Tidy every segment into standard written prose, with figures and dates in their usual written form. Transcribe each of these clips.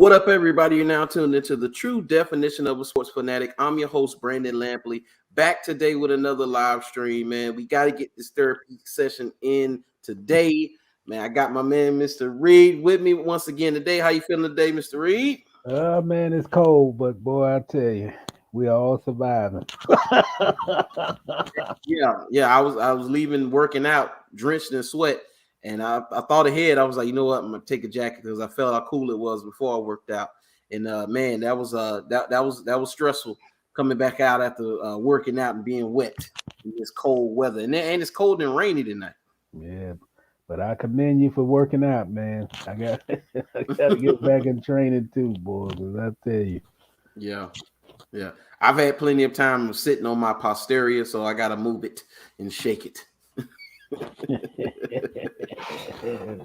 What up, everybody? You're now tuned into the true definition of a sports fanatic. I'm your host, Brandon Lampley, back today with another live stream, man. We got to get this therapy session in today. Man, I got my man, Mr. Reid, with me once again today. How you feeling today, Mr. Reid? Man, it's cold, but boy, I tell you, we are all surviving. Yeah. I was leaving working out, drenched in sweat, and I thought ahead. I was like, you know what, I'm gonna take a jacket because I felt how cool it was before I worked out. And man, that was stressful coming back out after working out and being wet in this cold weather. And it's cold and rainy tonight. Yeah, but I commend you for working out, man. I got to get back in training too, boy. 'Cause I tell you, Yeah. Yeah. I've had plenty of time sitting on my posterior, so I gotta move it and shake it.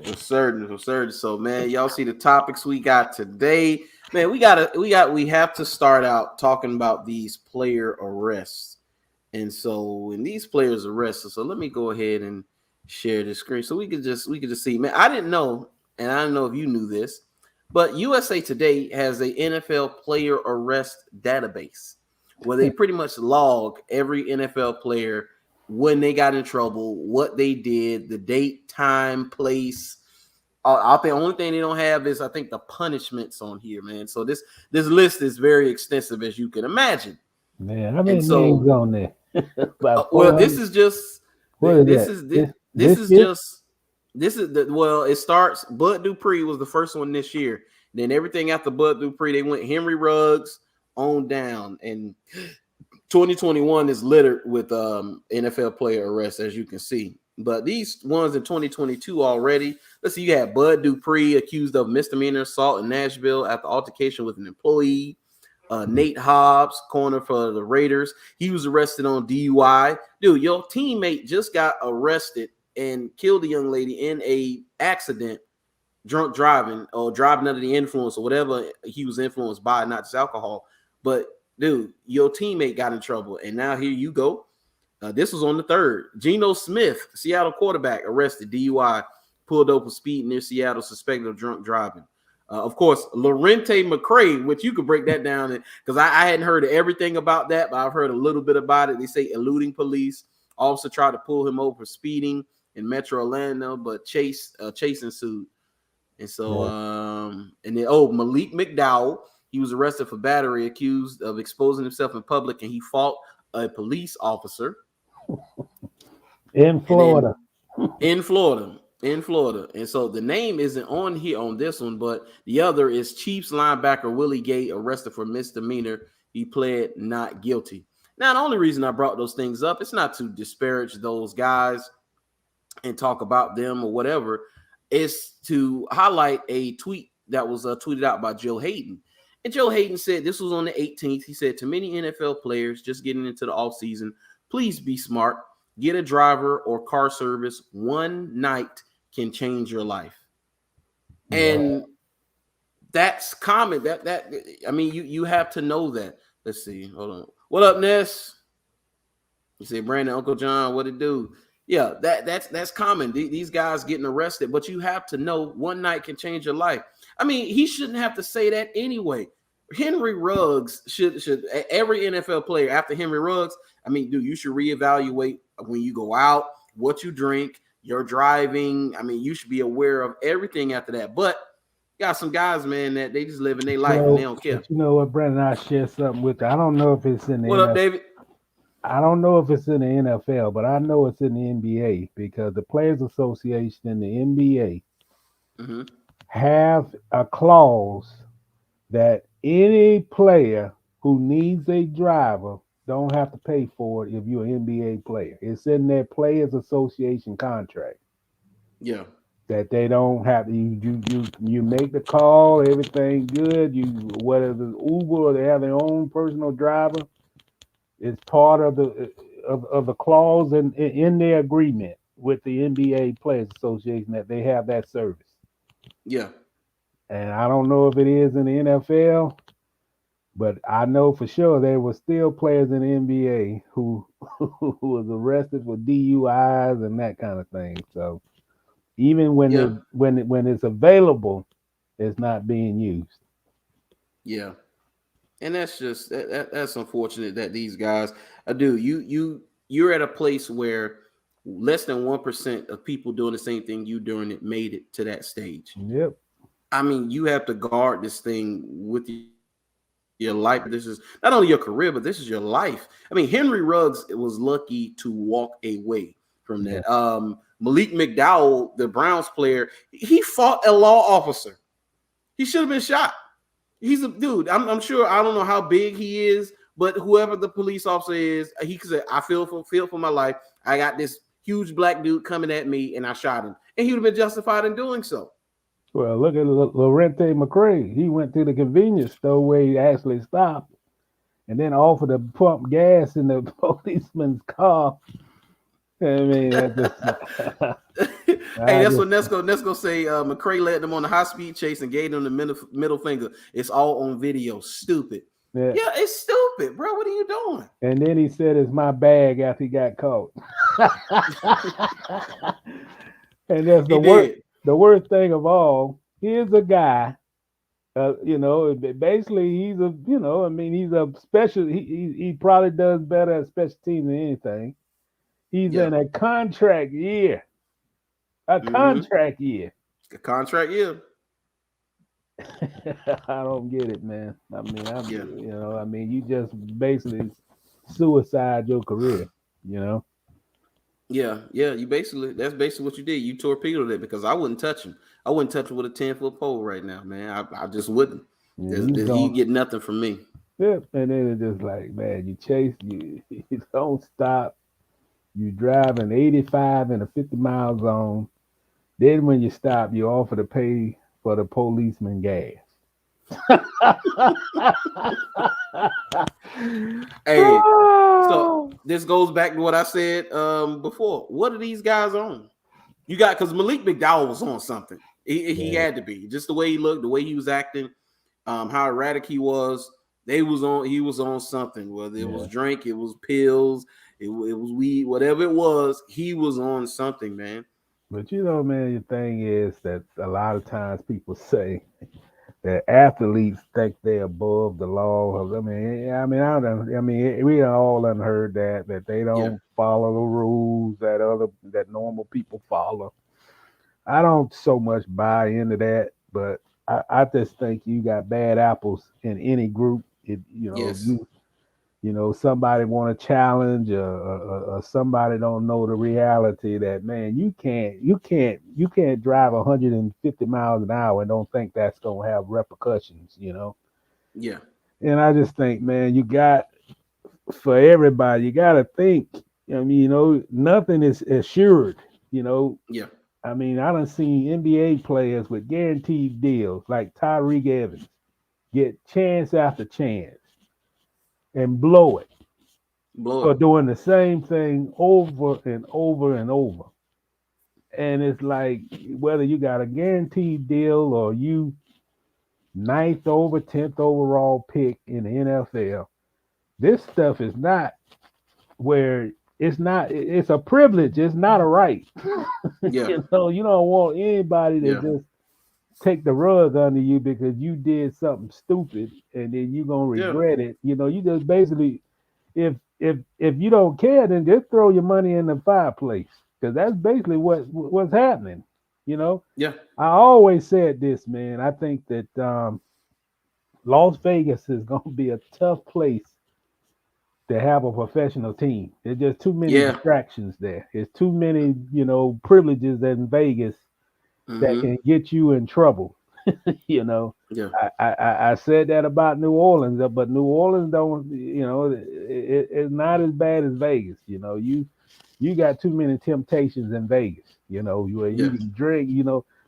For certain. So, man, y'all see the topics we got today. Man, we have to start out talking about these player arrests. And so when these players arrested, so let me go ahead and share the screen so we could just see. Man, I didn't know, and I don't know if you knew this, but USA Today has a NFL player arrest database where they pretty much log every NFL player when they got in trouble, what they did, the date, time, place. I think the only thing they don't have is I think the punishments on here, man. So this list is very extensive, as you can imagine. man, how many And so, names on there? About well, 400. this is just What is this that? is this, this This is year? just this is the well. It starts. Bud Dupree was the first one this year. Then everything after Bud Dupree, they went Henry Ruggs on down, and 2021 is littered with NFL player arrests, as you can see. But these ones in 2022 already. Let's see, you had Bud Dupree accused of misdemeanor assault in Nashville after altercation with an employee. Nate Hobbs, corner for the Raiders, he was arrested on DUI. Dude, your teammate just got arrested and killed a young lady in a accident, drunk driving or driving under the influence or whatever he was influenced by, not just alcohol. But dude, your teammate got in trouble, and now here you go. This was on the 3rd. Geno Smith, Seattle quarterback, arrested DUI, pulled over speeding near Seattle, suspected of drunk driving. Of course, Lorente McCray, which you could break that down because I hadn't heard everything about that, but I've heard a little bit about it. They say eluding police. Officer tried to pull him over for speeding in Metro Orlando, but chase ensued. And so, and then Malik McDowell, he was arrested for battery, accused of exposing himself in public, and he fought a police officer In Florida. in Florida. And so the name isn't on here on this one, but the other is Chiefs linebacker Willie Gay, arrested for misdemeanor. He pled not guilty. Now, the only reason I brought those things up, it's not to disparage those guys and talk about them or whatever. It's to highlight a tweet that was tweeted out by Joe Hayden. And Joe Hayden said, this was on the 18th. He said, to many NFL players just getting into the offseason, please be smart. Get a driver or car service. One night can change your life. And that's common. That I mean, you have to know that. Let's see. Hold on. What up, Ness? You say, Brandon, Uncle John, what it do? Yeah, that's common. These guys getting arrested, but you have to know one night can change your life. I mean, he shouldn't have to say that anyway. Henry Ruggs should every NFL player after Henry Ruggs. I mean, dude, you should reevaluate when you go out, what you drink, your driving. I mean, you should be aware of everything after that. But got some guys, man, that they just living their life and they don't care. But you know what, Brandon? I share something with you. I don't know if it's in the What up, David? I don't know if it's in the NFL, but I know it's in the NBA because the Players Association in the NBA have a clause that any player who needs a driver don't have to pay for it if you're an NBA player. It's in their Players Association contract. Yeah. That they don't have you make the call, everything good. You whether it's Uber or they have their own personal driver, it's part of the clause in their agreement with the NBA Players Association that they have that service. Yeah. And I don't know if it is in the NFL, but I know for sure there were still players in the NBA who was arrested for DUIs and that kind of thing. So even when it's available, it's not being used. Yeah. And that's just that's unfortunate that these guys you're at a place where less than 1% of people doing the same thing you doing it made it to that stage. Yep. I mean, you have to guard this thing with your life. This is not only your career, but this is your life. I mean, Henry Ruggs was lucky to walk away from Yeah. that. Malik McDowell, the Browns player, he fought a law officer. He should have been shot. He's a dude. I'm sure. I don't know how big he is, but whoever the police officer is, he said, "I feel for my life. I got this huge black dude coming at me, and I shot him." And he would have been justified in doing so. Well, look at Lorente McCray. He went to the convenience store where he actually stopped and then offered to pump gas in the policeman's car. I mean, Hey, that's what Nesco say. McCray led them on a high speed chase and gave them the middle finger. It's all on video. Stupid. Yeah, it's stupid, bro. What are you doing? And then he said, "It's my bag," after he got caught. And that's the worst thing of all. Here's a guy, basically he's a, he's a special. He probably does better at special teams than anything. He's in a contract year. A contract year. A contract year. I don't get it, man. I mean, you just basically suicide your career, Yeah. You that's basically what you did. You torpedoed it because I wouldn't touch him. I wouldn't touch him with a 10-foot pole right now, man. I just wouldn't. He'd get nothing from me. Yeah, and then it's just like, man, you don't stop. You driving 85 in a 50-mile zone. Then when you stop, you offer to pay for the policeman gas. Hey, so this goes back to what I said before. What are these guys on? You got, because Malik McDowell was on something. He had to be. Just the way he looked, the way he was acting, how erratic he was. He was on something. Whether it was drink, it was pills, it was weed, whatever it was, he was on something, man. But man, the thing is that a lot of times people say that athletes think they're above the law. We all done heard that they don't follow the rules that normal people follow. I don't so much buy into that, but I just think you got bad apples in any group. Somebody want to challenge or somebody don't know the reality that, man, you can't drive 150 miles an hour and don't think that's gonna have repercussions, Yeah. And I just think, man, you got, for everybody, you got to think. Nothing is assured. Yeah. I mean, I done seen NBA players with guaranteed deals like Tyreek Evans get chance after chance and blow it for doing the same thing over and over and over. And it's like, whether you got a guaranteed deal or you 9th over 10th overall pick in the NFL, this stuff is not where it's a privilege. It's not a right. Yeah. You don't want anybody to just take the rug under you because you did something stupid and then you're gonna regret it. You just basically, if you don't care, then just throw your money in the fireplace, because that's basically what's happening. Yeah. I always said this, man. I think that Las Vegas is gonna be a tough place to have a professional team. There's just too many distractions there. There's too many, privileges in Vegas that can get you in trouble. I said that about New Orleans, but New Orleans don't, it's not as bad as Vegas. You got too many temptations in Vegas, you can drink,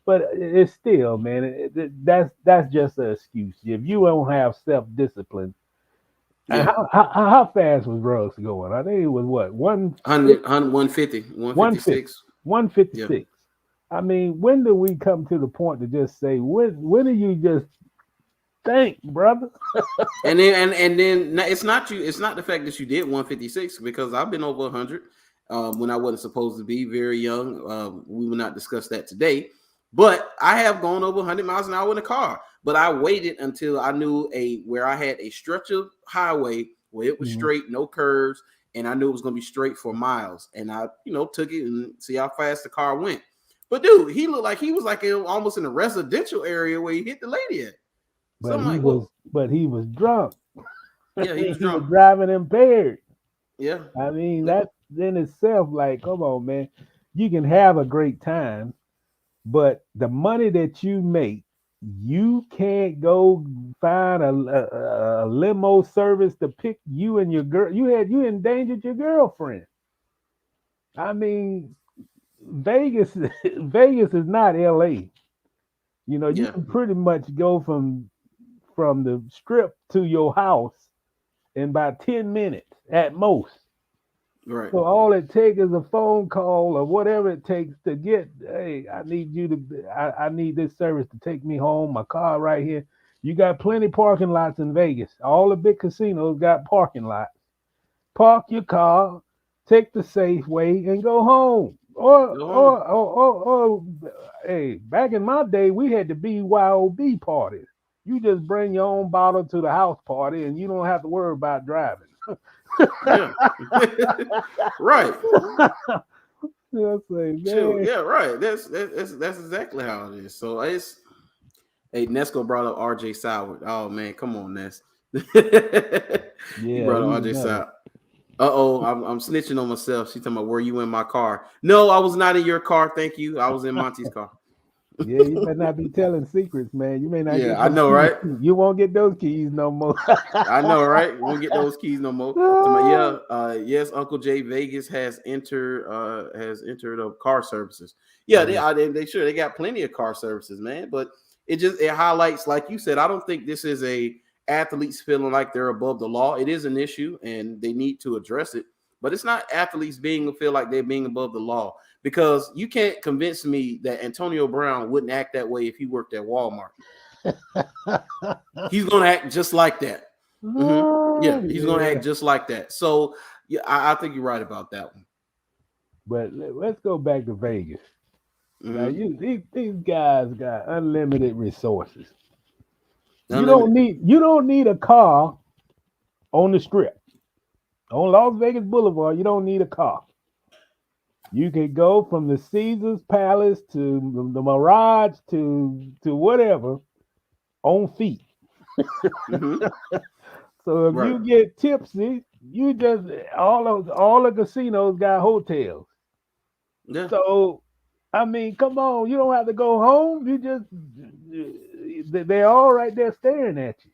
but it's still, man, that's just an excuse. If you don't have self-discipline. How fast was Ruggs going? I think it was what, 150, 156. 156. Yeah. I mean, when do we come to the point to just say, when do you just think, brother? and then it's not the fact that you did 156, because I've been over 100 when I wasn't supposed to be, very young. We will not discuss that today. But I have gone over 100 miles an hour in a car. But I waited until I knew where I had a stretch of highway where it was straight, no curves, and I knew it was going to be straight for miles. And I, took it and see how fast the car went. But dude, he looked like he was like almost in a residential area where he hit the lady at. But he was drunk. Yeah, he was drunk. He was driving impaired. Yeah. I mean, that's in itself like, come on, man. You can have a great time, but the money that you make, you can't go find a limo service to pick you and your girl. You endangered your girlfriend. I mean, Vegas is not LA. You can pretty much go from the strip to your house in about 10 minutes at most. Right. So all it takes is a phone call or whatever it takes to get, hey, I need this service to take me home. My car right here. You got plenty parking lots in Vegas. All the big casinos got parking lots. Park your car, take the safe way, and go home. Or, hey, back in my day, we had the BYOB parties. You just bring your own bottle to the house party, and you don't have to worry about driving. Yeah. Right. Man. Yeah, right. That's exactly how it is. So Nesco brought up RJ Soward. Oh man, come on, Nes. He brought up RJ Soward. I'm snitching on myself. She talking about, were you in my car? No, I was not in your car. Thank you. I was in Monty's car. Yeah, you better not be telling secrets, man. You may not. Yeah, I know, right? You won't get those keys no more. I know, right? We won't get those keys no more. Yes, Uncle Jay, Vegas has entered car services. Yeah, they got plenty of car services, man. But it highlights, like you said. I don't think this is a athletes feeling like they're above the law. It is an issue, and they need to address it. But it's not athletes feel like they're being above the law. Because you can't convince me that Antonio Brown wouldn't act that way if he worked at Walmart. He's going to act just like that. Mm-hmm. Yeah, he's going to act just like that. So, yeah, I think you're right about that one. But let's go back to Vegas. Mm-hmm. Now, these guys got unlimited resources. You don't need a car on the strip. On Las Vegas Boulevard, you don't need a car. You can go from the Caesars Palace to the Mirage to whatever on feet. Mm-hmm. So if you get tipsy, you just all the casinos got hotels. Yeah. So I mean, come on, you don't have to go home. They're all right there staring at you.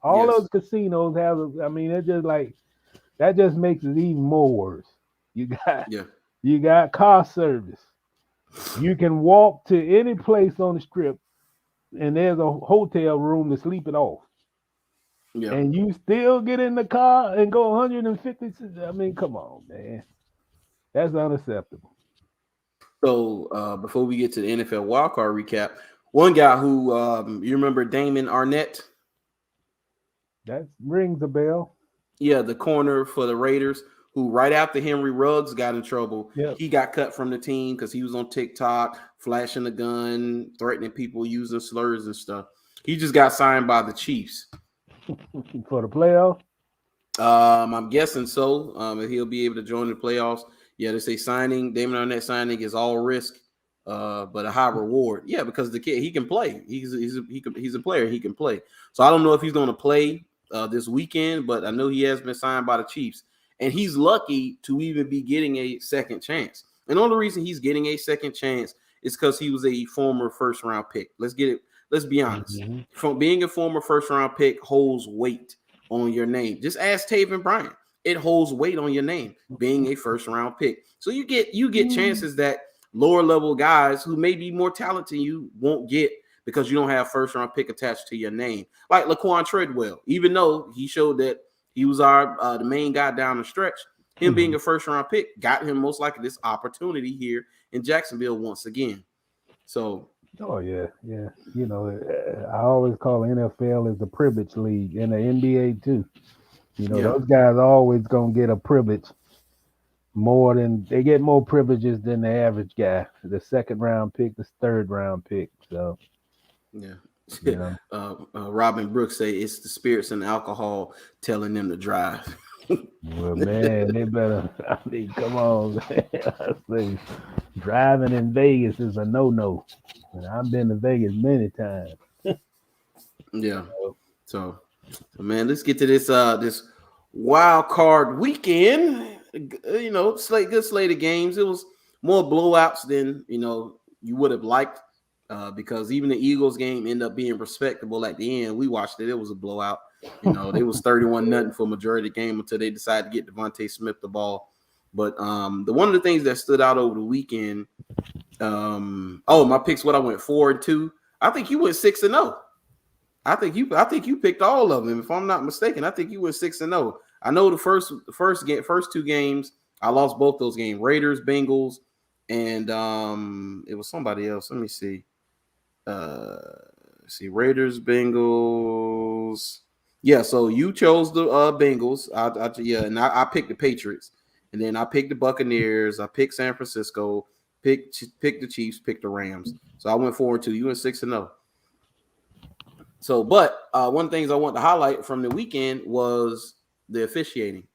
All those casinos have. I mean, it's just like that. Just makes it even more worse. You got car service. You can walk to any place on the strip, and there's a hotel room to sleep it off. Yeah. And you still get in the car and go 150. I mean, come on, man. That's unacceptable. So before we get to the NFL wildcard recap, one guy who you remember, Damon Arnett? That rings a bell. Yeah, the corner for the Raiders, who right after Henry Ruggs got in trouble, he got cut from the team because he was on TikTok, flashing a gun, threatening people, using slurs and stuff. He just got signed by the Chiefs. For the playoffs? I'm guessing so. He'll be able to join the playoffs. Yeah, they say Damon Arnett signing is all risk, but a high reward. Yeah, because the kid, he can play. He's a player. He can play. So I don't know if he's going to play this weekend, but I know he has been signed by the Chiefs. And he's lucky to even be getting a second chance. And the only reason he's getting a second chance is because he was a former first-round pick. Let's be honest. Mm-hmm. From being a former first-round pick holds weight on your name. Just ask Taven Bryan. It holds weight on your name, being a first-round pick. So you get chances that lower-level guys who may be more talented than you won't get because you don't have first-round pick attached to your name. Like Laquan Treadwell, even though he showed that he was the main guy down the stretch. Him being a first-round pick got him most likely this opportunity here in Jacksonville once again. So, yeah. You know, I always call the NFL is the privilege league, and the NBA too. You know, those guys are always gonna get a privilege they get more privileges than the average guy. The second round pick, the third round pick. So Yeah. you know, Robin Brooks say it's the spirits and alcohol telling them to drive. well, man, they better. I mean, come on, man. I say, driving in Vegas is a no-no, and I've been to Vegas many times. Yeah. So man, let's get to this wild card weekend. Good slate of games. It was more blowouts than you would have liked, because even the Eagles game ended up being respectable at the end. We watched it; it was a blowout. It was 31-0 for majority of the game until they decided to get Devontae Smith the ball. But the one of the things that stood out over the weekend, my picks. What I went 4-2. I think you went 6-0. I think you picked all of them. If I'm not mistaken, I think you went 6-0. I know the first two games I lost both those games. Raiders, Bengals, and it was somebody else. Let me see. Raiders, Bengals. Yeah, so you chose the Bengals. I picked the Patriots, and then I picked the Buccaneers. I picked San Francisco. Picked the Chiefs. Picked the Rams. So I went 4-2. You went 6-0. So, but one of the things I want to highlight from the weekend was the officiating.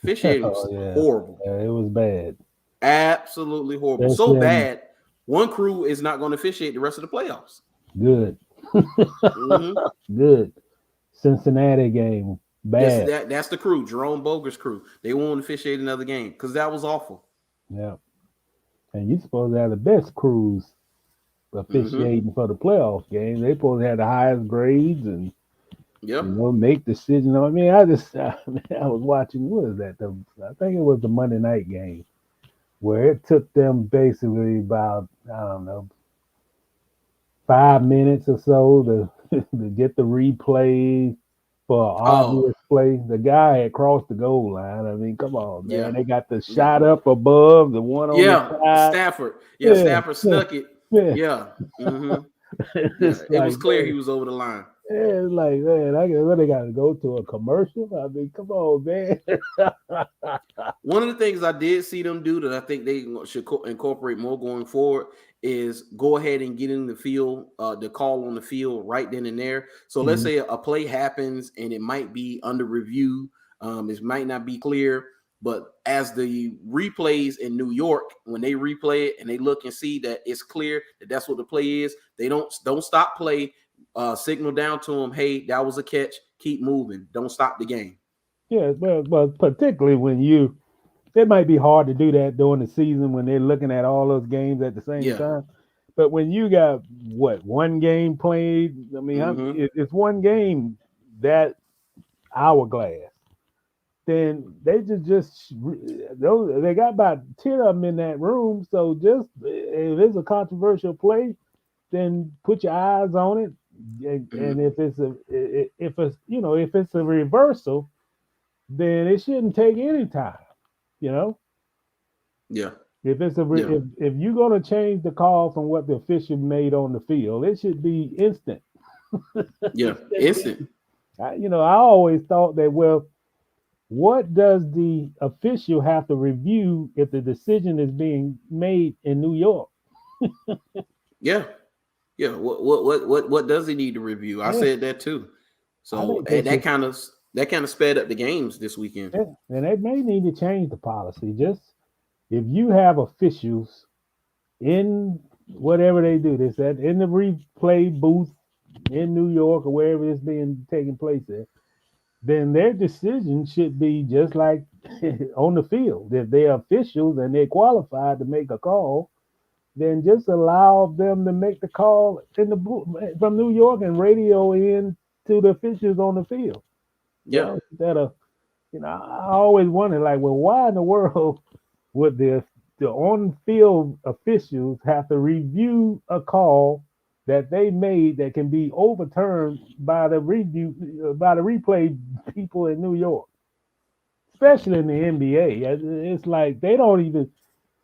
Officiating was horrible. Yeah, it was bad. Absolutely horrible. So bad, one crew is not going to officiate the rest of the playoffs. Good. Good. Cincinnati game. Bad. Yes, that's the crew, Jerome Boger's crew. They won't officiate another game because that was awful. Yeah. And you're supposed to have the best crews officiating for the playoff game. They supposed to have the highest grades and make decisions. I mean, I was watching. What is that? I think it was the Monday night game where it took them basically about 5 minutes or so to get the replay for an obvious play. The guy had crossed the goal line. I mean, come on, man. Yeah. They got the shot up above, the one on the side. Stafford. Yeah, Stafford snuck it. Yeah. Mm-hmm. It was clear he was over the line. Yeah, it's like, man, I really got to go to a commercial. I mean, come on, man. One of the things I did see them do that I think they should incorporate more going forward is go ahead and get in the field, the call on the field right then and there. So let's say a play happens and it might be under review. It might not be clear, but as the replays in New York, when they replay it and they look and see that it's clear that that's what the play is, they don't stop play. Signal down to them, hey, that was a catch. Keep moving. Don't stop the game. Yeah, but particularly it might be hard to do that during the season when they're looking at all those games at the same time. But when you got one game played, I mean, it's one game that hourglass. Then they they got about 10 of them in that room. So just if it's a controversial play, then put your eyes on it. And if it's a reversal, then it shouldn't take any time, Yeah. If if you're gonna change the call from what the official made on the field, it should be instant. Yeah, instant. I always thought that, well, what does the official have to review if the decision is being made in New York? Yeah. Yeah, what does he need to review? I said that too. So that kind of sped up the games this weekend. Yeah, and they may need to change the policy. Just if you have officials in whatever they do, this in the replay booth in New York or wherever it's taking place there, then their decision should be just like on the field. If they're officials and they're qualified to make a call, then just allow them to make the call from New York and radio in to the officials on the field. Yeah. I always wondered, like, well, why in the world would the on-field officials have to review a call that they made that can be overturned by the replay people in New York, especially in the NBA? It's like they don't even,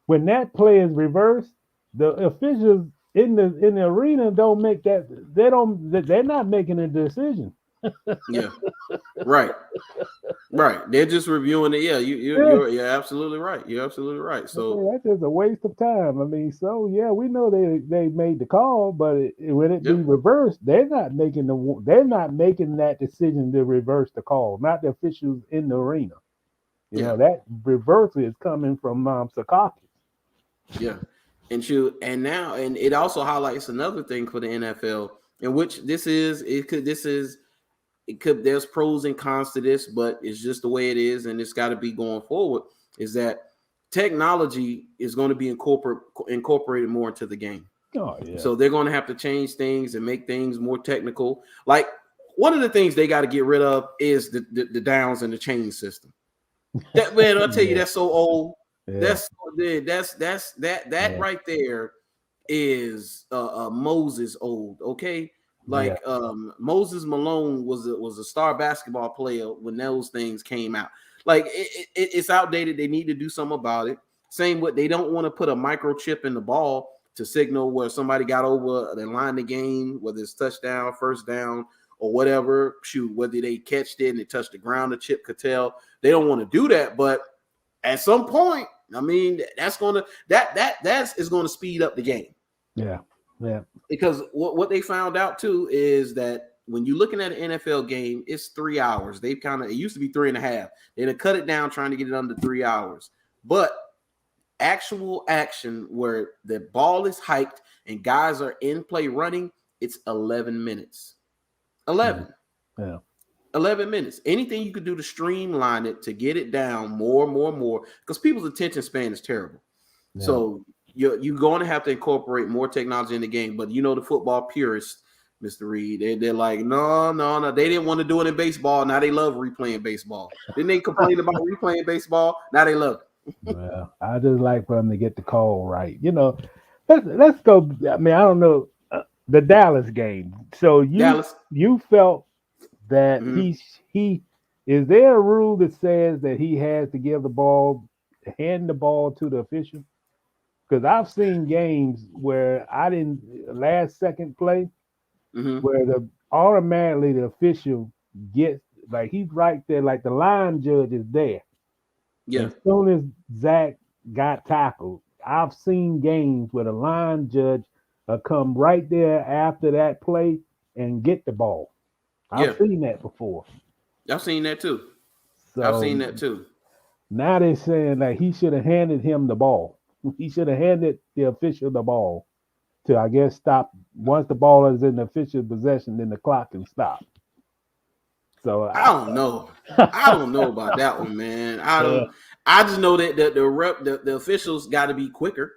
when that play is reversed, the officials in the arena don't make that. They're not making a decision. Yeah, right. Right. They're just reviewing it. Yeah, you're absolutely right. You're absolutely right. So that's just a waste of time. I mean, so yeah, we know they made the call, but when it be yeah, reversed, they're not making that decision to reverse the call, not the officials in the arena. You yeah, know, that reversal is coming from Sakakis. yeah. And now it also highlights another thing for the NFL, in which it could there's pros and cons to this, but it's just the way it is, and it's got to be going forward. Is that technology is going to be incorporated more into the game. Oh yeah. So they're going to have to change things and make things more technical. Like one of the things they got to get rid of is the downs and the chain system. That man, I'll tell you, that's so old. Yeah. That right there is Moses old. Okay, like Moses Malone was a star basketball player when those things came out. Like it's outdated. They need to do something about it. Same with they don't want to put a microchip in the ball to signal where somebody got over the line of the game, whether it's touchdown, first down, or whatever. Shoot, whether they catched it and it touched the ground, the chip could tell. They don't want to do that, but at some point, I mean, that's gonna is gonna speed up the game. Yeah. Because what they found out too is that when you're looking at an NFL game, it's 3 hours. It used to be 3.5. They'd cut it down trying to get it under 3 hours. But actual action where the ball is hiked and guys are in play running, it's 11 minutes. 11. Yeah. 11 minutes. Anything you could do to streamline it to get it down more, because people's attention span is terrible. Yeah. So you're going to have to incorporate more technology in the game. But you know the football purists, Mr. Reid, they're like, no. They didn't want to do it in baseball. Now they love replaying baseball. Didn't they complain about replaying baseball? Now they love it. Well, I just like for them to get the call right. You know, let's go. I mean, I don't know the Dallas game. So you felt that he is there a rule that says that he has to hand the ball to the official? Because I've seen games where last second play where automatically the official gets like he's right there, like the line judge is there. Yeah. As soon as Zach got tackled, I've seen games where the line judge come right there after that play and get the ball. I've seen that before. I've seen that too. Now they're saying that he should have handed him the ball. He should have handed the official the ball to, I guess, stop. Once the ball is in the official possession, then the clock can stop. So I don't know. I don't know about that one, man. I just know that the officials got to be quicker.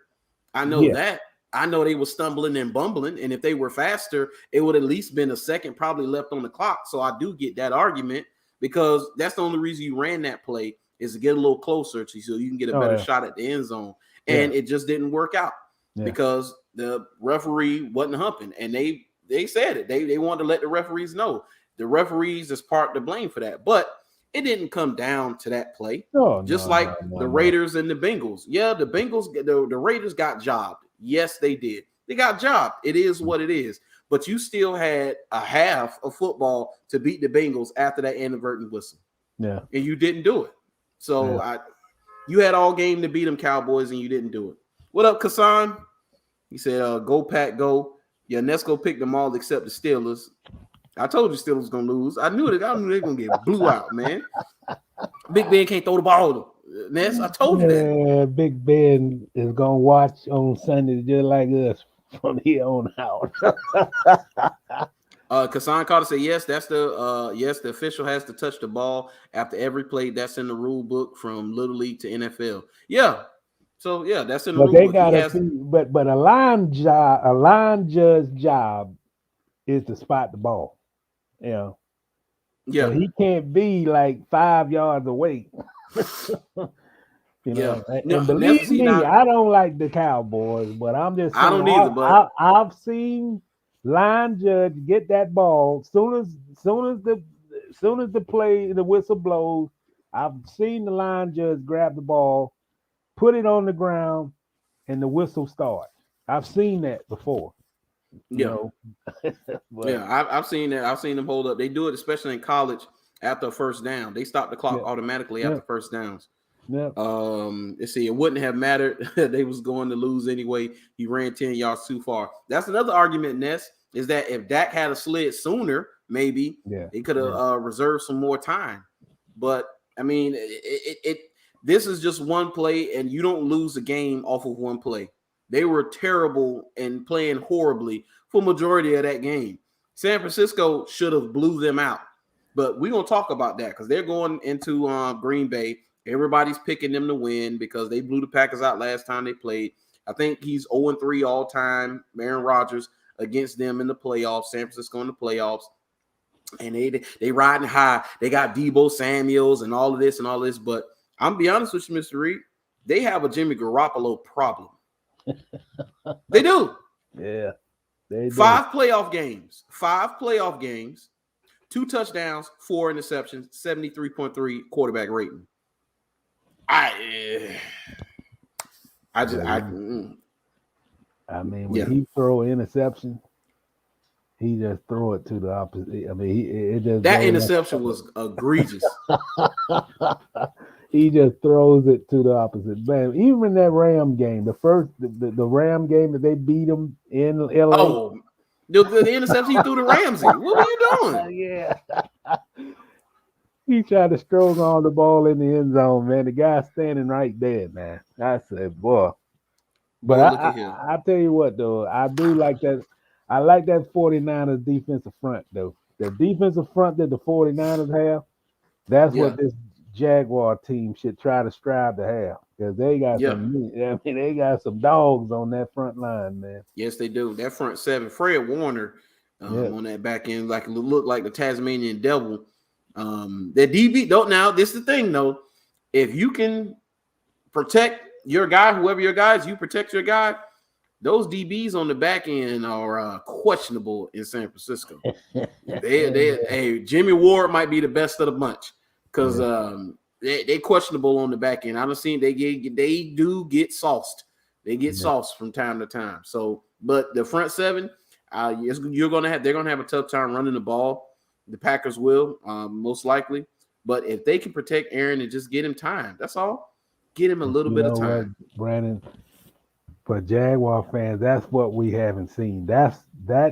I know that. I know they were stumbling and bumbling, and if they were faster, it would at least been a second probably left on the clock. So I do get that argument because that's the only reason you ran that play is to get a little closer so you can get a better shot at the end zone. And it just didn't work out because the referee wasn't humping, and they said it. They wanted to let the referees know. The referees is part to blame for that, but it didn't come down to that play. The Raiders and the Bengals. Yeah, the Bengals, the Raiders got jobbed. Yes, they did. They got jobbed. It is what it is. But you still had a half of football to beat the Bengals after that inadvertent whistle. Yeah, and you didn't do it. So you had all game to beat them Cowboys, and you didn't do it. What up, Kassan? He said, "Go Pack, go." Yeah, Nesco picked them all except the Steelers. I told you Steelers was gonna lose. I knew they were gonna get blew out, man. Big Ben can't throw the ball. Ness, I told you that. Big Ben is gonna watch on Sunday just like us from here on out. Kassan Carter said, "Yes, that's the official has to touch the ball after every play. That's in the rule book from Little League to NFL. Yeah, so yeah, that's in the rule book. But a line judge's job is to spot the ball. Yeah. So he can't be like 5 yards away. You know, and believe me, I don't like the Cowboys, but I'm just saying, I don't either. But I've seen line judge get that ball soon as the play, the whistle blows. I've seen the line judge grab the ball, put it on the ground, and the whistle starts. I've seen that before. I've seen that. I've seen them hold up. They do it, especially in college. after a first down. They stopped the clock automatically after first downs. Yep. Let's see, it wouldn't have mattered. They was going to lose anyway. He ran 10 yards too far. That's another argument, Ness, is that if Dak had a slid sooner, maybe they could have reserved some more time. But I mean, this is just one play, and you don't lose the game off of one play. They were terrible and playing horribly for majority of that game. San Francisco should have blew them out. But we're going to talk about that because they're going into Green Bay. Everybody's picking them to win because they blew the Packers out last time they played. I think he's 0-3 all time, Aaron Rodgers, against them in the playoffs, San Francisco in the playoffs. And they riding high. They got Deebo Samuels and all of this. But I'm be honest with you, Mr. Reid, they have a Jimmy Garoppolo problem. They do. Yeah. They do. 5 playoff games, 2 touchdowns, 4 interceptions, 73.3 quarterback rating. I mean, when he throw an interception, he just throw it to the opposite. I mean, that interception was egregious. He just throws it to the opposite. Man, even in that Ram game, the Ram game that they beat them in LA. Oh, the interception he threw to Ramsey. What were you doing? Yeah. He tried to stroke on the ball in the end zone, man. The guy standing right there, man. I said, boy. But I tell you what, though, I do like that. I like that 49ers defensive front, though. The defensive front that the 49ers have, that's what this Jaguar team should try to strive to have. Because they got they got some dogs on that front line, man. Yes, they do. That front seven, Fred Warner on that back end, look like the Tasmanian devil. The DB don't now. This is the thing though. If you can protect your guy, whoever your guy is, you protect your guy. Those DBs on the back end are questionable in San Francisco. Jimmy Ward might be the best of the bunch because they questionable on the back end. I don't see they do get sauced. They get sauced from time to time. So, but the front seven, they're gonna have a tough time running the ball. The Packers will, most likely. But if they can protect Aaron and just get him time, that's all. Get him a little bit of time. What, Brandon, for Jaguar fans, that's what we haven't seen. That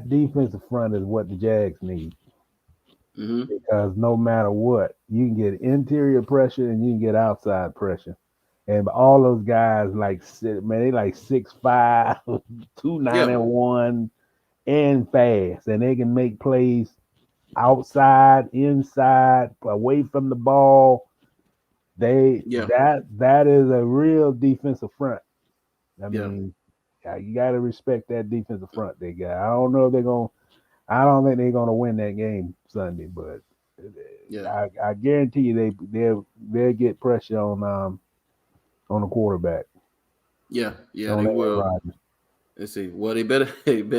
defensive front is what the Jags need. Mm-hmm. Because no matter what, you can get interior pressure and you can get outside pressure. And all those guys, they like 6'5", 291, and fast. And they can make plays outside, inside, away from the ball. That is a real defensive front. I mean, you got to respect that defensive front they got. I don't think they're gonna win that game Sunday, but I guarantee you they'll get pressure on the quarterback. Yeah, they will. Rodgers. Let's see. Well, they better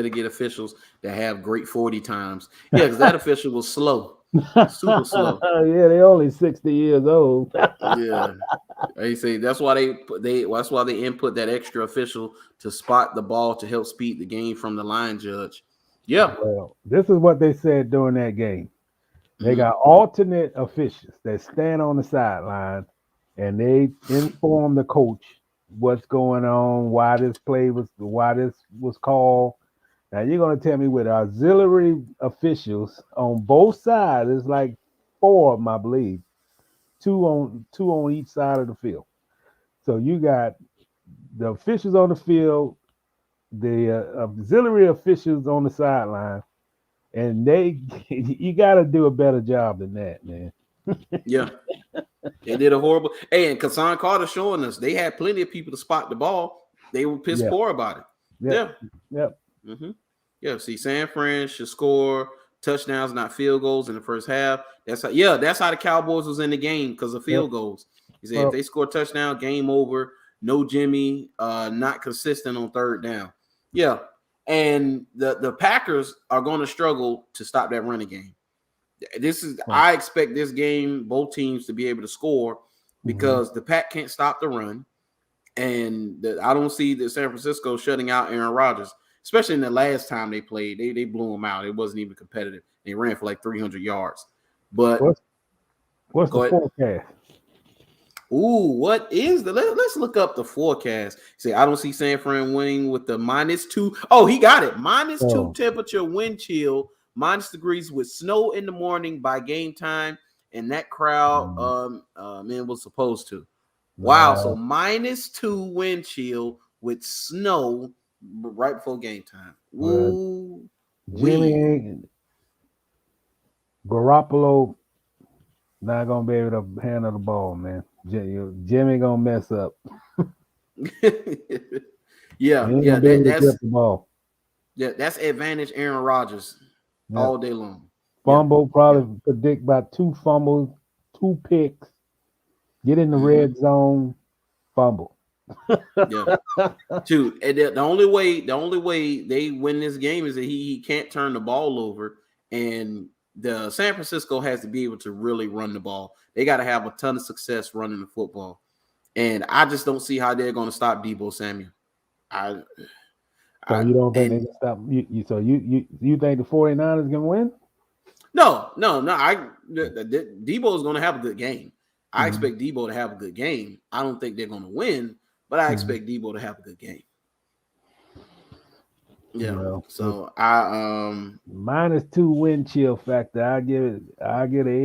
get officials that have great 40 times. Yeah, because that official was slow, super slow. Yeah, they only 60 years old. Yeah, they say that's why they input that extra official to spot the ball to help speed the game from the line judge. Yeah. Well, this is what they said during that game. They got alternate officials that stand on the sideline, and they inform the coach what's going on, why this was called. Now you're gonna tell me with auxiliary officials on both sides, it's like 4 of them, I believe, two on each side of the field. So you got the officials on the field, the auxiliary officials on the sideline, and you got to do a better job than that, man. Yeah. They did a horrible. Hey, and Kassan Carter showing us they had plenty of people to spot the ball. They were piss poor about it. Yep. Mm-hmm. Yeah. See, San Fran should score touchdowns, not field goals in the first half. That's how the Cowboys was in the game because of field goals. He said if they score a touchdown, game over. No Jimmy, not consistent on third down. Yeah. And the Packers are going to struggle to stop that running game. I expect this game, both teams to be able to score because the Pack can't stop the run. And I don't see the San Francisco shutting out Aaron Rodgers, especially in the last time they played. They blew him out. It wasn't even competitive. They ran for like 300 yards. But What's Go the ahead. forecast? Ooh, what is the? Let's look up the forecast. See, I don't see San Fran winning with the -2. Oh, he got it. -2 temperature, wind chill, -degrees with snow in the morning by game time, and that crowd, man, was supposed to. Wow, so -2 wind chill with snow right before game time. Ooh, Jimmy Garoppolo not gonna be able to handle the ball, man. Jimmy gonna mess up. yeah, that's the ball. Yeah, that's advantage Aaron Rodgers all day long. Fumble, probably predict about 2 fumbles, 2 picks. Get in the red zone, fumble. Yeah, dude. And the only way they win this game is that he can't turn the ball over, and the San Francisco has to be able to really run the ball. They got to have a ton of success running the football, and I just don't see how they're going to stop Deebo Samuel. So you don't think they can stop you? So you think the 49ers can win? No. Deebo is going to have a good game. I expect Deebo to have a good game. I don't think they're going to win, but I expect Deebo to have a good game. Yeah. So I -2 wind chill factor. I get an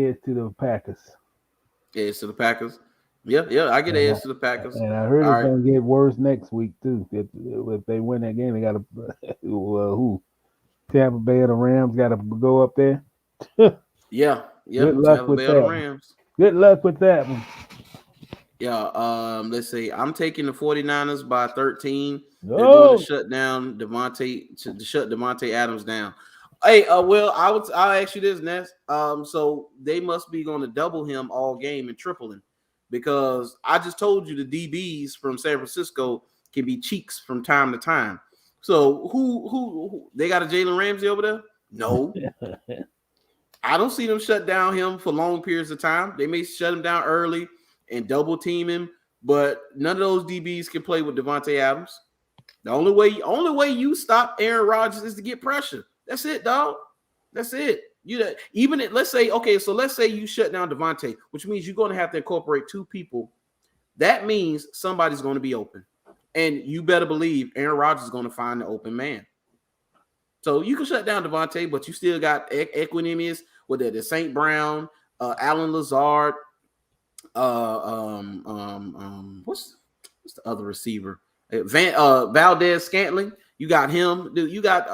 edge to the Packers. Edge to the Packers. Yeah. I get an edge to the Packers. And I heard it's gonna get worse next week too. If they win that game, they got to who? Tampa Bay or the Rams got to go up there. Yeah. Good luck with that. Rams. Good luck with that one. Yeah. Let's see. I'm taking the 49ers by 13. They're going to shut down Devontae Adams down. Hey, well, I'll ask you this, Ness. So they must be going to double him all game and triple him, because I just told you the DBs from San Francisco can be cheeks from time to time. So who they got a Jalen Ramsey over there? No. I don't see them shut down him for long periods of time. They may shut him down early and double team him, but none of those DBs can play with Devontae Adams. The only way you stop Aaron Rodgers is to get pressure. That's it, dog. That's it. Let's say you shut down Devontae, which means you're going to have to incorporate 2 people. That means somebody's going to be open, and you better believe Aaron Rodgers is going to find the open man. So you can shut down Devontae, but you still got Equanimeous with the St. Brown, Alan Lazard. What's the other receiver? Valdez Scantling. You got him. Dude, you got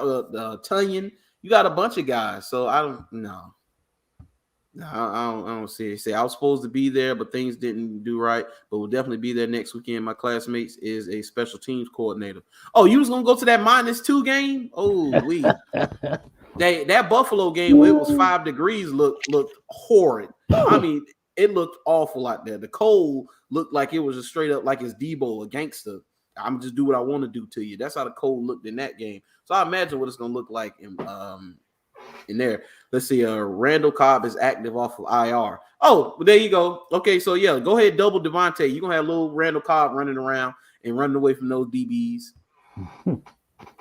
Tunyon. You got a bunch of guys. So I don't see it. I was supposed to be there, but things didn't do right. But we'll definitely be there next weekend. My classmates is a special teams coordinator. Oh, you was gonna go to that -2 game? Oh, that Buffalo game where it was 5 degrees looked horrid. I mean, it looked awful out there. The cold looked like it was just straight up like it's Debo, a gangster. I'm just do what I want to do to you. That's how the cold looked in that game. So I imagine what it's gonna look like in there. Let's see. Randall Cobb is active off of IR. Oh, well, there you go. Okay, so yeah, go ahead, double Devontae. You're gonna have little Randall Cobb running around and running away from those DBs.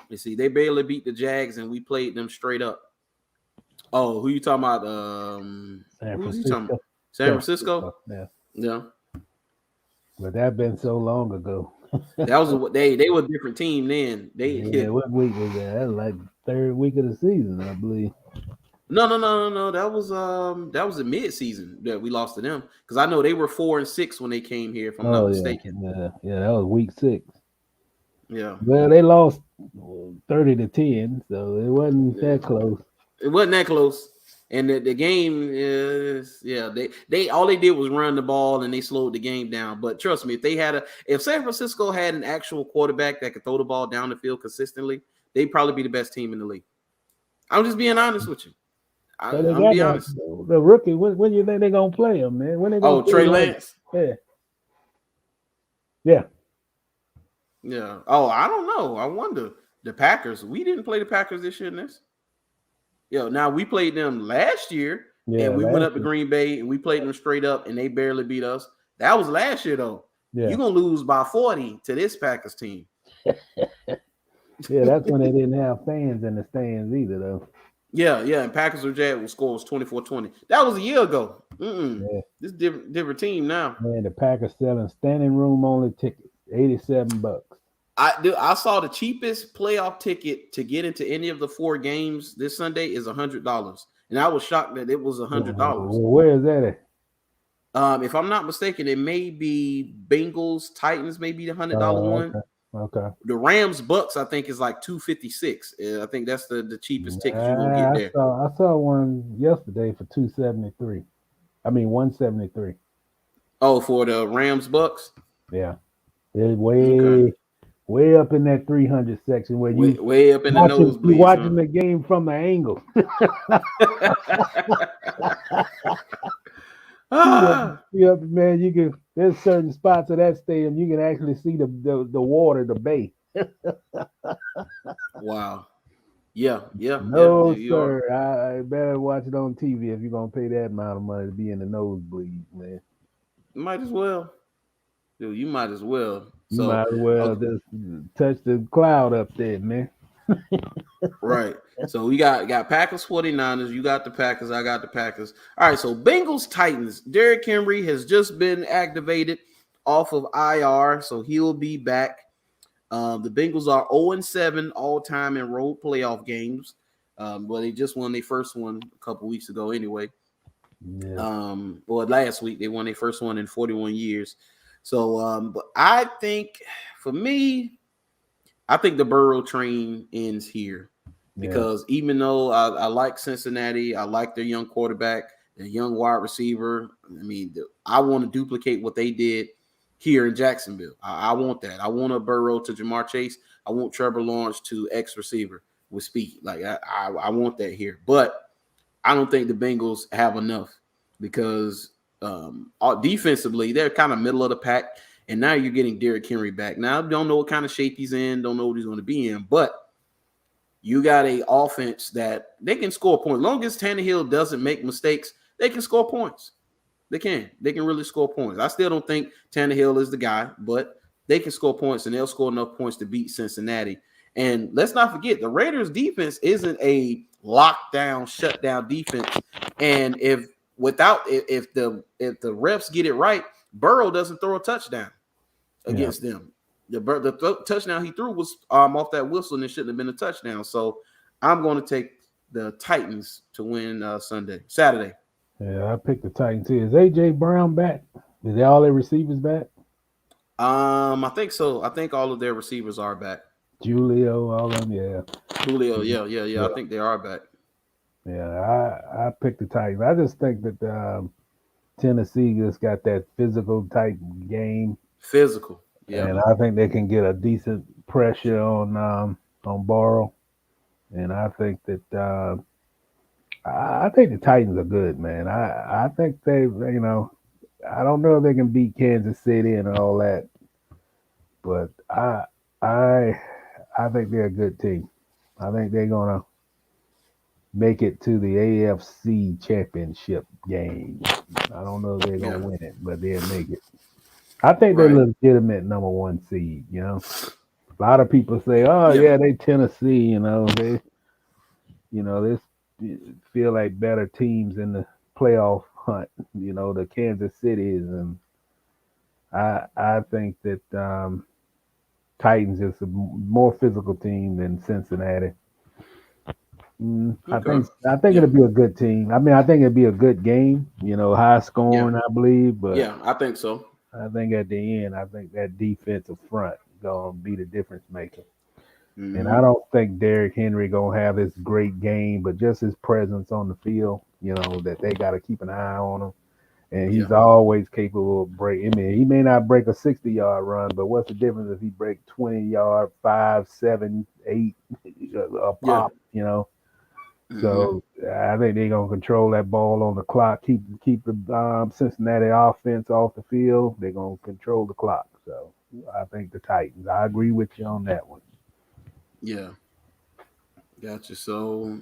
You see, they barely beat the Jags, and we played them straight up. Oh, who you talking about? San Francisco? Yeah. But that been so long ago. That was they were a different team then. What week was that? That was like 3rd week of the season, I believe. No. That was the mid-season that we lost to them, because I know they were 4-6 when they came here, if I'm not mistaken. Yeah, that was week 6. Yeah. Well, they lost 30-10, so it wasn't that close. It wasn't that close. And the game is, they all they did was run the ball, and they slowed the game down. But trust me, if San Francisco had an actual quarterback that could throw the ball down the field consistently, they'd probably be the best team in the league. I'm just being honest with you. I'm being honest. The rookie, when do you think they're gonna play him, man? When they gonna Trey Lance? Yeah. Oh, I don't know. I wonder. The Packers. We didn't play the Packers this year in this. Now we played them last year, and we went up to Green Bay, and we played them straight up, and they barely beat us. That was last year, though. Yeah. You're going to lose by 40 to this Packers team. Yeah, that's when they didn't have fans in the stands either, though. Yeah, and Packers or Jaguars score was 24-20. That was a year ago. Yeah. This different team now. Man, the Packers selling standing room only tickets, $87. I saw the cheapest playoff ticket to get into any of the 4 games this Sunday is $100, and I was shocked that it was $100. Where is that at? If I'm not mistaken, it may be Bengals Titans, maybe the $100 one. Okay. The Rams Bucks, I think, is like $256. I think that's the cheapest ticket you're gonna get there. I saw one yesterday for $273. I mean $173. Oh, for the Rams Bucks? Yeah. It's way up in that 300 section where you way up in the nosebleeds. You watching the game from the angle. Yeah, man, there's certain spots of that stadium you can actually see the water, the bay. Wow. Yeah. No, sir. I better watch it on TV if you're gonna pay that amount of money to be in the nosebleeds, man. Might as well. Dude, you might as well. You might as well just touch the cloud up there, man. Right. So we got Packers 49ers. You got the Packers. I got the Packers. All right. So Bengals Titans. Derrick Henry has just been activated off of IR, so he'll be back. The Bengals are 0-7 all-time in road playoff games. Well, they just won their first one a couple weeks ago anyway. Yeah. Last week they won their first one in 41 years. So, but I think for me, I think the Burrow train ends here because even though I like Cincinnati, I like their young quarterback, their young wide receiver. I mean, I want to duplicate what they did here in Jacksonville. I want that. I want a Burrow to Jamar Chase. I want Trevor Lawrence to X receiver with speed. Like I want that here, but I don't think the Bengals have enough because defensively they're kind of middle of the pack. And now you're getting Derrick Henry back. Now, I don't know what kind of shape he's in, don't know what he's going to be in, but you got an offense that they can score points. As long as Tannehill doesn't make mistakes, they can score points. They can really score points. I still don't think Tannehill is the guy, but they can score points, and they'll score enough points to beat Cincinnati. And let's not forget, the Raiders' defense isn't a lockdown, shutdown defense. And if the refs get it right, Burrow doesn't throw a touchdown against them. The touchdown he threw was off that whistle, and it shouldn't have been a touchdown. So I'm going to take the Titans to win Saturday. Yeah, I picked the Titans too. Is AJ Brown back? Is all their receivers back? I think so. I think all of their receivers are back. Julio, all of them, yeah. Julio, yeah. I think they are back. Yeah, I picked the Titans. I just think that Tennessee just got that physical type game. Physical, yeah. And I think they can get a decent pressure on Burrow. And I think that I think the Titans are good, man. I think they, I don't know if they can beat Kansas City and all that, but I think they're a good team. I think they're gonna make it to the AFC Championship game. I don't know if they're gonna win it, but they'll make it. I think they're legitimate number 1 seed. A lot of people say, "Oh yeah, they Tennessee." They feel like better teams in the playoff hunt. The Kansas Cities, and I think that Titans is a more physical team than Cincinnati. I think it'll be a good team. I mean, I think it'll be a good game. High scoring, I believe. But yeah, I think so. I think at the end, I think that defensive front gonna be the difference maker. Mm-hmm. And I don't think Derrick Henry gonna have this great game, but just his presence on the field, that they got to keep an eye on him. And he's always capable of breaking. I mean, he may not break a 60-yard run, but what's the difference if he break 20-yard, 5, 7, 8 a pop? So I think they're gonna control that ball on the clock, keep the Cincinnati offense off the field. They're gonna control the clock. So I think the Titans. I agree with you on that one. Yeah, gotcha. So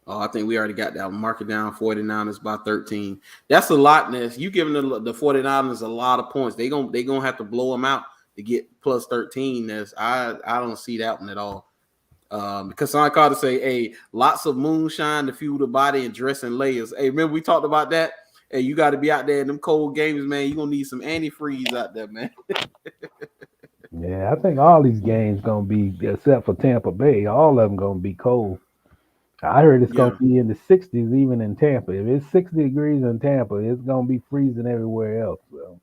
I think we already got that. Mark it down. 49ers by 13. That's a lot. Ness. You giving the 49ers a lot of points. They gonna have to blow them out to get plus 13. I don't see that one at all. Because Sean Carter say, hey, lots of moonshine to fuel the body and dress in layers. Hey, remember we talked about that? Hey, you got to be out there in them cold games, man. You're going to need some antifreeze out there, man. Yeah, I think all these games going to be, except for Tampa Bay, all of them going to be cold. I heard it's going to be in the 60s even in Tampa. If it's 60 degrees in Tampa, it's going to be freezing everywhere else. So.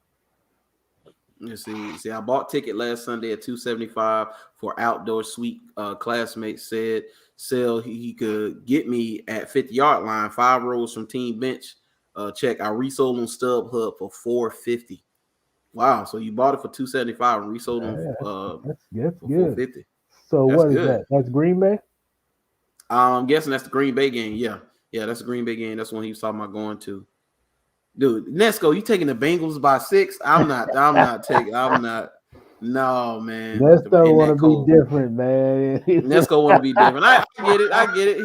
Let's see, I bought ticket last Sunday at $275 for outdoor suite. Classmate said he could get me at 50-yard line, 5 rows from team bench. Check. I resold on StubHub for $450. Wow, so you bought it for $275 and resold on that's for good. $450. So that's what is good. that? That's Green Bay? I'm guessing that's the Green Bay game. Yeah, that's the Green Bay game. That's when he was talking about going to. Dude, Nesco, you taking the Bengals by 6? I'm not. No, man. Nesco want to be different, man. Nesco want to be different. I get it.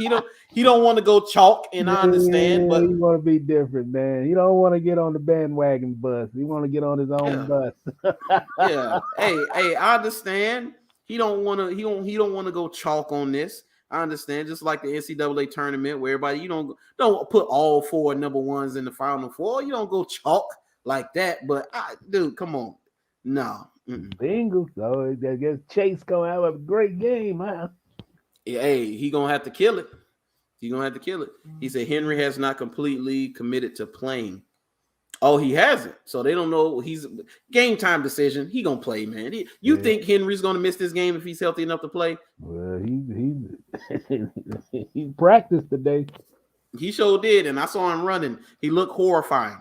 He don't want to go chalk, and I understand. But he want to be different, man. He don't want to get on the bandwagon bus. He want to get on his own bus. Yeah. Hey, I understand. He don't want to go chalk on this. I understand, just like the NCAA tournament where everybody, you don't put all 4 number ones in the Final Four. You don't go chalk like that. But dude, come on, no. Bengals, though, I guess Chase gonna have a great game, huh? Hey, he gonna have to kill it. He said Henry has not completely committed to playing. Oh, he hasn't. So they don't know. He's game time decision. He gonna play, man. You think Henry's gonna miss this game if he's healthy enough to play? Well, he practiced today. He sure did, and I saw him running. He looked horrifying.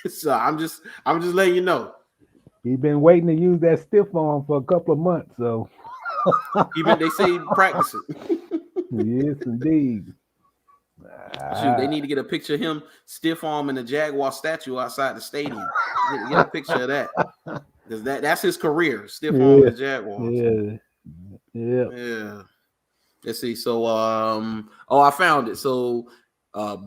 So I'm just letting you know. He's been waiting to use that stiff arm for a couple of months. So they say practice it. Yes, indeed. Shoot, they need to get a picture of him stiff arm in the Jaguar statue outside the stadium. Get a picture of that. Because that's his career, stiff arm in the Jaguars. Yeah. Let's see. So I found it. So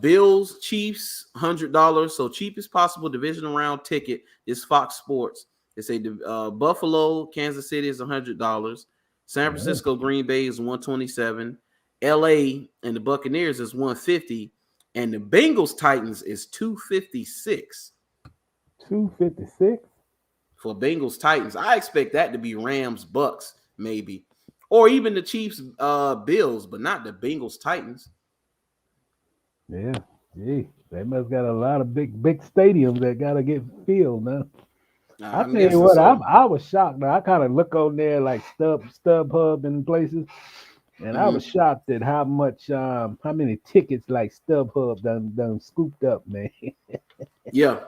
Bills, Chiefs, $100. So cheapest possible divisional round ticket is Fox Sports. They say Buffalo, Kansas City is $100. San Francisco, Green Bay is $127. LA and the Buccaneers is $150, and the Bengals Titans is $256. $256 for Bengals Titans. I expect that to be Rams Bucks, maybe, or even the Chiefs Bills, but not the Bengals Titans. Yeah, gee, they must got a lot of big stadiums that gotta get filled now. I tell you what, I was shocked. Now I kind of look on there like StubHub and places. And I was shocked at how many tickets like StubHub done scooped up, man. Yeah.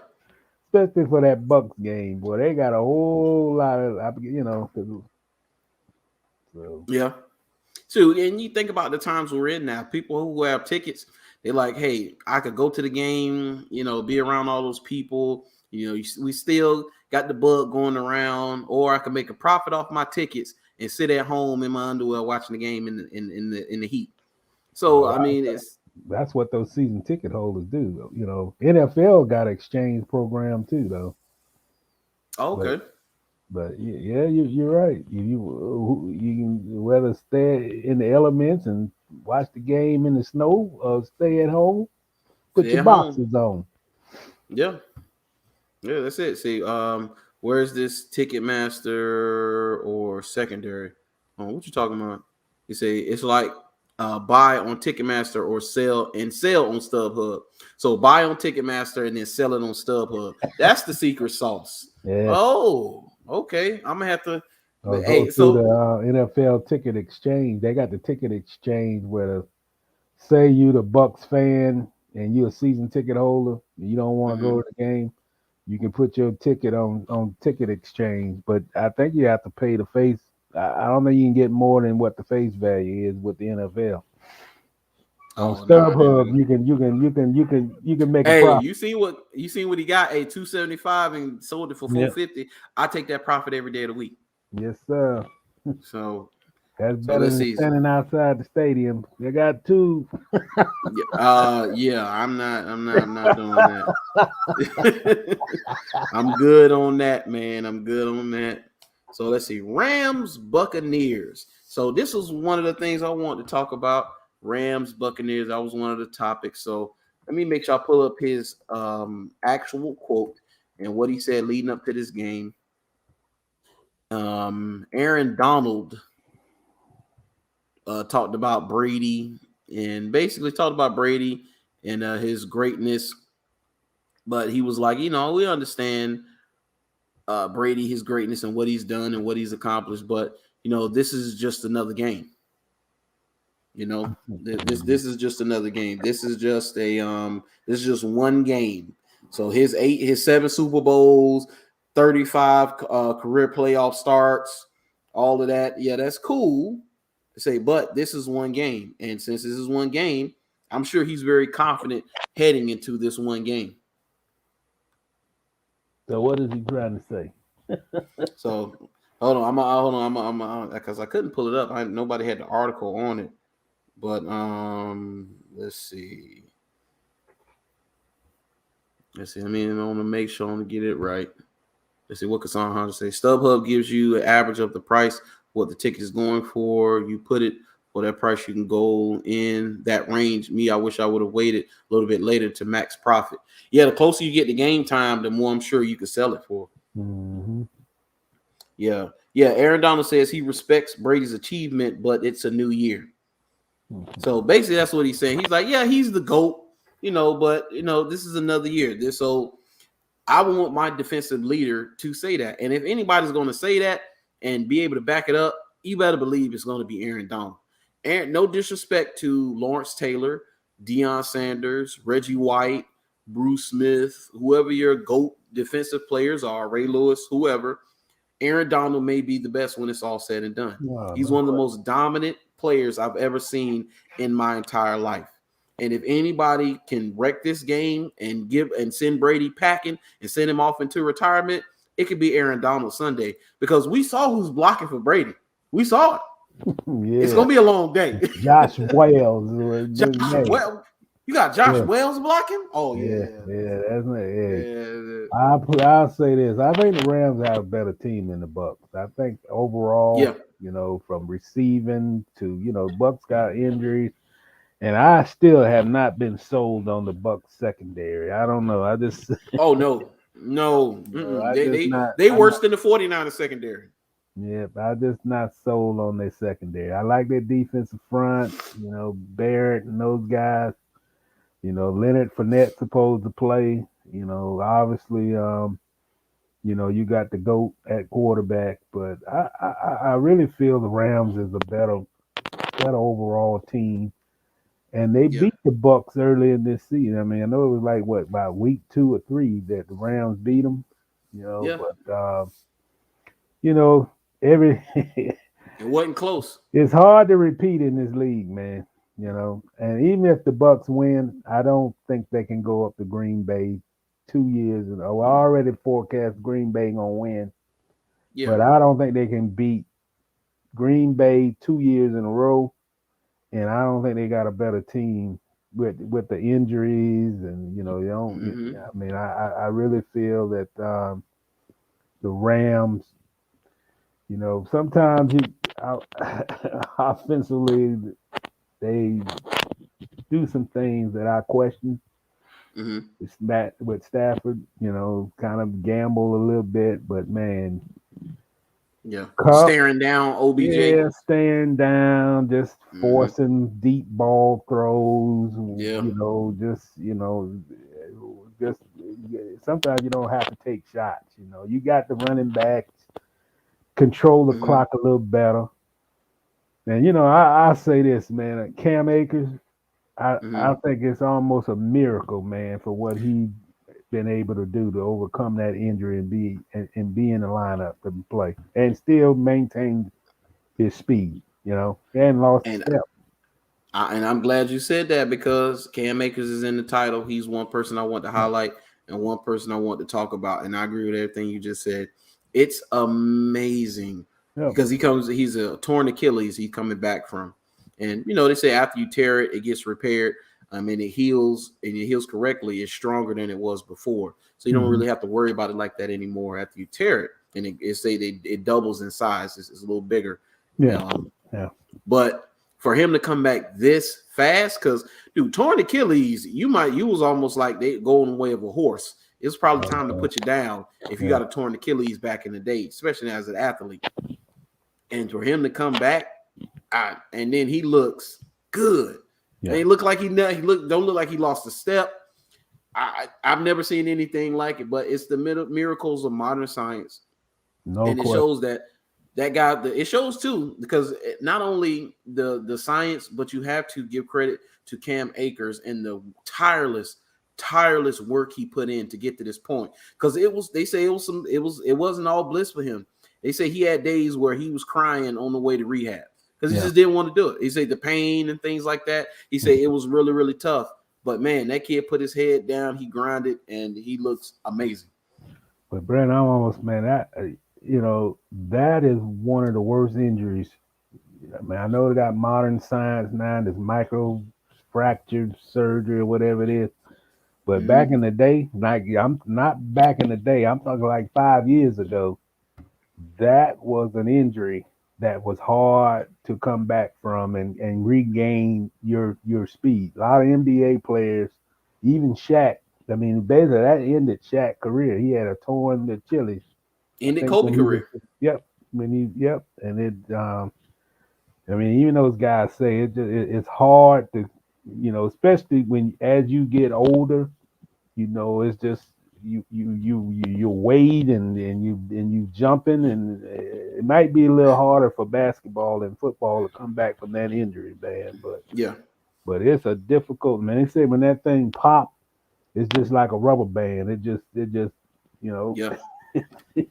Especially for that Bucks game, boy. They got a whole lot of, So. Yeah. So, and you think about the times we're in now. People who have tickets, they're like, hey, I could go to the game, be around all those people. We still got the bug going around, or I could make a profit off my tickets and sit at home in my underwear watching the game in the heat. So that's what those season ticket holders do. NFL got an exchange program too, though. Oh, okay. But yeah, you're right. You can whether stay in the elements and watch the game in the snow or stay at home, put your boxes on. Yeah, that's it. See, where's this Ticketmaster or secondary? What you talking about? You say it's like buy on Ticketmaster or sell on StubHub. So buy on Ticketmaster and then sell it on StubHub. That's the secret sauce. Yeah. Oh, okay. I'm gonna have to. So the NFL ticket exchange, they got the ticket exchange where say you the Bucks fan and you're a season ticket holder, and you don't want to go to the game. You can put your ticket on ticket exchange, but I think you have to pay the face. I don't think you can get more than what the face value is with the NFL. On StubHub, you can make a profit. You seen what he got? $275 and sold it for $450. I take that profit every day of the week. Yes, sir. So that's better than standing outside the stadium. They got two. Yeah, I'm not doing that. I'm good on that, man. I'm good on that. So let's see. Rams, Buccaneers. So this was one of the things I wanted to talk about. Rams, Buccaneers. That was one of the topics. So let me make sure I pull up his actual quote and what he said leading up to this game. Aaron Donald talked about Brady and basically talked about Brady and his greatness. But he was like, we understand Brady, his greatness and what he's done and what he's accomplished. But, this is just another game. This is just another game. This is just this is just one game. So his 7 Super Bowls, 35 career playoff starts, all of that. Yeah, that's cool to say, but this is one game. And since this is one game, I'm sure he's very confident heading into this one game. So what is he trying to say? So hold on, because I couldn't pull it up. Nobody had the article on it. But let's see. I want to make sure I want to get it right. Let's see what Kassan Hunter say. StubHub gives you an average of the price, what the ticket is going for. You put it for that price, you can go in that range. I wish I would have waited a little bit later to max profit. Yeah, the closer you get to game time, the more I'm sure you can sell it for. Mm-hmm. Yeah. Aaron Donald says he respects Brady's achievement, but it's a new year. So basically, that's what he's saying. He's like, yeah, he's the GOAT, but this is another year. So I want my defensive leader to say that. And if anybody's going to say that and be able to back it up, you better believe it's going to be Aaron Donald. And no disrespect to Lawrence Taylor, Deion Sanders, Reggie White, Bruce Smith, whoever your GOAT defensive players are, Ray Lewis, whoever. Aaron Donald may be the best when it's all said and done. Wow, He's one of the most dominant players I've ever seen in my entire life. And if anybody can wreck this game and send Brady packing and send him off into retirement, it could be Aaron Donald Sunday, because we saw who's blocking for Brady. We saw it. Yeah. It's gonna be a long day. Josh Wells. You got Josh Wells blocking? Oh yeah. That's not it. I'll say this. I think the Rams have a better team than the Bucks. I think overall, from receiving to Bucks got injuries, and I still have not been sold on the Bucks secondary. I don't know. I just oh no. They worse than the 49ers secondary. Yep, I'm just not sold on their secondary. I like their defensive front, Barrett and those guys. Leonard Fournette supposed to play. Obviously, you got the GOAT at quarterback, but I really feel the Rams is a better overall team, and they beat the Bucks early in this season. I mean, I know it was like about week 2 or 3 that the Rams beat them. But it wasn't close. It's hard to repeat in this league, man. And even if the Bucks win, I don't think they can go up to Green Bay 2 years in a row. I already forecast Green Bay gonna win, but I don't think they can beat Green Bay 2 years in a row. And I don't think they got a better team with the injuries and you don't. I mean, I really feel that the Rams. Sometimes offensively they do some things that I question. With Stafford, kind of gamble a little bit, but man, staring down OBJ, staring down, just forcing deep ball throws. Just sometimes you don't have to take shots. You got the running backs. Control the clock a little better. And, I say this, man, Cam Akers, I think it's almost a miracle, man, for what he's been able to do to overcome that injury and be in the lineup to play and still maintain his speed, and lost a step. And I'm glad you said that, because Cam Akers is in the title. He's one person I want to highlight and one person I want to talk about. And I agree with everything you just said. It's amazing because he's a torn Achilles he's coming back from. And, they say after you tear it, it gets repaired. And it heals, and it heals correctly. It's stronger than it was before. So you don't really have to worry about it like that anymore after you tear it. And it doubles in size. It's a little bigger. Yeah. Yeah. But for him to come back this fast, because dude, torn Achilles, you was almost like they going the way of a horse. It's probably time to put you down if you got a torn Achilles back in the day, especially as an athlete. And for him to come back, and then he looks good. Yeah. He look like don't look like he lost a step. I've never seen anything like it, but it's the miracles of modern science. And it shows that guy. It shows too, because not only the science, but you have to give credit to Cam Akers and the tireless work he put in to get to this point. Because they say it wasn't all bliss for him. They say he had days where he was crying on the way to rehab because he just didn't want to do it. He said the pain and things like that. He said it was really, really tough. But man, that kid put his head down, he grinded, and he looks amazing. But Brent, I'm almost, man, that is one of the worst injuries. I mean, I know they got modern science now, this micro fracture surgery or whatever it is. But back in the day, I'm not back in the day, I'm talking like 5 years ago, that was an injury that was hard to come back from and regain your speed. A lot of NBA players, even Shaq, I mean, basically that ended Shaq's career. He had a torn Achilles. Ended Kobe's career. And it, I mean, even those guys say it's hard to, especially as you get older, it's just you wade and you jumping, and it might be a little harder for basketball and football to come back from that injury, man. But it's a difficult, man. They say when that thing pops, it's just like a rubber band. It just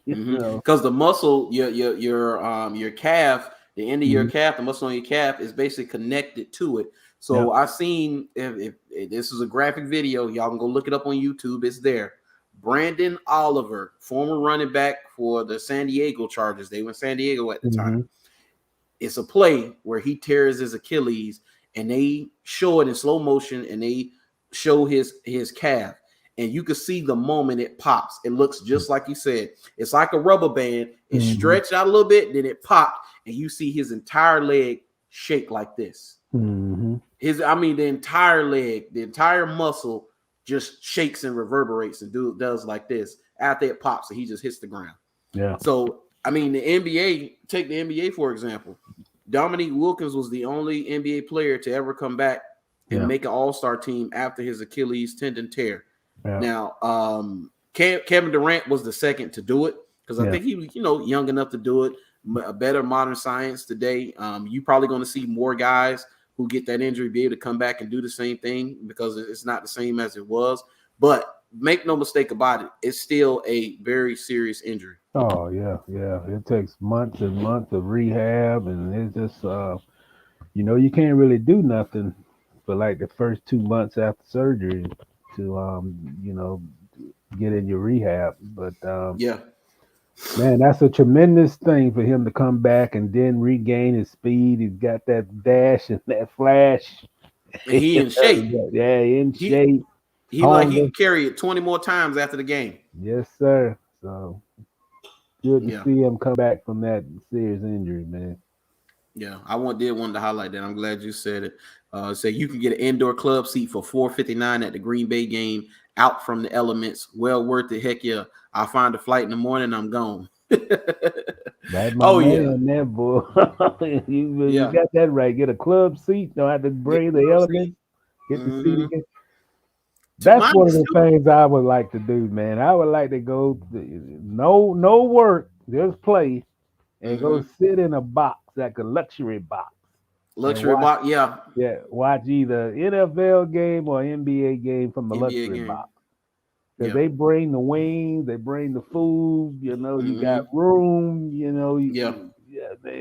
because the muscle, your calf, the end of your calf, the muscle on your calf is basically connected to it. So I seen if this is a graphic video, y'all can go look it up on YouTube. It's there. Brandon Oliver, former running back for the San Diego Chargers. They were in San Diego at the time. It's a play where he tears his Achilles, and they show it in slow motion, and they show his calf. And you can see the moment it pops. It looks just like you said. It's like a rubber band. It stretched out a little bit, then it popped, and you see his entire leg shake like this. The entire leg, the entire muscle just shakes and reverberates and does like this. After it pops, and he just hits the ground. Yeah. So, I mean, the NBA, take the NBA, for example. Dominique Wilkins was the only NBA player to ever come back and make an all-star team after his Achilles tendon tear. Yeah. Now, Kevin Durant was the second to do it because I think he was, young enough to do it. A better modern science today. You're probably going to see more guys who get that injury be able to come back and do the same thing because it's not the same as it was. But make no mistake about it, it's still a very serious injury. Oh, yeah. It takes months and months of rehab, and it's just, you can't really do nothing for like the first 2 months after surgery to, get in your rehab. But, man, that's a tremendous thing for him to come back and then regain his speed. He's got that dash and that flash. He in shape. In shape. He like he can carry it 20 more times after the game. Yes, sir. So good to see him come back from that serious injury, man. Yeah, I wanted to highlight that. I'm glad you said it. Say you can get an indoor club seat for $4.59 at the Green Bay game, out from the elements. Well worth it. Heck yeah. I'll find a flight in the morning. I'm gone. That's my man, that boy. You got that right. Get a club seat. Don't have to brave the elements. Get the seat again. That's one of the things I would like to do, man. I would like to go, no work, just play, and go sit in a box, like a luxury box. Box, yeah. Yeah, watch either NFL game or NBA game from the luxury box. Because they bring the wings, they bring the food, you got room, man,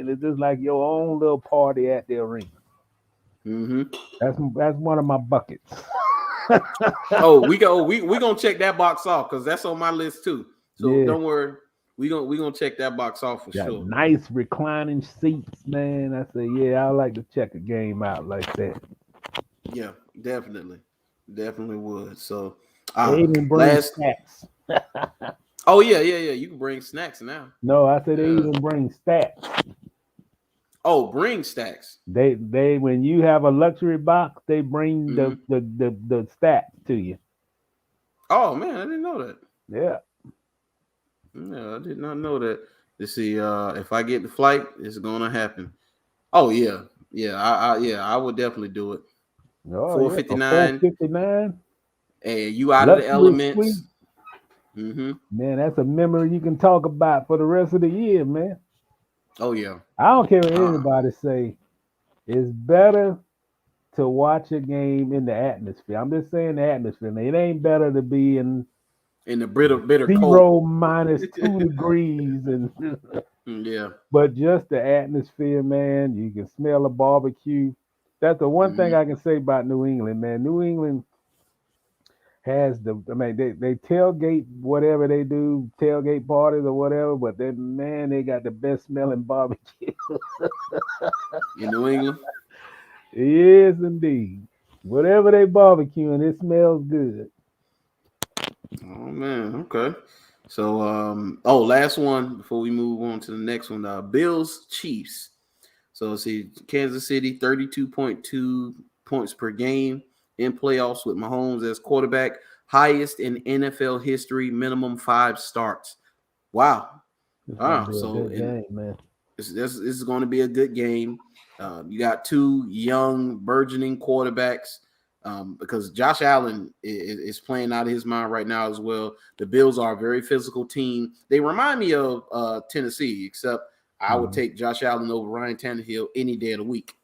it's just like your own little party at the arena. That's one of my buckets. we gonna check that box off because that's on my list too. So don't worry, we gonna check that box off for sure. Nice reclining seats, man. I say, I like to check a game out like that. Yeah, definitely would. So they even bring snacks. Oh yeah. You can bring snacks now. No, I said they even bring stats. Oh, bring stacks. They when you have a luxury box, they bring Mm-hmm. the stats to you. Oh man, I didn't know that. Yeah. No, I did not know that. Let's see. If I get the flight, it's gonna happen. Oh yeah, I would definitely do it. Oh Four yeah. fifty A nine. 459 Hey, you out of the luxury suite. elements. Mm-hmm. Man, that's a memory you can talk about for the rest of the year, man. Oh yeah. I don't care what Uh, anybody say. It's better to watch a game in the atmosphere. I'm just saying the atmosphere. It ain't better to be in in the bitter cold. 0 - 2 degrees and Yeah. but just the atmosphere, man. You can smell the barbecue. That's the one thing Mm-hmm. I can say about New England, man. New England has I mean, they tailgate whatever they do, tailgate parties or whatever, but they got the best smelling barbecue. In New England. Yes, indeed. Whatever they barbecuing, it smells good. Oh man. Okay. So last one before we move on to the next one. Bills Chiefs. So see, Kansas City 32.2 points per game in playoffs with Mahomes as quarterback, highest in NFL history, minimum 5 starts. Wow. It's gonna Wow. be a So good game, man. this is going to be a good game. You got two young, burgeoning quarterbacks because Josh Allen is playing out of his mind right now as well. The Bills are a very physical team. They remind me of Tennessee, except I would take Josh Allen over Ryan Tannehill any day of the week.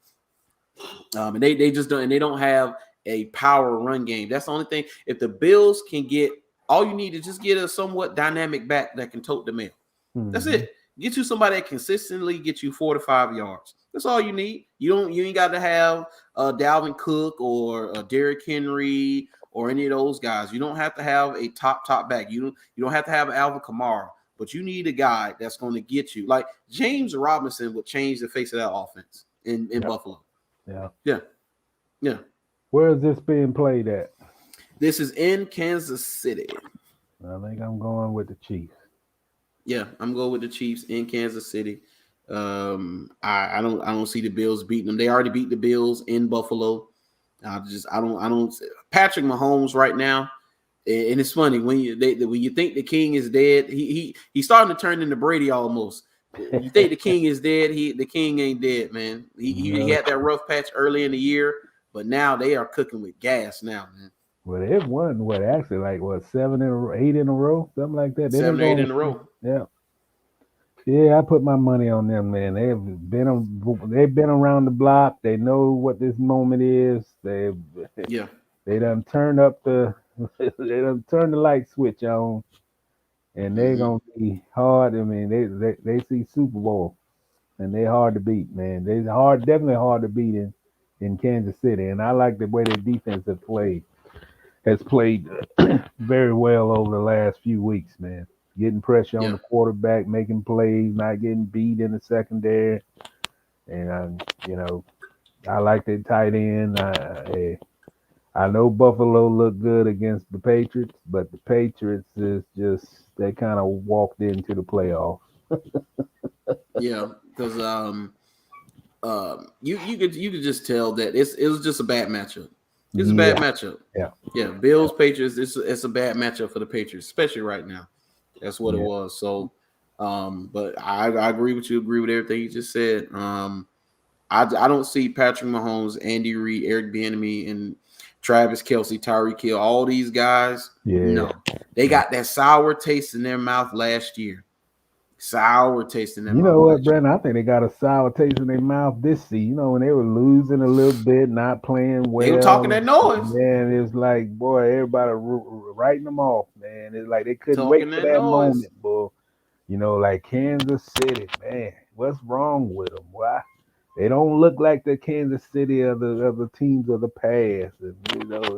And they just don't, and they don't have a power run game. That's the only thing. If the Bills can get, all you need is just get a somewhat dynamic back that can tote the mail. That's it. Get you somebody that consistently get you 4 to 5 yards. That's all you need. You ain't got to have Dalvin Cook or Derrick Henry or any of those guys. You don't have to have a top back. You don't have to have Alvin Kamara, but you need a guy that's going to get you. Like James Robinson would change the face of that offense in Buffalo. Yeah. Yeah. Where is this being played at? This is in Kansas City. I think I'm going with the Chiefs. Yeah, I'm going with the Chiefs in Kansas City. I don't see the Bills beating them. They already beat the Bills in Buffalo. I don't Patrick Mahomes right now. And it's funny when you think the king is dead, he's starting to turn into Brady almost. You think the king is dead, the king ain't dead, man. He had that rough patch early in the year, but now they are cooking with gas now, man. Well, they've won 7 in a row, 8 in a row, something like that. 7 or 8 in a row. Yeah. Yeah, I put my money on them, man. They've been around the block. They know what this moment is. They done turned up they done turned the light switch on, and they're gonna be hard. I mean, they see Super Bowl, and they're hard to beat, man. Definitely hard to beat in Kansas City, and I like the way their defense has played very well over the last few weeks, man. Getting pressure on the quarterback, making plays, not getting beat in the secondary. And, I like the tight end. I know Buffalo looked good against the Patriots, but the Patriots is just, they kind of walked into the playoffs. Yeah, because you could just tell that it was just a bad matchup. It's a bad matchup. Yeah. Bills Patriots. It's a bad matchup for the Patriots, especially right now. That's what it was. So, but I agree with you. Agree with everything you just said. I don't see Patrick Mahomes, Andy Reid, Eric Bieniemy, and Travis Kelce, Tyreek Hill, all these guys. Yeah. No, they got that sour taste in their mouth last year. Sour taste in their mouth. You know what, Brandon? I think they got a sour taste in their mouth this season. When they were losing a little bit, not playing well. They were talking that noise. Man, it's like, boy, everybody writing them off, man. It's like they couldn't talking wait for that moment, boy. Like Kansas City, man. What's wrong with them? Why? They don't look like the Kansas City of the teams of the past. And,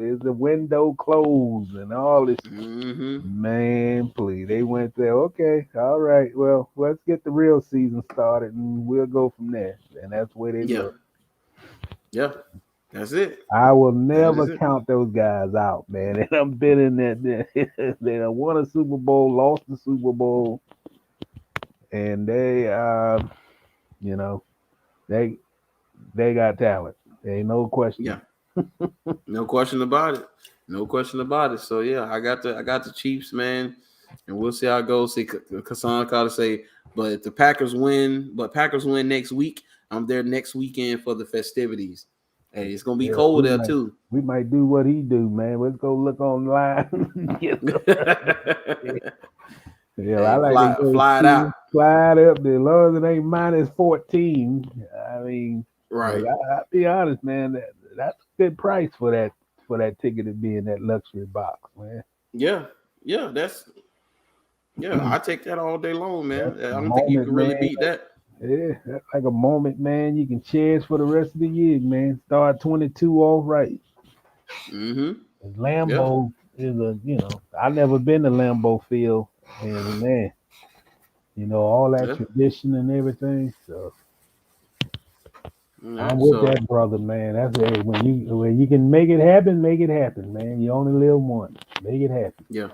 is the window closed and all this? Man, please. They went there. Okay, all right. Well, let's get the real season started, and we'll go from there. And that's where they look. Yeah, that's it. I will never count those guys out, man. And I've been in that. They won a Super Bowl, lost the Super Bowl, and they, They got talent. There ain't no question. Yeah, no question about it. No question about it. So yeah, I got the Chiefs, man, and we'll see how it goes. See, Kassan Carter say, but if the Packers win next week, I'm there next weekend for the festivities. Hey, it's gonna be Yeah, cold there too. we might do what he do, man. Let's go look online. Yeah, I Hey, like to go fly it out. see slide up there. As long as it ain't minus 14. I mean, Right. I'll be honest, man. That's a good price for that ticket to be in that luxury box, man. Yeah. Yeah. I take that all day long, That's man. I a don't think you moment, can really man. beat that. Yeah, that's like a moment, man. You can cherish for the rest of the year, man. Start 22 off right. Mm-hmm. Yeah. Lambeau is I never been to Lambeau Field, and man, all that Yeah. tradition and everything. So Yeah. I'm with So that brother, man. That's it. When you can make it happen, man. You only live once. Make it happen. yeah.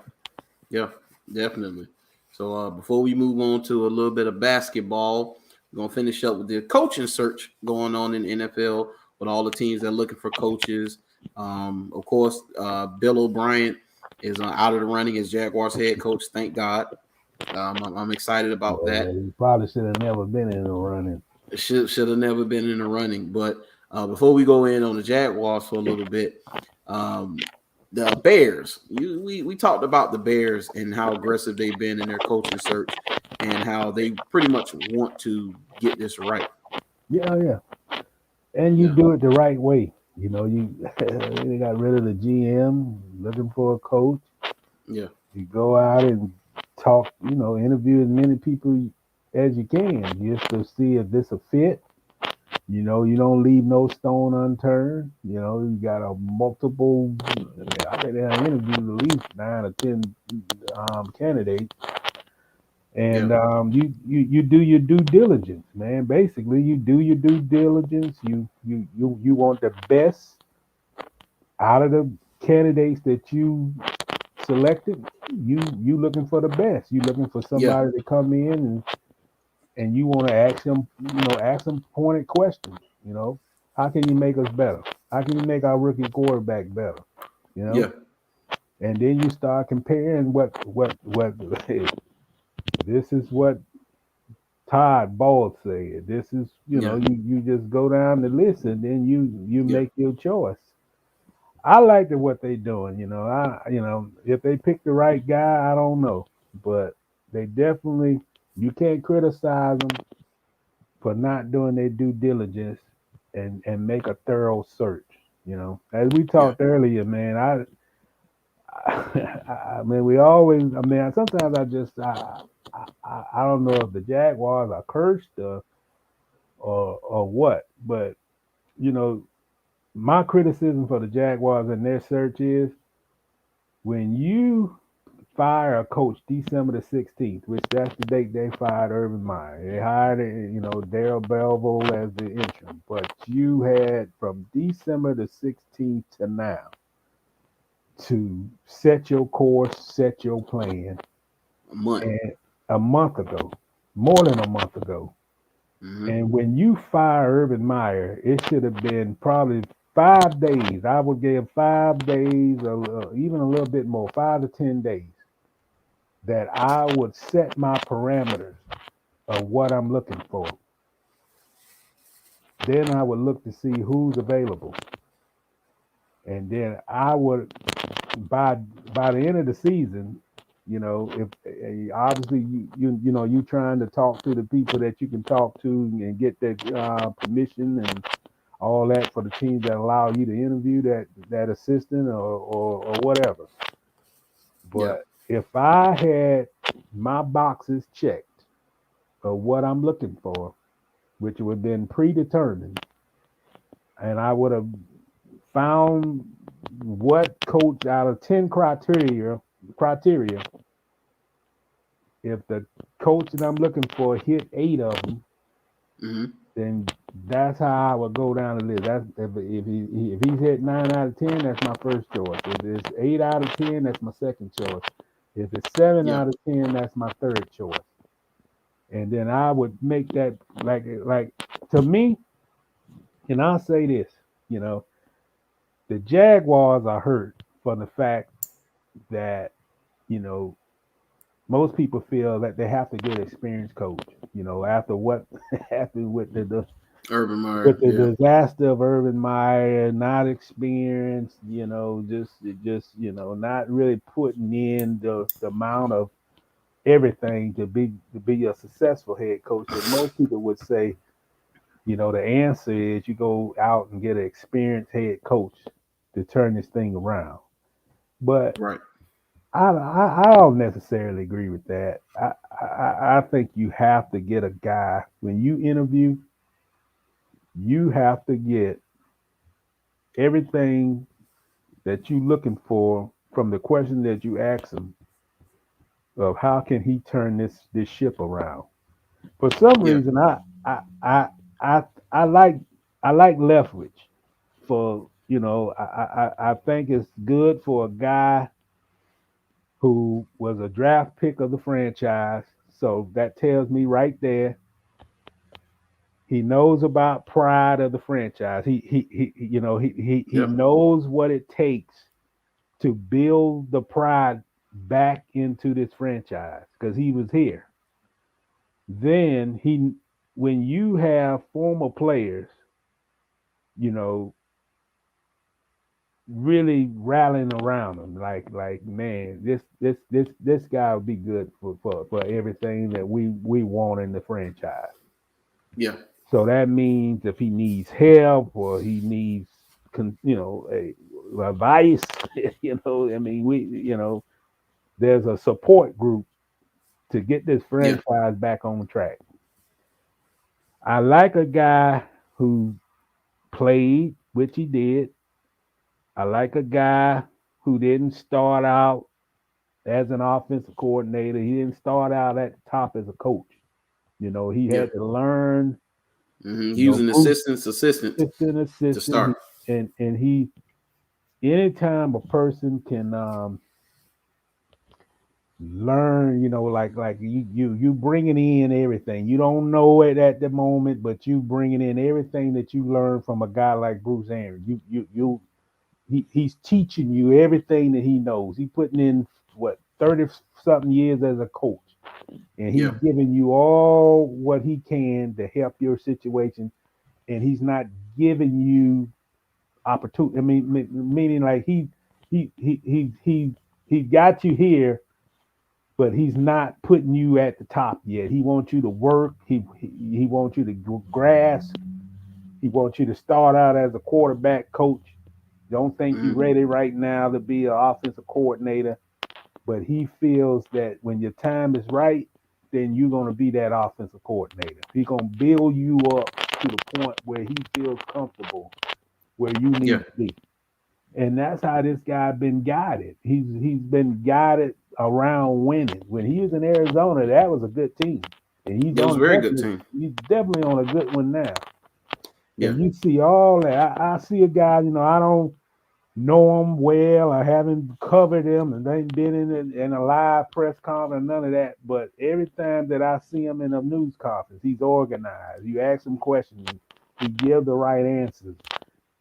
Yeah. Definitely. So before we move on to a little bit of basketball, we're gonna finish up with the coaching search going on in the NFL with all the teams that are looking for coaches. Of course, Bill O'Brien is out of the running as Jaguars head coach. Thank God. I'm excited about Yeah, that. you probably should have never been in the running. It should have never been in the running. But before we go in on the Jaguars for a little bit, the Bears. We talked about the Bears and how aggressive they've been in their coaching search and how they pretty much want to get this right. Yeah. And you Yeah, do it the right way. You they got rid of the GM, looking for a coach. yeah, You go out and talk, interview as many people as you can just to see if this a fit. You don't leave no stone unturned. You got a multiple. I think they interviewed at least 9 or 10 candidates, yeah, and you do your due diligence, man. Basically, you do your due diligence. You want the best out of the candidates that you selected. You looking for the best. You looking for yeah, somebody to come in and you want to ask them pointed questions. How can you make us better? How can you make our rookie quarterback better? You know, yeah, and then you start comparing what this is what Todd Ball said. This is yeah, you just go down the list and then you yeah, make your choice. I like what they doing. If they pick the right guy, I don't know, but they definitely you can't criticize them for not doing their due diligence and make a thorough search. As we yeah, talked earlier, man, I mean, we always. I mean, sometimes I don't know if the Jaguars are cursed or what, but you know, my criticism for the Jaguars and their search is when you fire a coach December the 16th, which that's the date they fired Urban Meyer. They hired, Darryl Belleville as the interim. But you had from December the 16th to now to set your course, set your plan. a month. And a month ago, more than a month ago. Mm-hmm. And when you fire Urban Meyer, it should have been probably 5 days. I would give 5 days, or even a little bit more, 5 to 10 days that I would set my parameters of what I'm looking for. Then I would look to see who's available. And then I would by the end of the season, if obviously you trying to talk to the people that you can talk to and get that permission and all that for the teams that allow you to interview that assistant or whatever. Yeah, But if I had my boxes checked of what I'm looking for, which would have been predetermined, and I would have found what coach out of 10 criteria, if the coach that I'm looking for hit 8 of them, mm-hmm. then that's how I would go down the list. That's if he's hit 9 out of 10, that's my first choice. If it's 8 out of 10, that's my second choice. If it's seven Yeah, out of 10, that's my third choice. And then I would make that like to me. And I'll say this, you know, the Jaguars are hurt for the fact that, you know, most people feel that they have to get an experienced coach. You know, after what happened with Urban Meyer, with the yeah, disaster of Urban Meyer, not experienced, you know, just you know, not really putting in the amount of everything to be a successful head coach. That most people would say, you know, the answer is you go out and get an experienced head coach to turn this thing around. But right, I don't necessarily agree with that. I think you have to get a guy when you interview. You have to get everything that you're looking for from the question that you ask him of how can he turn this ship around. For some yeah, reason, I I I I like I like leverage for you know I think it's good for a guy who was a draft pick of the franchise. So that tells me right there he knows about pride of the franchise. He you know he yep, knows what it takes to build the pride back into this franchise because he was here. Then when you have former players, you know, really rallying around him, like man, this guy would be good for everything that we want in the franchise. yeah, So that means if he needs help or he needs, you know, advice, you know, I mean, there's a support group to get this yeah, franchise back on track. I like a guy who played, which he did. I like a guy who didn't start out as an offensive coordinator. He didn't start out at the top as a coach. You know, he yeah. had to learn, you He was know, an Bruce assistant to assistant, start. and he anytime a person can learn, you know, like you bringing in everything. You don't know it at the moment, but you bringing in everything that you learn from a guy like Bruce Aaron. He's teaching you everything that he knows. He putting in what 30 something years as a coach, and he's Yeah, giving you all what he can to help your situation. And he's not giving you opportunity. I mean, meaning like he got you here, but he's not putting you at the top yet. He wants you to work. He wants you to grasp. He wants you to start out as a quarterback coach. Don't think you're hmm ready right now to be an offensive coordinator, but he feels that when your time is right, then you're going to be that offensive coordinator. He's going to build you up to the point where he feels comfortable where you yeah, need to be. And that's how this guy been guided. He's been guided around winning. When he was in Arizona, that was a good team, and it was a very good team. he's definitely on a good one now. Yeah, And you see all that. I see a guy, you know, I don't know him well. I haven't covered him and ain't been in a live press conference, none of that. But every time that I see him in a news conference, he's organized. You ask him questions, he give the right answers.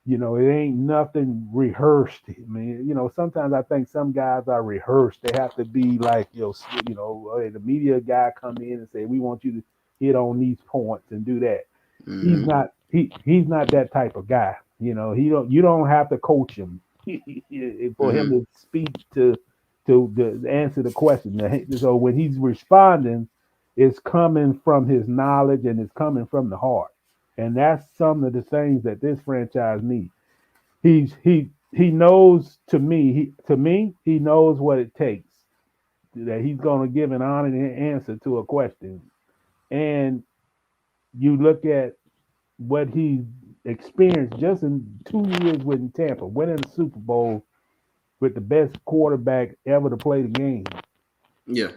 You know, it ain't nothing rehearsed. I mean, you know, sometimes I think some guys are rehearsed. They have to be like, the media guy come in and say, we want you to hit on these points and do that. hmm He's not that type of guy. You know, he don't you don't have to coach him for him hmm to speak to answer the question. So when he's responding, it's coming from his knowledge and it's coming from the heart. And that's some of the things that this franchise needs. He knows he knows what it takes that he's going to give an honest answer to a question. And you look at what he experienced just in 2 years with Tampa, winning the Super Bowl with the best quarterback ever to play the game. yeah,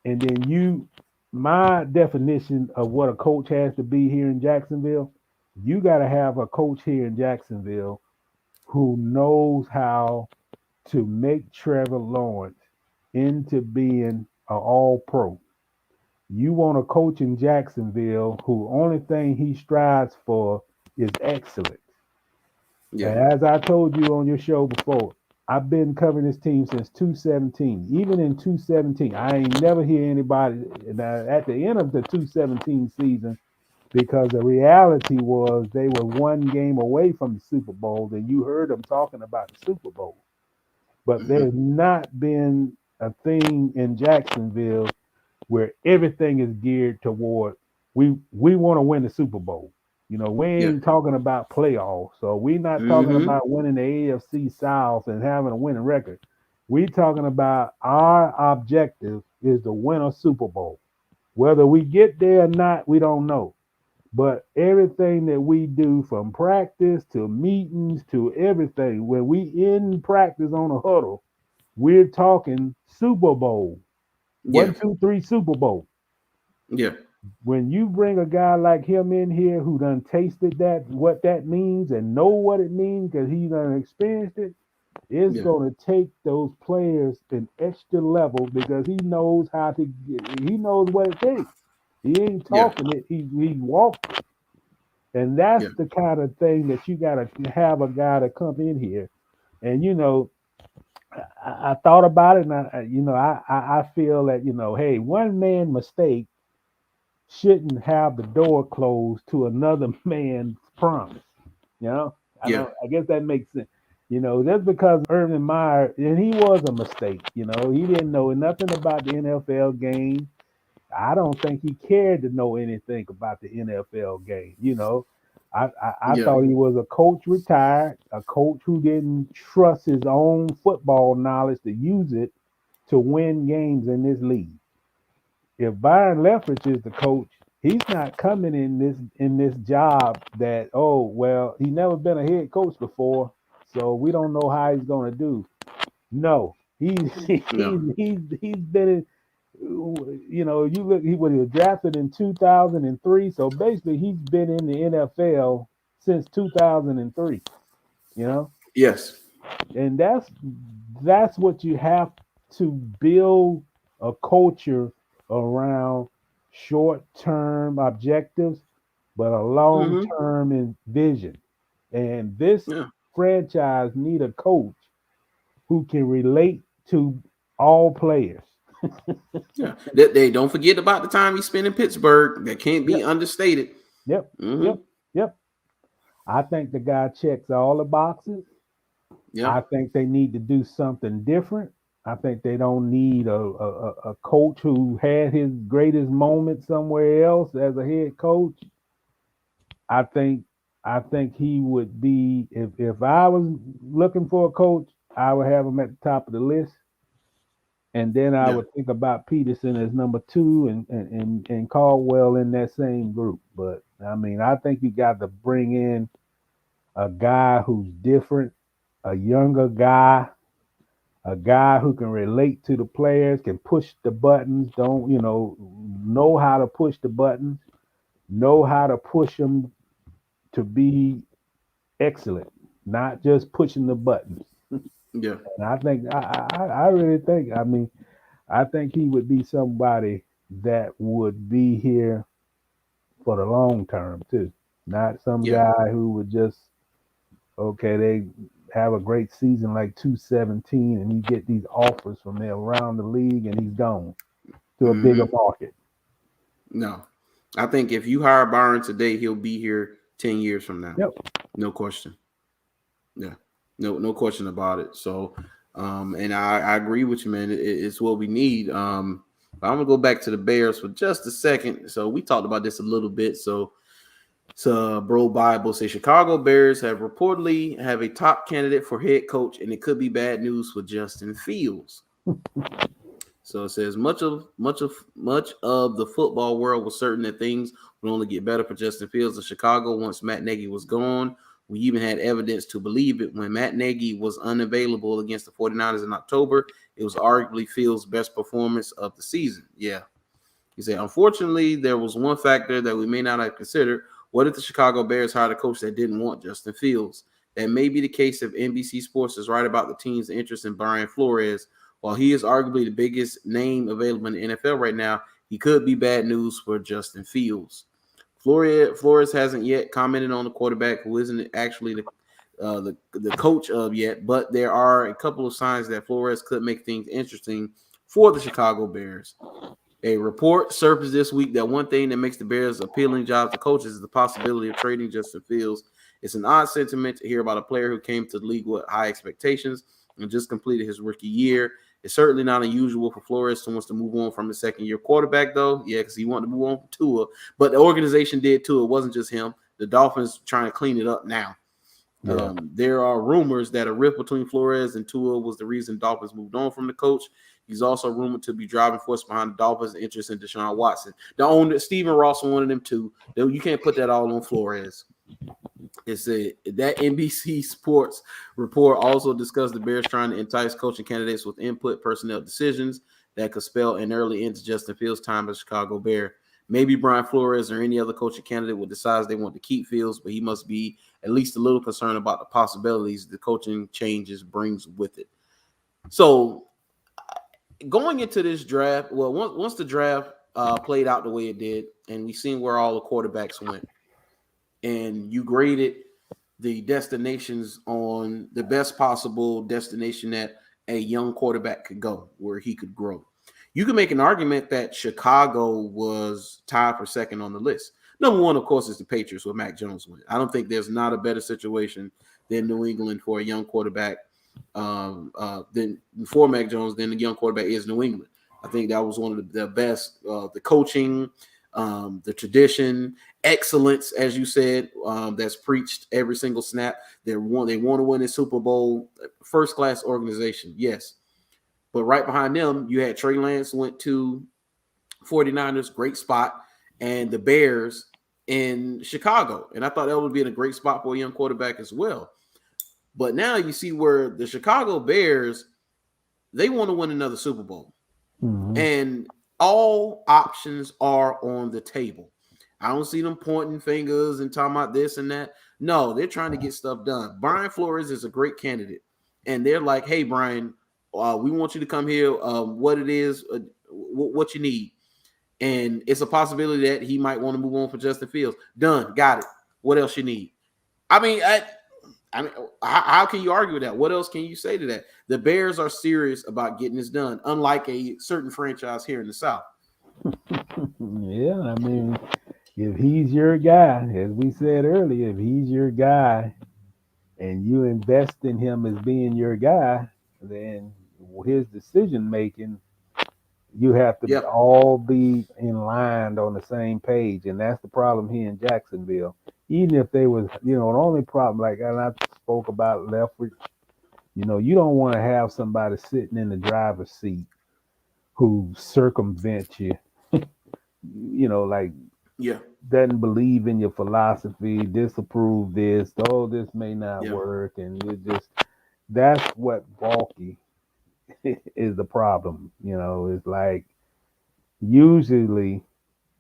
And then my definition of what a coach has to be here in Jacksonville, you got to have a coach here in Jacksonville who knows how to make Trevor Lawrence into being an all pro. You want a coach in Jacksonville who only thing he strives for is excellent. Yeah. And as I told you on your show before, I've been covering this team since 2017. Even in 2017, I ain't never hear anybody at the end of the 2017 season, because the reality was they were one game away from the Super Bowl, and you heard them talking about the Super Bowl. But there's not been a thing in Jacksonville where everything is geared toward we want to win the Super Bowl. We Yeah. ain't talking about playoffs, so we're not talking Mm-hmm. about winning the AFC South and having a winning record. We talking about our objective is to win a Super Bowl. Whether we get there or not, we don't know. But everything that we do, from practice to meetings to everything, when we in practice on a huddle, we're talking Super Bowl. Yeah. 1, 2, 3 Super Bowl. Yeah. When you bring a guy like him in here who done tasted that, what that means, and know what it means because he done experienced it, it's Yeah. going to take those players an extra level because he knows how to he knows what it takes. He ain't Yeah. talking it, he walked it. And that's Yeah. the kind of thing that you got to have a guy to come in here. And, I thought about it, and I feel that, hey, one man mistake shouldn't have the door closed to another man's promise. You know, Yeah. I guess that makes sense. Just because Urban Meyer, and he was a mistake. He didn't know nothing about the NFL game. I don't think he cared to know anything about the NFL game. I Yeah. thought he was a coach retired, a coach who didn't trust his own football knowledge to use it to win games in this league. If Byron Leftwich is the coach, he's not coming in this job that, oh well, he never been a head coach before, so we don't know how he's going to do. No, No. he's been in. You look. He was drafted in 2003, so basically he's been in the NFL since 2003. You know, Yes. and that's what you have to build a culture around: short-term objectives, but a Mm-hmm. long-term vision. And this Yeah. franchise need a coach who can relate to all players. Yeah. They don't forget about the time he spent in Pittsburgh. That can't be Yep, understated. yep, Mm-hmm. yep, yep. I think the guy checks all the boxes. Yeah. I think they need to do something different. I think they don't need a coach who had his greatest moment somewhere else as a head coach. I think he would be, if I was looking for a coach, I would have him at the top of the list. And then I Yeah. would think about Peterson as number two, and Caldwell in that same group. But I mean, I think you got to bring in a guy who's different, a younger guy, a guy who can relate to the players, can push the buttons, don't, know how to push the buttons, know how to push them to be excellent, not just pushing the buttons. Yeah. And I think, I really think, I mean, I think he would be somebody that would be here for the long term too. Not some Yeah. guy who would just, okay, they have a great season like 217 and you get these offers from there around the league and he's gone to a bigger Mm-hmm. market. No. I think if you hire Byron today, he'll be here 10 years from now. Yep. No question. Yeah. No question about it. So and I agree with you, man. It's what we need. But I'm gonna go back to the Bears for just a second. So we talked about this a little bit. So Bro Bible say Chicago Bears have reportedly have a top candidate for head coach, and it could be bad news for Justin Fields. So it says much of the football world was certain that things would only get better for Justin Fields in Chicago once Matt Nagy was gone. We even had evidence to believe it when Matt Nagy was unavailable against the 49ers in October. It was arguably Fields' best performance of the season. Yeah. He said, unfortunately, there was one factor that we may not have considered. What if the Chicago Bears hired a coach that didn't want Justin Fields? That may be the case if NBC Sports is right about the team's interest in Brian Flores. While he is arguably the biggest name available in the NFL right now, he could be bad news for Justin Fields. Flores hasn't yet commented on the quarterback who isn't actually the coach of yet, but there are a couple of signs that Flores could make things interesting for the Chicago Bears. A report surfaced this week that one thing that makes the Bears appealing jobs to coaches is the possibility of trading Justin Fields. It's an odd sentiment to hear about a player who came to the league with high expectations and just completed his rookie year. It's certainly not unusual for Flores to want to move on from his second-year quarterback, though. Yeah, because he wanted to move on from Tua. But the organization did, too. It wasn't just him. The Dolphins trying to clean it up now. Yeah. There are rumors that a rift between Flores and Tua was the reason Dolphins moved on from the coach. He's also rumored to be driving force behind the Dolphins' interest in Deshaun Watson. The owner, Stephen Russell, wanted him too. You can't put that all on Flores. It's that NBC Sports report also discussed the Bears trying to entice coaching candidates with input personnel decisions that could spell an early end to Justin Fields' time as Chicago Bear. Maybe Brian Flores or any other coaching candidate will decide they want to keep Fields, but he must be at least a little concerned about the possibilities the coaching changes brings with it. So going into this draft, well, once the draft played out the way it did, and we seen where all the quarterbacks went, and you graded the destinations on the best possible destination that a young quarterback could go, where he could grow. You can make an argument that Chicago was tied for second on the list. Number one, of course, is the Patriots with Mac Jones went. I don't think there's not a better situation than New England for a young quarterback than for Mac Jones than the young quarterback is New England. I think that was one of the best. The coaching, the tradition, excellence, as you said, that's preached every single snap. They want to win a Super Bowl. First class organization, yes. But right behind them, you had Trey Lance went to 49ers, great spot, and the Bears in Chicago. And I thought that would be in a great spot for a young quarterback as well. But now you see where the Chicago Bears, they want to win another Super Bowl. Mm-hmm. And all options are on the table. I don't see them pointing fingers and talking about this and that. No, they're trying to get stuff done. Brian Flores is a great candidate. And they're like, hey, Brian, we want you to come here, what it is, what you need. And it's a possibility that he might want to move on for Justin Fields. Done. Got it. What else you need? I mean, how can you argue with that? What else can you say to that? The Bears are serious about getting this done, unlike a certain franchise here in the South. Yeah, I mean, if he's your guy, as we said earlier, if he's your guy and you invest in him as being your guy, then his decision making, you have to all be in line on the same page. And that's the problem here in Jacksonville. Even if they was, the only problem, like I spoke about Leftwich, you don't want to have somebody sitting in the driver's seat who circumvents you, doesn't believe in your philosophy, disapprove this, this may not work. And that's what balky is the problem. It's like usually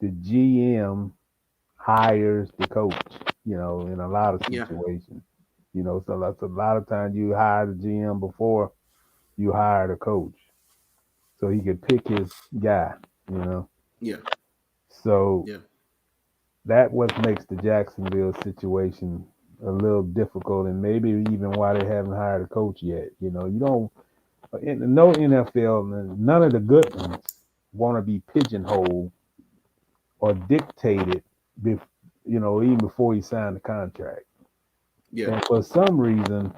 the GM hires the coach, in a lot of situations. So that's a lot of times you hire the GM before you hire the coach, so he could pick his guy. So that what makes the Jacksonville situation a little difficult, and maybe even why they haven't hired a coach yet. You don't. In no NFL, none of the good ones want to be pigeonholed or dictated, even before you sign the contract. Yeah. And for some reason,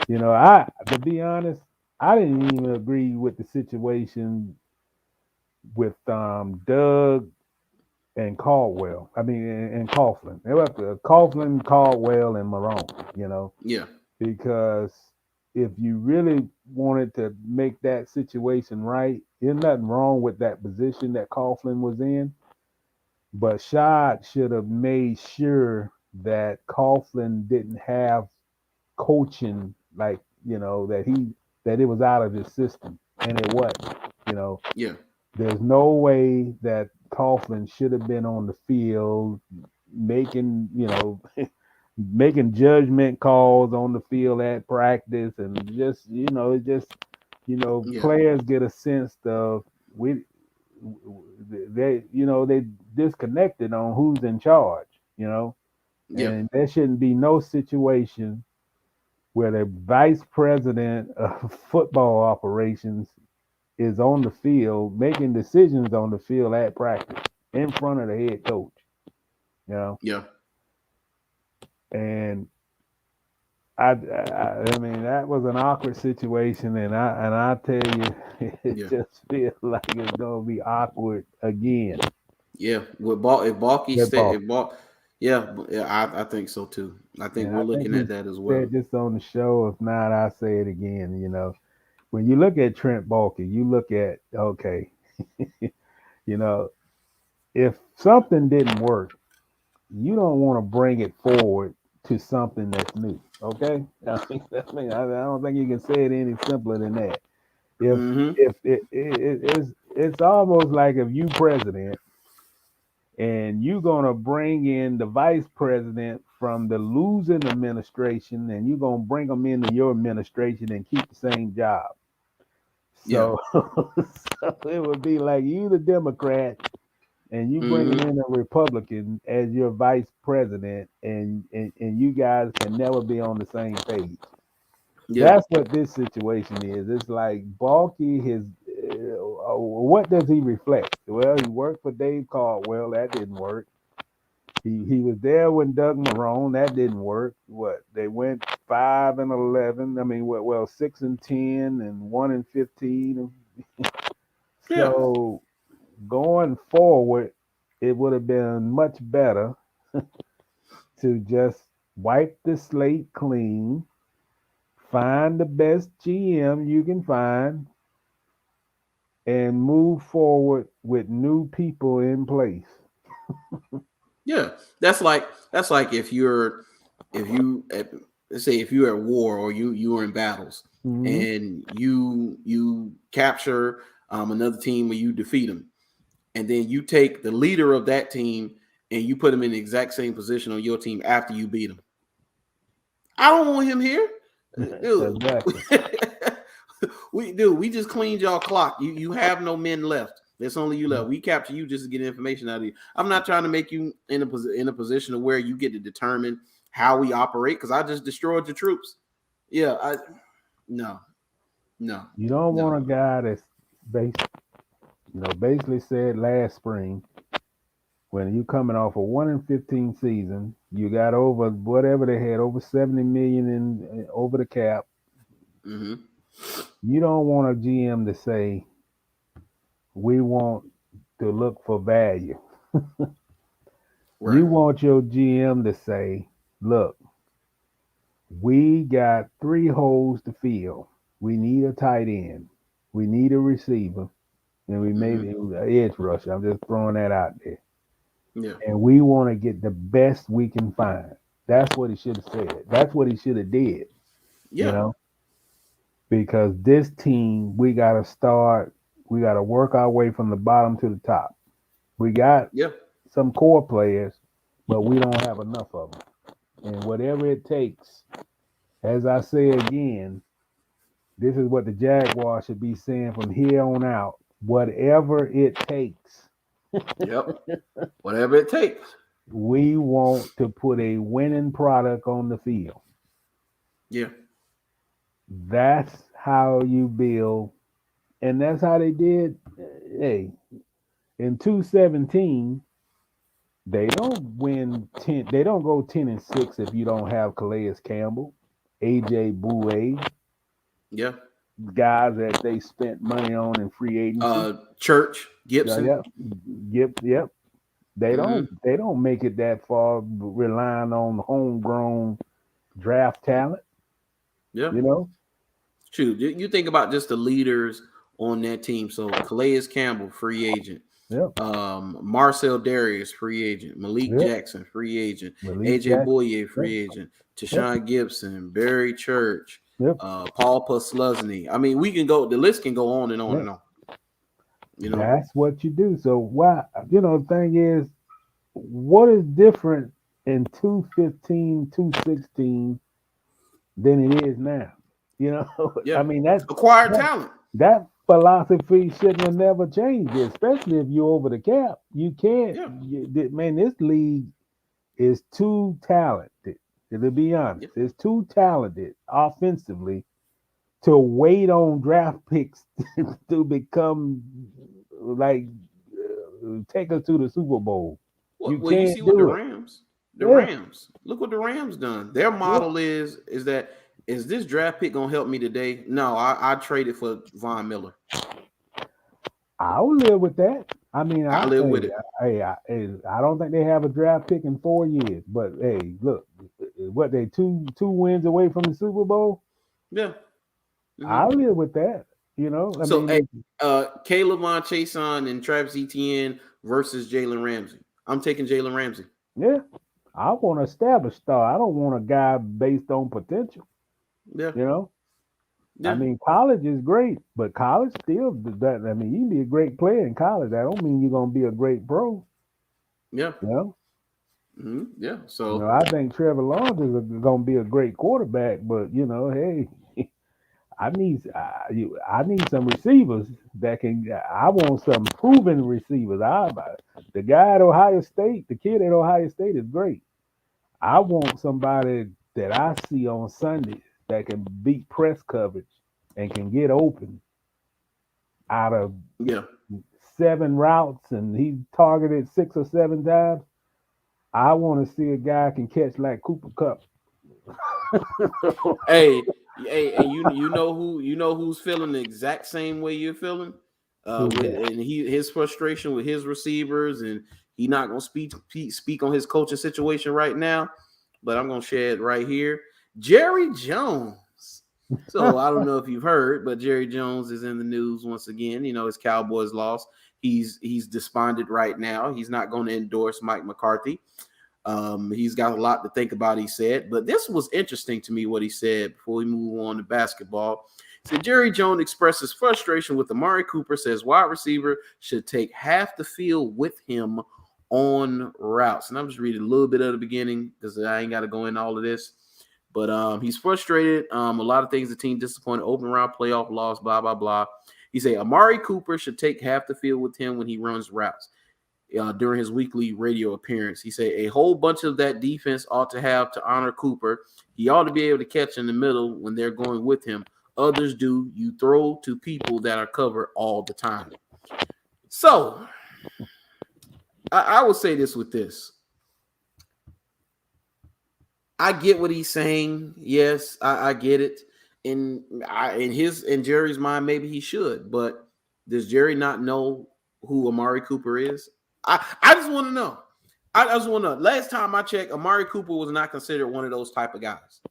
to be honest, I didn't even agree with the situation with Doug and Caldwell. I mean, and Coughlin. They were Coughlin, Caldwell, and Monroe. Yeah. Because if you really wanted to make that situation right, there's nothing wrong with that position that Coughlin was in. But Shad should have made sure that Coughlin didn't have coaching, like, that it was out of his system. And it wasn't, Yeah. There's no way that Coughlin should have been on the field making, making judgment calls on the field at practice, and players get a sense of they disconnected on who's in charge, Yeah. and there shouldn't be no situation where the vice president of football operations is on the field making decisions on the field at practice in front of the head coach, Yeah. and I mean that was an awkward situation, and I tell you, it just feels like it's gonna be awkward again. Yeah. If Balky With stay, ball. if Bal, yeah, I think so too. I think And we're I think looking we at that as well. said this on the show. If not, I'll say it again. When you look at Trent Baalke, you look at okay, you know, if something didn't work, you don't want to bring it forward to something that's new. Okay, I don't think you can say it any simpler than that. If Mm-hmm. if it's almost like if you president and you're gonna bring in the vice president from the losing administration, and you're gonna bring them into your administration and keep the same job. Yeah. So, so it would be like you, the Democrat, and you bringing Mm-hmm. in a Republican as your vice president, and you guys can never be on the same page. Yeah. That's what this situation is. It's like Balky. What does he reflect? Well, he worked for Dave Caldwell. That didn't work. He was there when Doug Marrone. That didn't work. What, they went 5-11. I mean, well 6-10 and 1-15. Yeah. So going forward, it would have been much better to just wipe the slate clean, find the best GM you can find, and move forward with new people in place. Yeah. That's like if you let's say if you're at war or you are in battles Mm-hmm. and you capture another team or you defeat them, and then you take the leader of that team and you put him in the exact same position on your team after you beat him. I don't want him here, dude. Exactly. We just cleaned y'all clock. You have no men left. There's only you left. We capture you just to get information out of you. I'm not trying to make you in a position of where you get to determine how we operate because I just destroyed your troops. Yeah, no, no, You don't no. want a guy that's basically said last spring when you coming off a 1-15 season, you got over whatever they had, over 70 million in over the cap. Mm-hmm. You don't want a GM to say we want to look for value. Right. You want your GM to say, look, we got 3 holes to fill. We need a tight end. We need a receiver. And we maybe an edge rusher. I'm just throwing that out there. Yeah. And we want to get the best we can find. That's what he should have said. That's what he should have did. Yeah. Because this team, we got to start. We got to work our way from the bottom to the top. We got Yeah. some core players, but we don't have enough of them. And whatever it takes, as I say again, this is what the Jaguars should be saying from here on out. Whatever it takes. Yep. Whatever it takes. We want to put a winning product on the field. Yeah. That's how you build. And that's how they did. Hey, in 2017, they don't win 10. They don't go 10-6 if you don't have Calais Campbell, AJ Bouye, Yeah. guys that they spent money on in free agency. Church, Gibson. Yep. They don't make it that far relying on homegrown draft talent. Yeah. True. You think about just the leaders on that team. So Calais Campbell, free agent. Yep. Marcel Darius, free agent. Malik Jackson, free agent. AJ Bouye, free agent. Tashawn Gibson, Barry Church, Paul Posluszny. I mean, we can go. The list can go on and on and on. That's what you do. So why? The thing is, what is different in 215, 216 than it is now? Yeah. I mean, that's acquired talent. That philosophy shouldn't have never changed, especially if you're over the cap. You can't, Yeah. man. This league is too talented. To be honest, Yep. it's too talented offensively to wait on draft picks to become like take us to the Super Bowl. You Well, you can't see what do it. The Yeah, Rams. Look what the Rams done. Their yeah. model is that is this draft pick gonna help me today? No, I traded for Von Miller. I'll live with that. I mean, I live with it. I don't think they have a draft pick in 4 years, but hey, look, what they two wins away from the Super Bowl. Yeah. Hmm. I'll live with that. I So, hey, mean, Caleb Von Chason and Travis Etienne versus Jalen Ramsey. I'm taking Jalen Ramsey. yeah, I want an established star. I don't want a guy based on potential. Yeah. You know, I Yeah. mean, college is great, but college still that. I mean, you can be a great player in college. That don't mean you're gonna be a great pro. Yeah. You know, Yeah. So, I think Trevor Lawrence is gonna be a great quarterback, but hey, I need some receivers that can. I want some proven receivers. The guy at Ohio State, the kid at Ohio State is great. I want somebody that I see on Sunday that can beat press coverage and can get open out of yeah. 7 routes and he targeted 6 or 7 times. I want to see a guy can catch like Cooper Cup. Hey, and who's feeling the exact same way you're feeling, Who's with that? and his frustration with his receivers, and he not gonna speak on his coaching situation right now, but I'm gonna share it right here. Jerry Jones. So I don't know if you've heard, but Jerry Jones is in the news once again. His Cowboys lost. He's despondent right now. He's not going to endorse Mike McCarthy. He's got a lot to think about, he said. But this was interesting to me, what he said before we move on to basketball. He said Jerry Jones expresses frustration with Amari Cooper, says wide receiver should take half the field with him on routes. And I'm just reading a little bit of the beginning because I ain't got to go into all of this. But he's frustrated. A lot of things the team disappointed. Open round playoff loss, blah, blah, blah. He said Amari Cooper should take half the field with him when he runs routes. During his weekly radio appearance, he said a whole bunch of that defense ought to have to honor Cooper. He ought to be able to catch in the middle when they're going with him. Others do. You throw to people that are covered all the time. So I will say this with this. I get what he's saying. Yes, I get it. In Jerry's mind, maybe he should. But does Jerry not know who Amari Cooper is? I just want to know. I just want to know. Last time I checked, Amari Cooper was not considered one of those type of guys.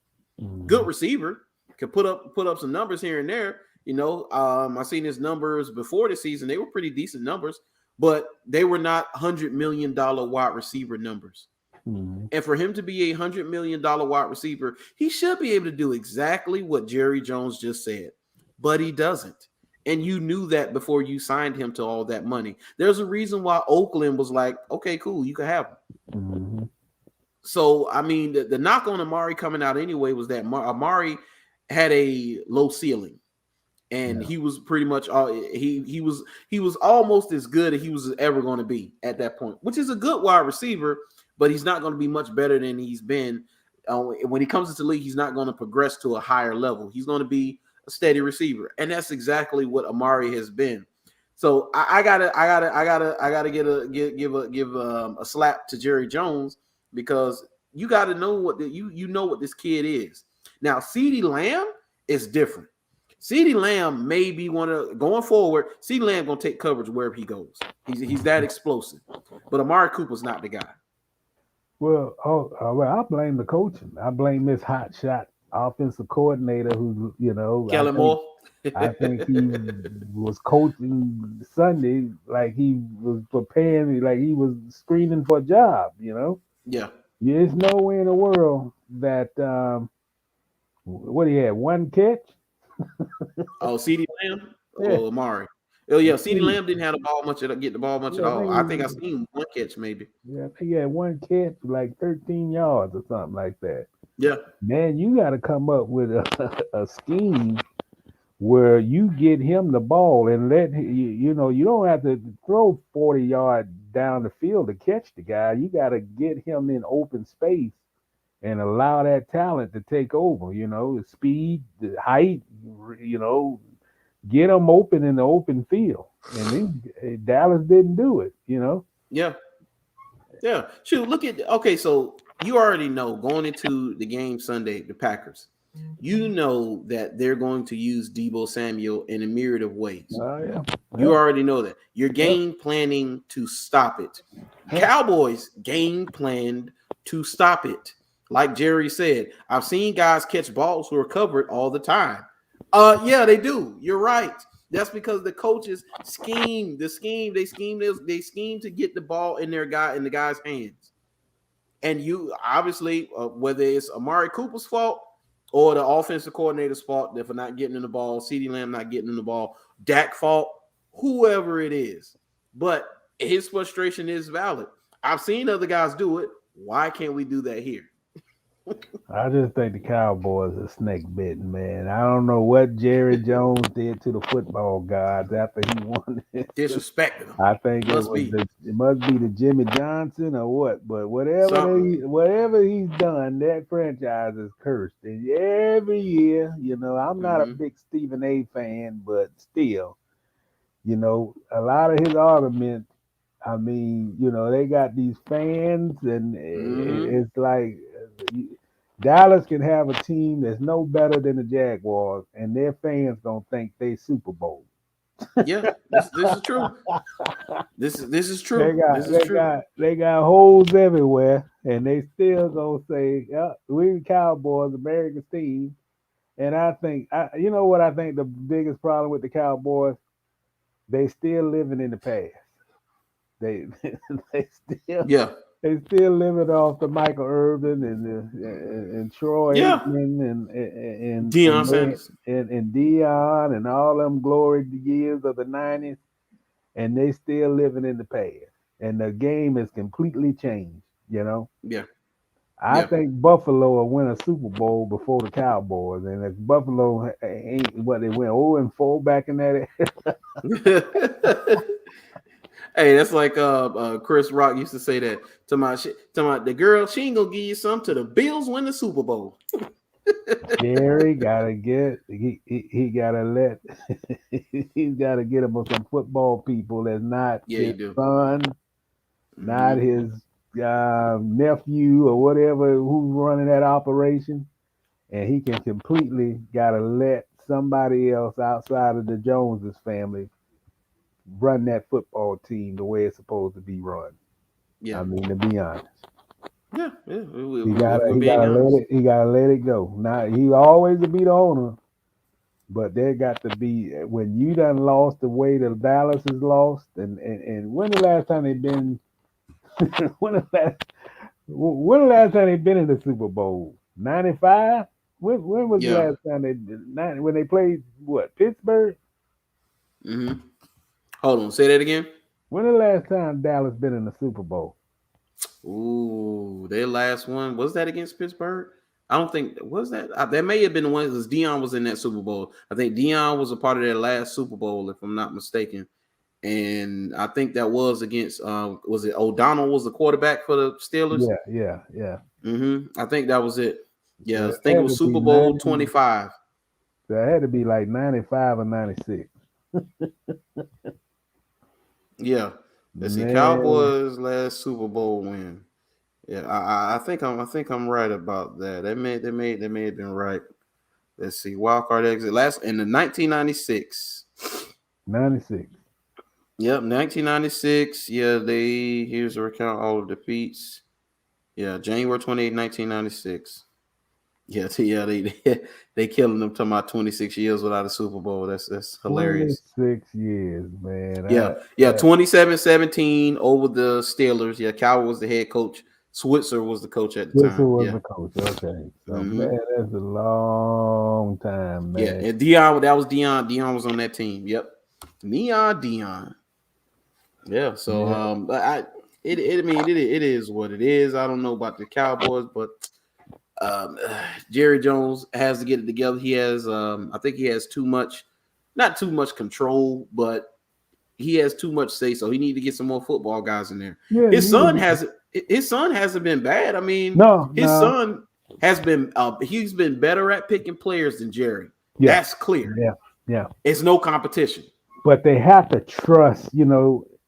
Good receiver, could put up some numbers here and there. I seen his numbers before the season; they were pretty decent numbers, but they were not $100 million wide receiver numbers. And for him to be $100 million wide receiver, he should be able to do exactly what Jerry Jones just said, but he doesn't. And you knew that before you signed him to all that money. There's a reason why Oakland was like, okay, cool, you can have him. So, I mean, the knock on Amari coming out anyway was that Amari had a low ceiling. And he was pretty much he was almost as good as he was ever going to be at that point, which is a good wide receiver, but he's not going to be much better than he's been. When he comes into the league, he's not going to progress to a higher level. He's going to be a steady receiver, and that's exactly what Amari has been. So I gotta give a slap to Jerry Jones, because you got to know what you know what this kid is. Now, CeeDee Lamb is different. CeeDee Lamb may be going forward. CeeDee Lamb gonna take coverage wherever he goes. He's that explosive, but Amari Cooper's not the guy. Well, I blame the coaching. I blame this hot shot offensive coordinator who, Kellen Moore. I think he was coaching Sunday like he was preparing, like he was screening for a job. Yeah. There's no way in the world that what he had, one catch. Oh, CeeDee Lamb. Yeah. Oh, Amari. Oh yeah, CeeDee Lamb didn't have the ball much. Get the ball much at all. I think I seen one catch maybe. Yeah, I think he had one catch, like 13 yards or something like that. Yeah. Man, you got to come up with a scheme where you get him the ball and you know, you don't have to throw 40 yards down the field to catch the guy. You got to get him in open space and allow that talent to take over. You know, the speed, the height. You know, get him open in the open field. And then Dallas didn't do it. You know. Yeah. Yeah. Shoot, look at okay, so you already know going into the game Sunday, the Packers, you know that they're going to use Deebo Samuel in a myriad of ways. Yeah. You already know that. You're game planning to stop it. Cowboys game planned to stop it. Like Jerry said, I've seen guys catch balls who are covered all the time. Yeah, they do. You're right. That's because the coaches scheme. They scheme to get the ball in the guy's hands. And you obviously, whether it's Amari Cooper's fault or the offensive coordinator's fault for not getting in the ball, CeeDee Lamb not getting in the ball, Dak fault, whoever it is. But his frustration is valid. I've seen other guys do it. Why can't we do that here? I just think the Cowboys are snake bitten, man. I don't know what Jerry Jones did to the football gods after he won this. Disrespecting them. I think it must be the Jimmy Johnson or what, but whatever he's done, that franchise is cursed. And every year, you know, I'm not a big Stephen A. fan, but still, you know, a lot of his arguments. I mean, you know, they got these fans, and it's like Dallas can have a team that's no better than the Jaguars, and their fans gonna think they Super Bowl. Yeah, this is true. This is true. They got holes everywhere, and they still gonna say, "Yeah, we the Cowboys, America's team." And I think, you know what I think the biggest problem with the Cowboys, they still living in the past. They they still living off the Michael Irvin and Troy Aikman and Deion Sanders and Dion and all them glory years of the '90s, and they still living in the past. And the game has completely changed. You know. Yeah. I think Buffalo will win a Super Bowl before the Cowboys, and if Buffalo ain't what they went 0-4 back in that era. Hey, that's like Chris Rock used to say that to my the girl. She ain't gonna give you some till the Bills win the Super Bowl. Jerry gotta get he gotta let he's gotta get him with some football people that's not his son, not his nephew or whatever who's running that operation, and he can completely gotta let somebody else outside of the Joneses family run that football team the way it's supposed to be run. Yeah, I mean, to be honest. Yeah. He gotta let it go. Now he always will be the owner, but there got to be when you done lost the way that Dallas is lost, and when the last time they been when the last time they been in the Super Bowl? 95? When was the last time when they played what, Pittsburgh? Hold on, say that again. When the last time Dallas been in the Super Bowl? Ooh, their last one was that against Pittsburgh? I don't think was that. That may have been the one because Dion was in that Super Bowl. I think Dion was a part of their last Super Bowl, if I'm not mistaken. And I think that was against. Was it O'Donnell was the quarterback for the Steelers? Yeah. I think that was it. Yeah, I think it was Super Bowl 25. That had to be like 95 or 96. Yeah, let's see. Cowboys last Super Bowl win. Yeah, I think I'm right about that. They may have been right. Let's see. Wild card exit last in the 1996. 96. Yep, 1996. Yeah, here's the recount all of defeats. Yeah, January 28, 1996. Yeah, they killing them talking about 26 years without a Super Bowl. That's hilarious. 26 years, man. Yeah, 27-17 over the Steelers. Yeah, Cowher was the head coach. Switzer was the coach at the time. Switzer was the coach. Okay, so man, that's a long time, man. Yeah, and Dion, that was Dion. Dion was on that team. Yep, Dion. Yeah, so it is what it is. I don't know about the Cowboys, but Jerry Jones has to get it together. He has, I think he has not too much control, but he has too much say. So he need to get some more football guys in there. Yeah, His son hasn't been bad. I mean, his son has been he's been better at picking players than Jerry. Yeah. That's clear. Yeah. It's no competition. But they have to trust.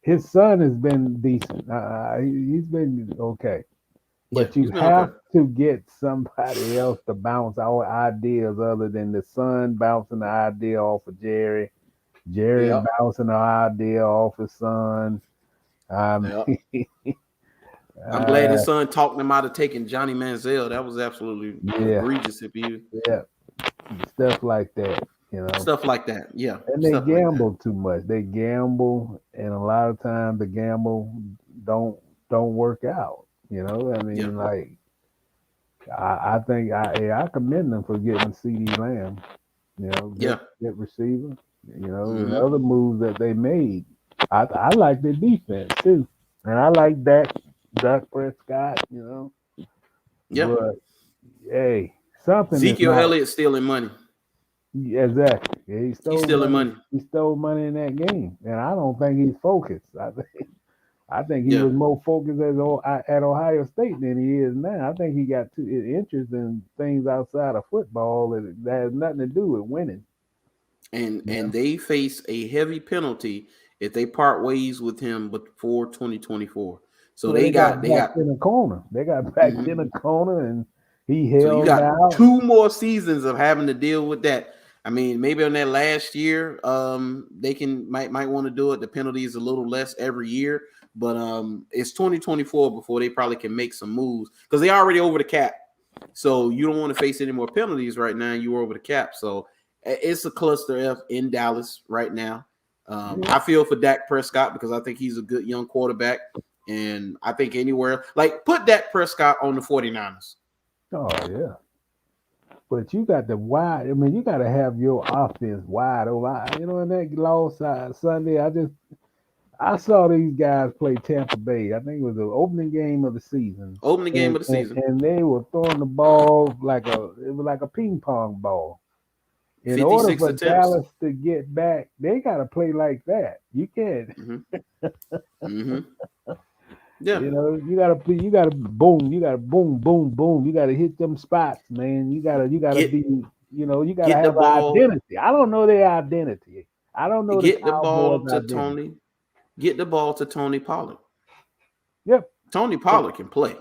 His son has been decent. He's been okay. But you have to get somebody else to bounce our ideas other than the son bouncing the idea off of Jerry. Jerry bouncing the idea off his son. I'm glad his son talked him out of taking Johnny Manziel. That was absolutely egregious. Stuff like that. Stuff like that. Yeah. And they gamble too much. They gamble, and a lot of times the gamble don't work out. I think I commend them for getting CD Lamb. Get receiver. And other moves that they made. I like their defense too, and I like Dak Prescott. But hey, something. Ezekiel Elliott stealing money. Exactly. Yeah, he's stealing money. He stole money in that game, and I don't think he's focused. I think he was more focused at Ohio State than he is now. I think he got too interest in things outside of football that has nothing to do with winning. And they face a heavy penalty if they part ways with him before 2024. So they got in the corner. They got backed in the corner, and he held so you got out. 2 more seasons of having to deal with that. I mean, maybe on that last year, they might want to do it. The penalty is a little less every year, but it's 2024 before they probably can make some moves because they already over the cap. So you don't want to face any more penalties right now. You're over the cap. So it's a cluster F in Dallas right now. I feel for Dak Prescott because I think he's a good young quarterback. And I think anywhere, like put Dak Prescott on the 49ers. Oh, yeah. But you got the wide. I mean, you got to have your offense wide open. In that loss Sunday, I saw these guys play Tampa Bay. I think it was the opening game of the season. And they were throwing the ball like a ping pong ball. In order for Dallas to get back, they got to play like that. You can't. Yeah. You gotta boom, you gotta boom, boom, boom. You gotta hit them spots, man. You gotta be, you gotta have an identity. I don't know their identity. I don't know get the ball to Tony. Get the ball to Tony Pollard. Yep. Tony Pollard can play.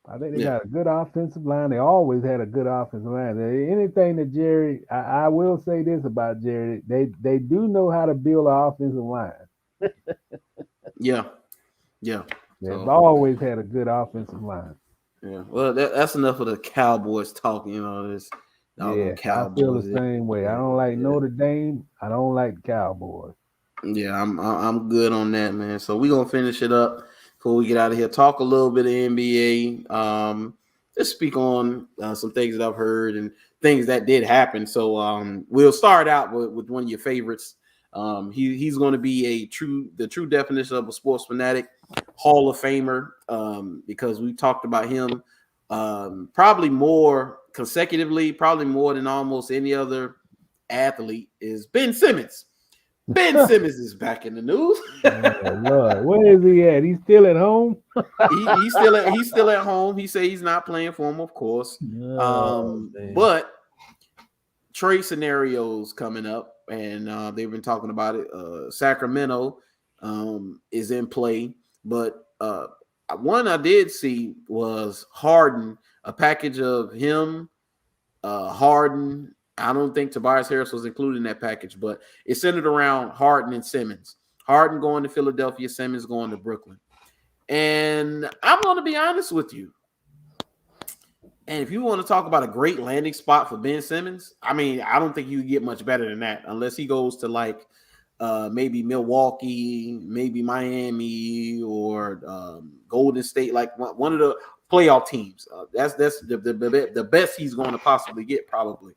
I think they got a good offensive line. They always had a good offensive line. Anything that Jerry, I will say this about Jerry, they do know how to build an offensive line. Yeah. They've always had a good offensive line. Yeah. Well, that's enough of the Cowboys talking. This. Cowboys. I feel the same way. I don't like Notre Dame. I don't like the Cowboys. Yeah, I'm good on that, man. So we're gonna finish it up before we get out of here. Talk a little bit of NBA. Just speak on some things that I've heard and things that did happen. So we'll start out with one of your favorites. He's going to be the true definition of a sports fanatic, Hall of Famer, because we talked about him probably more consecutively, probably more than almost any other athlete, is Ben Simmons. Ben Simmons is back in the news. Oh, Lord. Where is he at? He's still at home? he's still at home. He said he's not playing for him, of course. But trade scenarios coming up, and they've been talking about it. Sacramento is in play, but one I did see was Harden, a package of him, Harden. I don't think Tobias Harris was included in that package, but it's centered around Harden and Simmons. Harden going to Philadelphia, Simmons going to Brooklyn. And I'm going to be honest with you. And if you want to talk about a great landing spot for Ben Simmons, I mean, I don't think you can get much better than that unless he goes to like maybe Milwaukee, maybe Miami, or Golden State, like one of the playoff teams. That's the best he's going to possibly get, probably.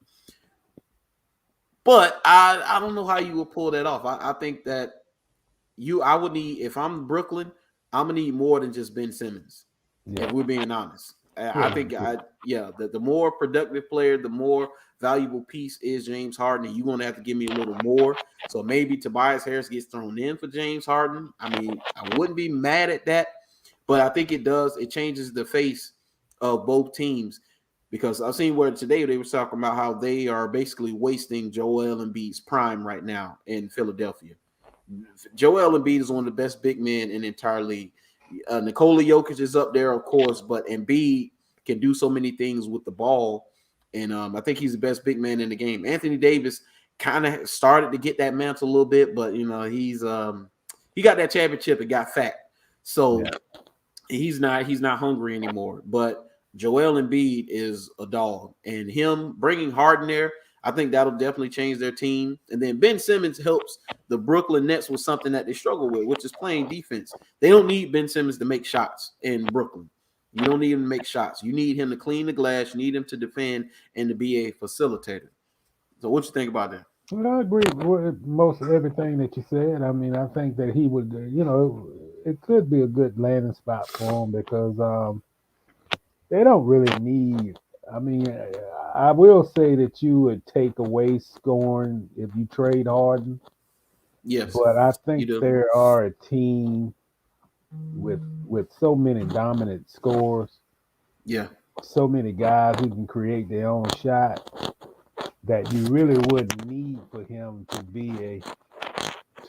But I don't know how you would pull that off. I think that I would need, if I'm Brooklyn, I'm gonna need more than just Ben Simmons. Yeah. If we're being honest. I think the more productive player, the more valuable piece is James Harden, and you're going to have to give me a little more. So maybe Tobias Harris gets thrown in for James Harden. I mean, I wouldn't be mad at that, but I think it changes the face of both teams, because I've seen where today they were talking about how they are basically wasting Joel Embiid's prime right now in Philadelphia. Joel Embiid is one of the best big men in the entire league. Nikola Jokic is up there, of course, but Embiid can do so many things with the ball, and I think he's the best big man in the game. Anthony Davis kind of started to get that mantle a little bit, but he got that championship and got fat, so he's not hungry anymore. But Joel Embiid is a dog, and him bringing Harden there, I think that'll definitely change their team. And then Ben Simmons helps the Brooklyn Nets with something that they struggle with, which is playing defense. They don't need Ben Simmons to make shots in Brooklyn. You don't need him to make shots. You need him to clean the glass. You need him to defend and to be a facilitator. So what you think about that? Well, I agree with most of everything that you said. I mean, I think that he would, it could be a good landing spot for him because they don't really need. I mean, I will say that you would take away scoring if you trade Harden. Yes, but I you think do. there are a team with so many dominant scores, Yeah, so many guys who can create their own shot that you really wouldn't need for him to be a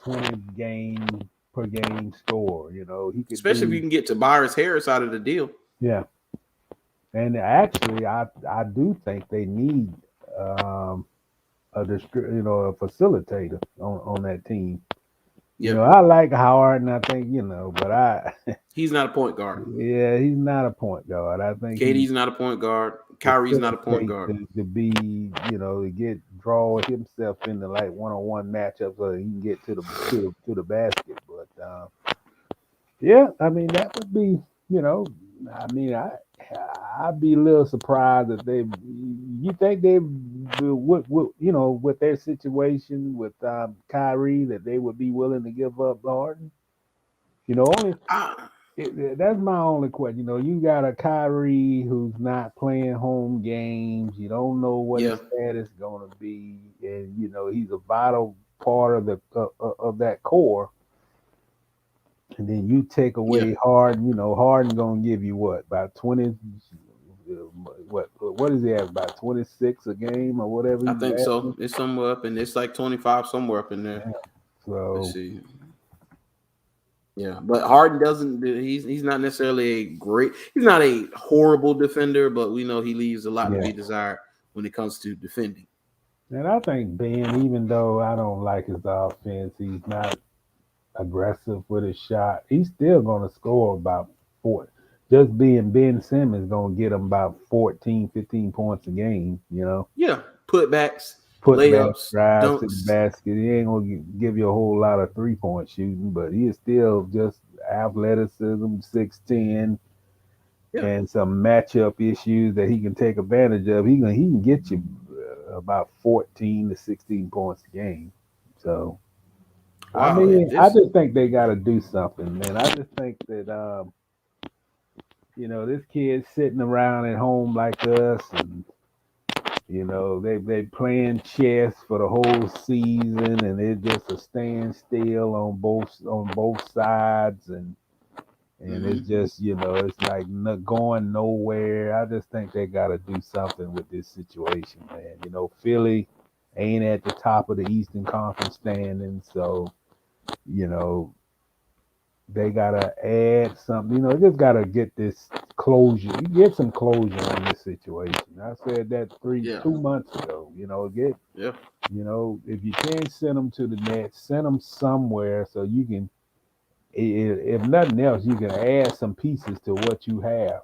20 game per game scorer. He could especially if you can get Tobias Harris out of the deal. Yeah. And actually, I do think they need a facilitator on that team. Yeah, I like Howard, and I think but he's not a point guard. yeah, he's not a point guard. I think KD's not a point guard. Kyrie's not a point guard. to be to draw himself into like one-on-one matchups so he can get to the basket. But yeah, I mean that would be I mean I'd be a little surprised if you think they would with their situation with Kyrie that they would be willing to give up Harden. That's my only question. You got a Kyrie who's not playing home games. You don't know what his status is going to be, and he's a vital part of the of that core. And then you take away Harden. Harden gonna give you what, about 20? What does he have, about 26 a game or whatever? I think so. It's somewhere up, and it's like 25 somewhere up in there. Yeah. So let's see. Yeah, but Harden doesn't. He's not necessarily he's not a horrible defender, but we know he leaves a lot to be desired when it comes to defending. And I think Ben, even though I don't like his offense, he's not aggressive with his shot. He's still going to score about 4. Just being Ben Simmons going to get him about 14, 15 points a game. Yeah, putbacks. Layups, drives dunks to the basket. He ain't gonna give you a whole lot of 3-point shooting, but he is still just athleticism, 6'10", and some matchup issues that he can take advantage of. He can get you about 14 to 16 points a game. So, I mean, I just think they got to do something, man. I just think that this kid's sitting around at home like us and. They playing chess for the whole season, and it's just a standstill on both sides, and it's just it's like not going nowhere. I just think they got to do something with this situation, man. Philly ain't at the top of the Eastern Conference standing, so they gotta add something. Just gotta get this closure. You get some closure on this situation. I said that 2 months ago. If you can't send them to the Nets, send them somewhere so you can. If nothing else, you can add some pieces to what you have.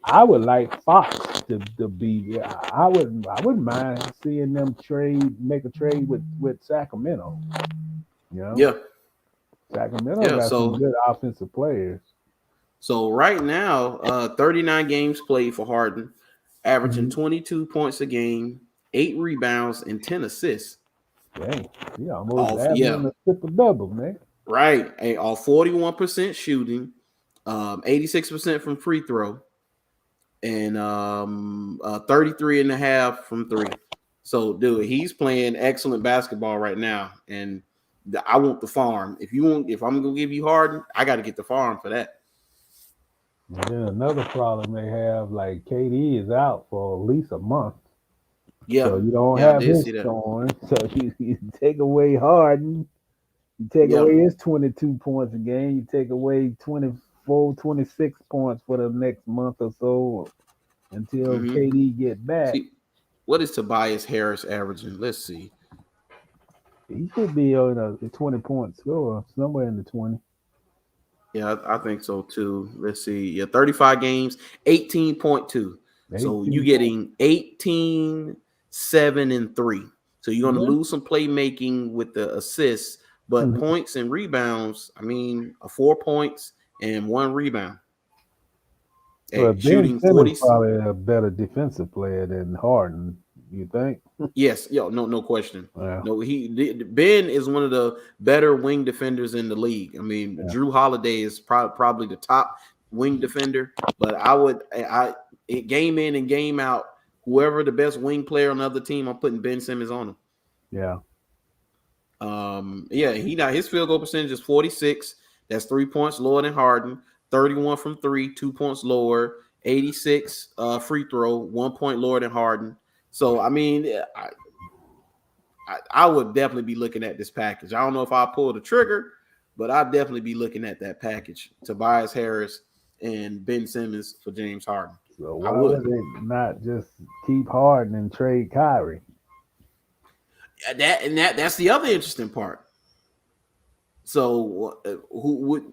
I would like Fox to be. I wouldn't mind seeing them make a trade with Sacramento. Sacramento got some good offensive players. So right now, 39 games played for Harden, averaging 22 points a game, 8 rebounds, and 10 assists. Dang, he almost averaging a triple-double, man. Right, all 41% shooting, 86% from free throw. and 33.5 from three. So, dude, he's playing excellent basketball right now, and I want the farm. If I'm gonna give you Harden, I got to get the farm for that. And then another problem they have, like KD is out for at least a month. Yeah, So you don't yeah, I have did his see that. scoring. So you take away Harden, you take Yeah, away his 22 points a game, you take away 24, 26 points for the next month or so until mm-hmm. KD get back. See, what is Tobias Harris averaging? Let's see. He should be on a 20 point score, somewhere in the 20. Yeah, I think so too. Let's see. Yeah, 35 games, 18.2. So you 18 points. getting 18, 7, and 3. So you're gonna Yeah. lose some playmaking with the assists, but Mhm. points and rebounds, I mean, 4 points and 1 rebound. Well, Hey, Ben shooting Simmons 40. probably a better defensive player than Harden. You think? Yes, yo, no question. Well, No, Ben is one of the better wing defenders in the league. I mean, yeah. Drew Holiday is probably the top wing defender, but game in and game out, whoever the best wing player on the other team, I'm putting Ben Simmons on him. Yeah. Yeah, his field goal percentage is 46. That's 3 points lower than Harden. 31 from three, 2 points lower. 86 free throw, 1 point lower than Harden. So I mean, I would definitely be looking at this package. I don't know if I'll pull the trigger, but I'd definitely be looking at that package. Tobias Harris and Ben Simmons for James Harden. So I why would. would they not just keep Harden and trade Kyrie? That's the other interesting part. So who would?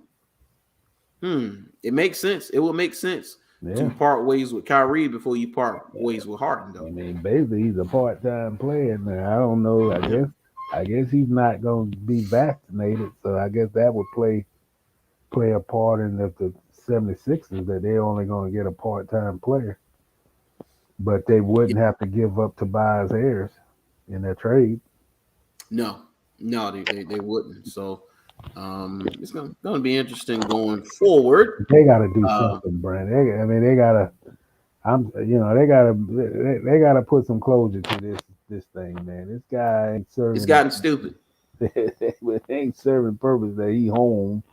It makes sense. It would make sense to Yeah. part ways with Kyrie before you part ways with Harden, I though. mean, basically, he's a part-time player now. I don't know. Yeah. I guess he's not going to be vaccinated, so I guess that would play a part in the 76ers that they're only going to get a part-time player, but they wouldn't have to give up Tobias Harris in their trade. No, they wouldn't. So it's gonna be interesting going forward. They got to do Uh, something, Brent. I mean, they got to. They got to put some closure to this thing, man. This guy ain't it's serving. gotten stupid. It ain't serving purpose that he home.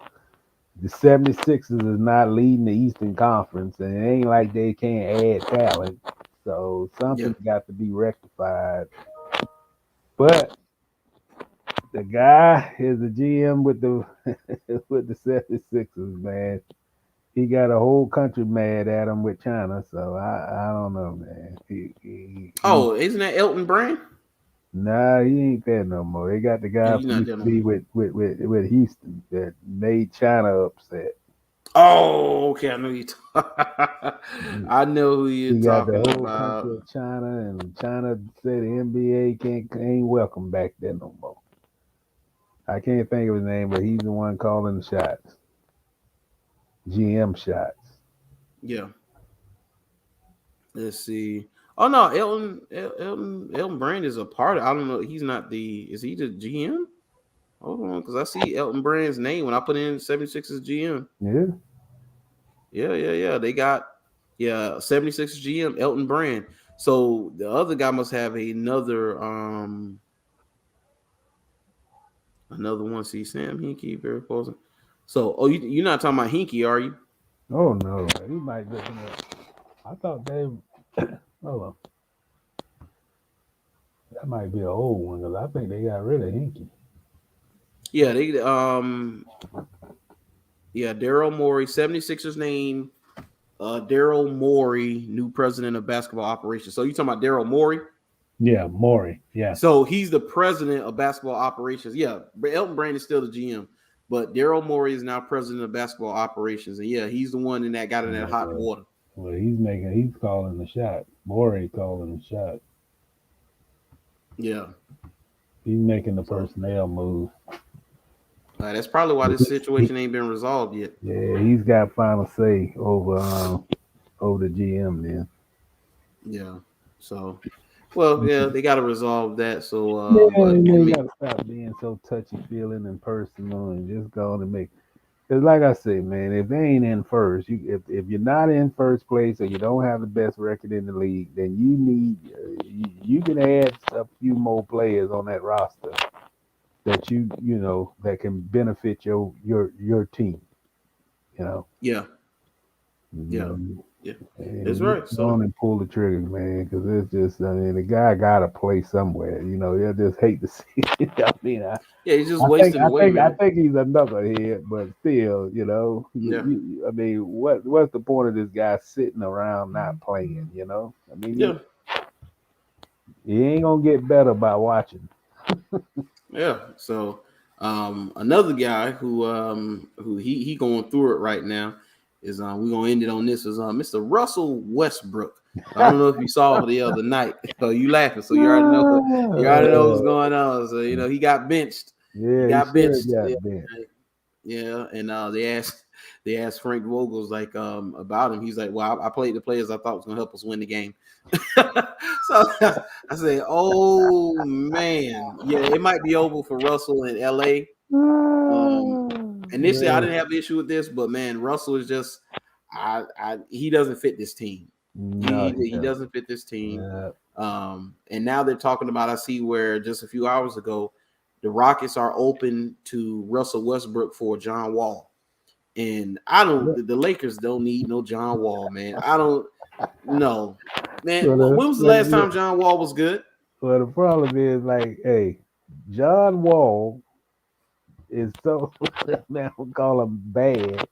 The 76ers is not leading the Eastern Conference, and it ain't like they can't add talent. So Yeah, something's got to be rectified. But the guy is the GM with the with the 76ers, man. He got a whole country mad at him with China. So I don't know, man. Oh, isn't that Elton Brand? Nah, he ain't there no more. They got the Yeah, guy he's who not used there to no be more. with Houston that made China upset. Oh, okay. I know you. I know who you're He got the talking whole about. country of China, and China said the NBA ain't welcome back there no more. I can't think of his name, but he's the one calling the shots, GM shots. Yeah. Let's see. Oh no, Elton Brand is a part of. I don't know. He's not the. Is he the GM? Hold on, because I see Elton Brand's name when I put in 76ers GM. Yeah, Yeah. They got 76ers GM Elton Brand. So the other guy must have another one. See Sam Hinkie, very close. So you're not talking about Hinkie, are you? oh no, he might listen up. I thought they. Hold on, that might be an old one because I think they got rid of Hinkie. Yeah, Daryl Morey, 76ers name. Daryl Morey, new president of basketball operations. So you talking about Daryl Morey? Yeah, Maury. Yeah, So he's the president of basketball operations. Yeah, Elton Brand is still the GM, but Daryl Morey is now president of basketball operations. And yeah, he's the one that got in that hot water. well, he's calling the shot. Maury calling the shot. Yeah. He's making the So personnel move. that's probably why this situation ain't been resolved yet. Yeah, he's got final say over the GM then. Yeah. So, well, yeah, they got to resolve that. So, Yeah, but and I they mean, gotta stop being so touchy feeling and personal and just go on and make. It's like I say, man. If they ain't in first, if you're not in first place or you don't have the best record in the league, then you need you can add a few more players on that roster that you know that can benefit your team. You know, Yeah, you yeah, know, yeah. That's and you right. go on So and pull the trigger, man, because it's just, I mean, the guy got to play somewhere. You know, you just hate to see it. I mean, yeah, he's just I think wasting I away, think I man. think he's a knucklehead, but still, you know, Yeah, I mean, what's the point of this guy sitting around not playing? You know, I mean, yeah, he ain't gonna get better by watching. yeah. So another guy who he going through it right now is we're gonna end it on this is Mr. Russell Westbrook. I don't know if you saw the other night. So you laughing, so you already know what's going on. So you know he got benched. He Yeah, he got should have benched. got bent. Yeah, and they asked Frank Vogel's like about him. He's like, well, I played the players I thought was gonna help us win the game. So I said, oh man, yeah, it might be over for Russell in LA. Initially I Yeah, didn't have the issue with this, but man, Russell is just he doesn't fit this team. no, he He doesn't. doesn't fit this team. Yeah. And now they're talking about, I see where just a few hours ago, the Rockets are open to Russell Westbrook for John Wall. And I don't, the Lakers don't need no John Wall, man. I don't know. Man, when was the last time John Wall was good? Well, the problem is, like, hey, John Wall is so man, we call him bad,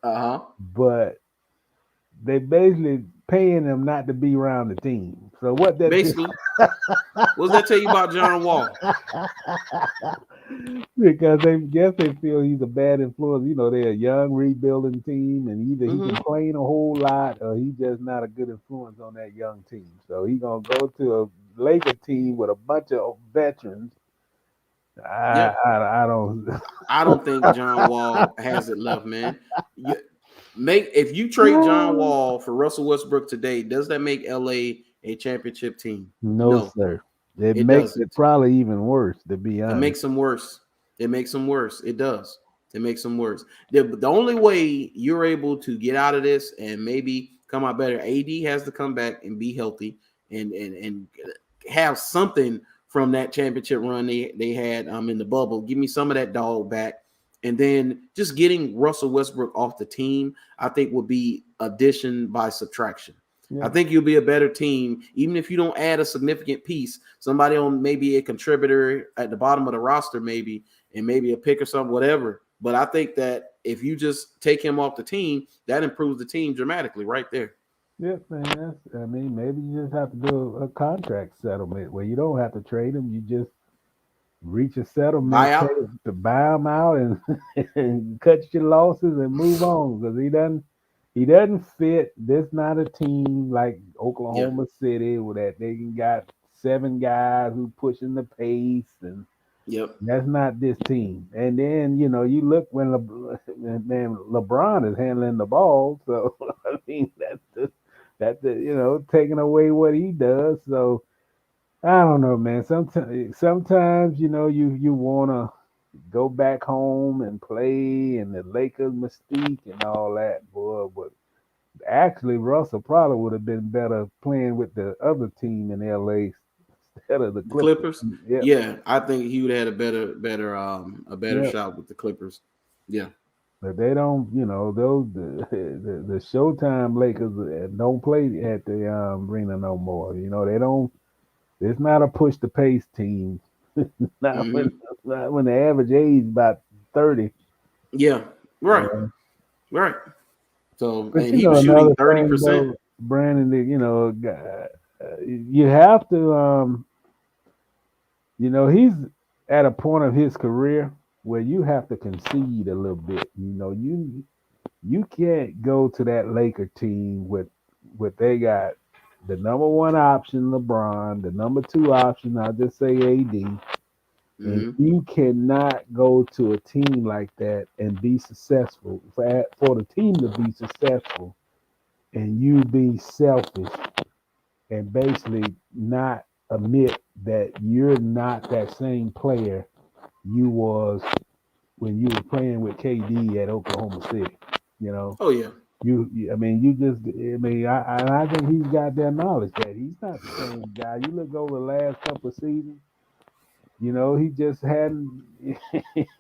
Uh-huh. but they basically paying him not to be around the team. So what that Basically, what does that tell you about John Wall? because they guess they feel he's a bad influence. You know, they're a young rebuilding team, and either he Mm-hmm. complain a whole lot or he's just not a good influence on that young team. So he gonna go to a Laker team with a bunch of veterans. Yep. I don't. I don't think John Wall has it left, man. You, if you trade John Wall for Russell Westbrook today, does that make LA a championship team? No, No, sir. It it makes it doesn't. probably even worse, to be It honest. makes them worse. It makes them worse. It does. It makes them worse. The only way you're able to get out of this and maybe come out better, AD has to come back and be healthy and have something from that championship run they had in the bubble. Give me some of that dog back. And then just getting Russell Westbrook off the team, I think will be addition by subtraction. I Yeah. think you'll be a better team, even if you don't add a significant piece, somebody on maybe a contributor at the bottom of the roster, maybe, and maybe a pick or something, whatever. But I think that if you just take him off the team, that improves the team dramatically right there. Yeah, man. I mean, maybe you just have to do a contract settlement where you don't have to trade him. You just reach a settlement Buyout. to buy him out and, and cut your losses and move on because he doesn't fit. This not a team like Yeah. Oklahoma City where that they got seven guys who pushing the pace and Yep. that's not this team. And then you look when man LeBron is handling the ball, so I mean that's taking away what he does. So I don't know, man. Sometimes you wanna go back home and play and the Lakers mystique and all that, boy. But actually, Russell probably would have been better playing with the other team in LA instead of the The Clippers. Clippers. Yep, Yeah, I think he would have had a better yep. shot with the Clippers. Yeah. But they don't, those the Showtime Lakers don't play at the arena no more. They don't. It's not a push the pace team. Not when Mm-hmm. not when the average age is about 30. Yeah. Right. Yeah. Right. So, But and he was shooting another thirty thing percent. though, Brandon, you have to, he's at a point of his career where you have to concede a little bit. You can't go to that Laker team with what they got. The number one option, LeBron. The number two option, I'll just say AD. And Mm-hmm. you cannot go to a team like that and be successful. For the team to be successful and you be selfish and basically not admit that you're not that same player you was when you were playing with KD at Oklahoma City. You know, Oh yeah. I mean, you just, I mean, I think he's got that knowledge that he's not the same guy. You look over the last couple of seasons, you know, he just hadn't he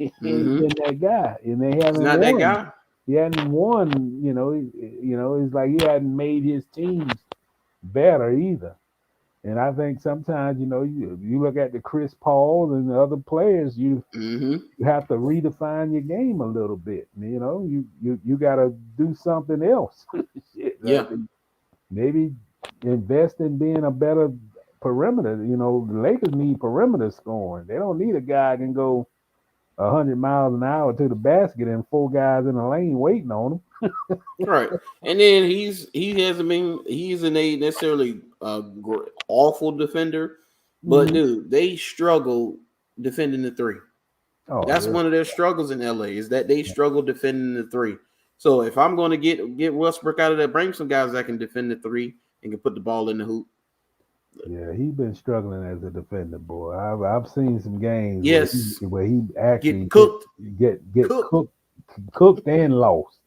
ain't Mm-hmm. been that guy, and they He's haven't not that won. guy. He hadn't won. It's like he hadn't made his teams better either. And I think sometimes, you look at the Chris Paul and the other players, you Mm-hmm. have to redefine your game a little bit. You got to do something else. Shit, Yeah. maybe invest in being a better perimeter. The Lakers need perimeter scoring. They don't need a guy who can go 100 miles an hour to the basket and four guys in the lane waiting on him. Right. And then he's an a necessarily awful defender, but Mhm. dude, they struggle defending the three. Oh, That's yeah. one of their struggles in LA is that they struggle defending the three. So if I'm going to get Westbrook out of there, bring some guys that can defend the three and can put the ball in the hoop. Yeah, he's been struggling as a defender, boy. I've seen some games Yes, where he actually get cooked, get cooked. cooked and lost.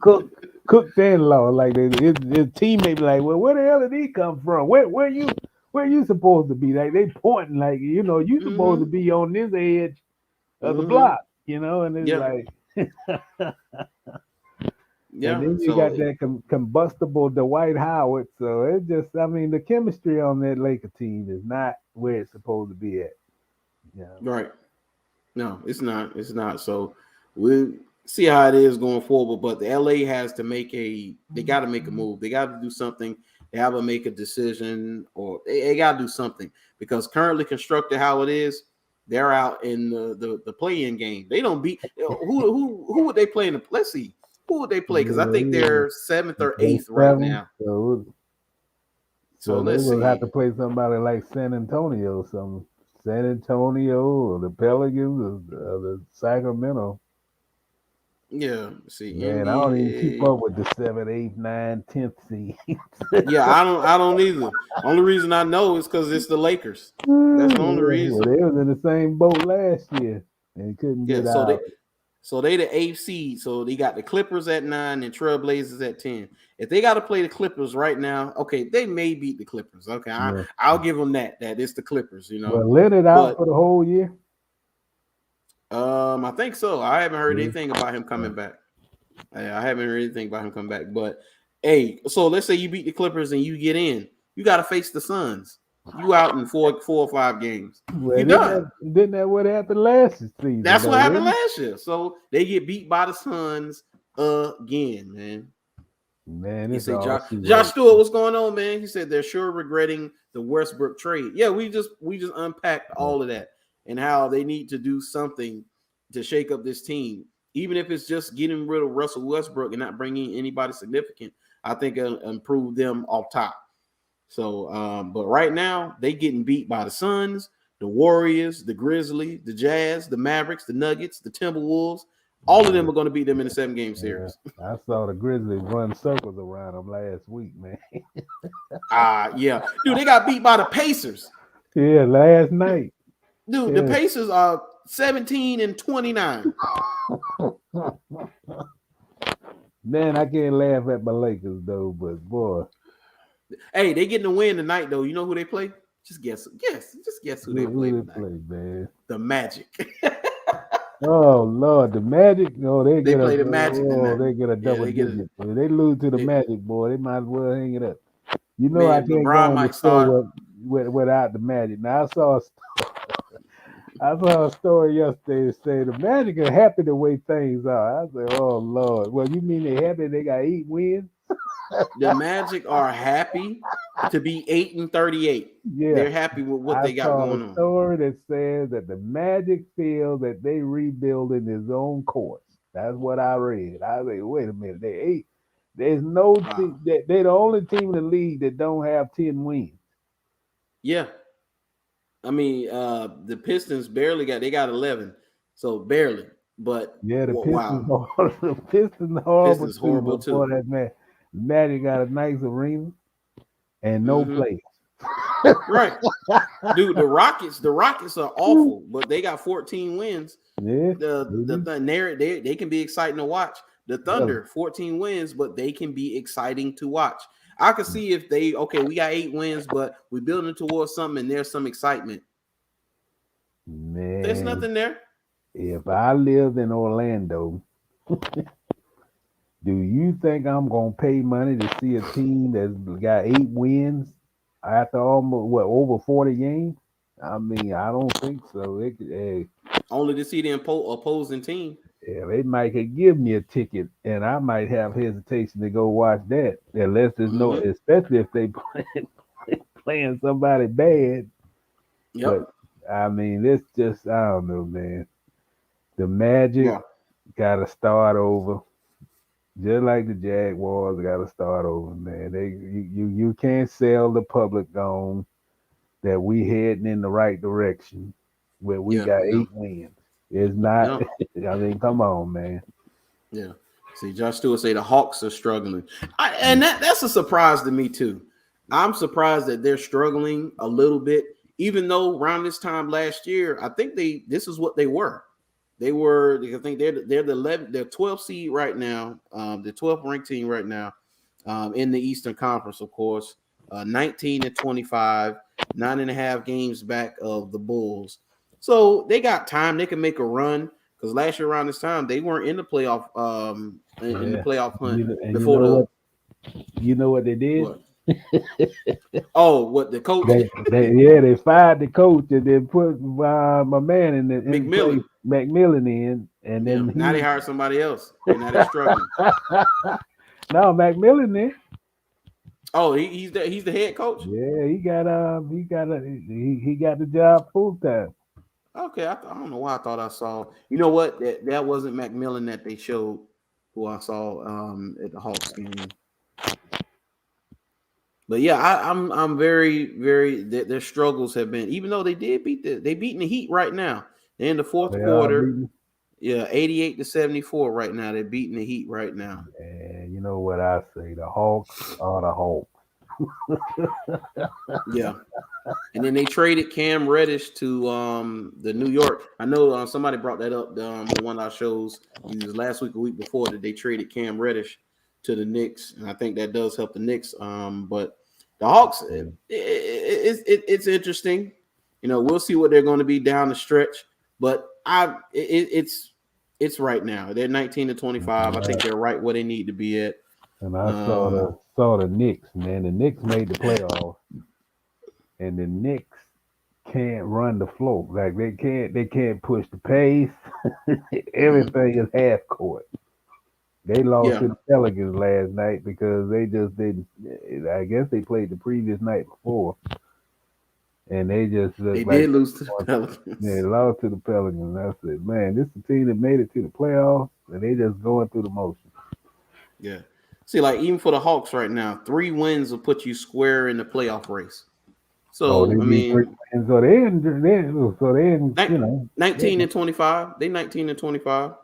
Cooked and lost. Like his teammate be like, well, where the hell did he come from? Where you supposed to be? Like they pointing like you supposed to Mm-hmm. be on this edge of the Mm-hmm. block, and it's Yeah, like. And yeah. then you got So that combustible Dwight Howard. So it just, I mean, the chemistry on that Laker team is not where it's supposed to be at. Yeah. right. No, it's not. It's not. So we'll see how it is going forward. But the LA has to they got to make a move. They got to do something. They have to make a decision, or they got to do something because currently constructed how it is, they're out in the play-in game. They don't beat who would they play in the? Let's see, who would they play? Because I think Yeah, they're 7th or they 8th right seven. now. So So they let's will have to see. play somebody like San Antonio, some San Antonio or the Pelicans or the Sacramento. Yeah, see Man, I don't even keep NBA. up with the 7th, 8th, 9th, 10th seed. Yeah, I don't either. Only reason I know is because it's the Lakers. That's the only Well, reason. they was in the same boat last year and couldn't Yeah, get out. so they the 8th seed. So they got the Clippers at 9 and Trailblazers at 10. If they got to play the Clippers right now, okay, they may beat the Clippers. Okay, Yeah. I'll give them that it's the Clippers, Well, let it out But for the whole year. I think so. I haven't heard Yeah. anything about him coming back. I haven't heard anything about him coming back. But hey, so let's say you beat the Clippers and you get in, you got to face the Suns. You out in four or 5 games. Well, You done. didn't that what happened last season? That's what though, happened didn't last year. So they get beat by the Suns again, man. it? Man, He it's said, all Josh too Stewart, what's going on, man? He said they're sure regretting the Westbrook trade. Yeah, we just unpacked all of that and how they need to do something to shake up this team, even if it's just getting rid of Russell Westbrook and not bringing anybody significant. I think it'll improve them off top. So, but right now they getting beat by the Suns, the Warriors, the Grizzlies, the Jazz, the Mavericks, the Nuggets, the Timberwolves. All of them are going to beat them in a 7-game series. I saw the Grizzlies run circles around them last week, man. Yeah. Dude, they got beat by the Pacers. Yeah, last night. Dude, the Pacers are 17 and 29. Man, I can't laugh at my Lakers though, but boy. Hey, they getting a win tonight though. You know who they play? Just guess who they play tonight. Man. The Magic. Oh Lord, the Magic. Oh, they play the Magic tonight. They get a double digit. If they lose to the Magic, boy, they might as well hang it up. I can't LeBron go on might the start show without the Magic. Now I saw a story yesterday that said the Magic are happy the way things are. I said, oh Lord. Well, you mean they happy they got 8 wins? The Magic are happy to be 8 and 38. Yeah, they're happy with what they got going on. A story that says that the Magic feel that they rebuilding his own course. That's what I read. I say, wait a minute, they 8. There's no team they're the only team in the league that don't have 10 wins. Yeah. I mean, the Pistons they got 11, so barely. But yeah, the Pistons, wow, the Pistons horrible, Pistons horrible too. Boy, that man, Magic got a nice arena and no players. Right, dude. The Rockets are awful, but they got 14 wins. Yeah, they can be exciting to watch. The yeah. Thunder, 14 wins, but they can be exciting to watch. I could see if we got 8 wins, but we're building towards something and there's some excitement. There's Man, nothing there. if I lived in Orlando, do you think I'm gonna pay money to see a team that's got 8 wins after almost over 40 games? I mean, I don't think so. Only to see the opposing team. Yeah, they might could give me a ticket, and I might have hesitation to go watch that, unless there's no, Mm-hmm. especially if they playing somebody bad. But Yep. I mean, it's just I don't know, man. The Magic Yeah. got to start over, just like the Jaguars got to start over, man. You can't sell the public on that we heading in the right direction where we Yeah. got No. 8 wins. It's not. No. I mean, come on, man. Yeah. See, Josh Stewart say the Hawks are struggling. And that's a surprise to me too. I'm surprised that they're struggling a little bit, even though around this time last year, I think this is what they were. They were, I think they're the 11, they're 12th seed right now, the 12th ranked team right now, in the Eastern Conference, of course. 19-25, 9.5 games back of the Bulls. So they got time. They can make a run. Because last year around this time, they weren't in the playoff in the playoff hunt before you know what they did? What? Oh, what the coach? They fired the coach and then put my man in McMillan. McMillan in, and then now they hired somebody else, and now they're struggling. No, McMillan there. Oh, he's the head coach. Yeah, he got the job full time. Okay, I don't know why I thought I saw. You know what? That wasn't McMillan that they showed. Who I saw at the Hawks game. But yeah, I'm very, very. Their struggles have been, even though they did they beating the Heat right now. They're in the fourth quarter. Yeah, 88-74 right now. They're beating the Heat right now. And you know what I say? The Hawks are the Hawks. Yeah. And then they traded Cam Reddish to the New York. I know somebody brought that up on one of our shows. It was last week or week before that they traded Cam Reddish to the Knicks, and I think that does help the Knicks. But the Hawks, it's interesting. You know, we'll see what they're going to be down the stretch. But it's right now. They're 19-25. I think they're right where they need to be at. And I saw the Knicks, man. The Knicks made the playoffs, and the Knicks can't run the floor. Like they can't push the pace. Everything is half court. They lost to the Pelicans last night because they just didn't. I guess they played the previous night before, and they just did lose to the Pelicans. They lost to the Pelicans. I said, man, this is the team that made it to the playoffs, and they just going through the motions. Yeah. See, like even for the Hawks right now, 3 wins will put you square in the playoff race. So I mean, so they in, you know, 19-25. They 19-25.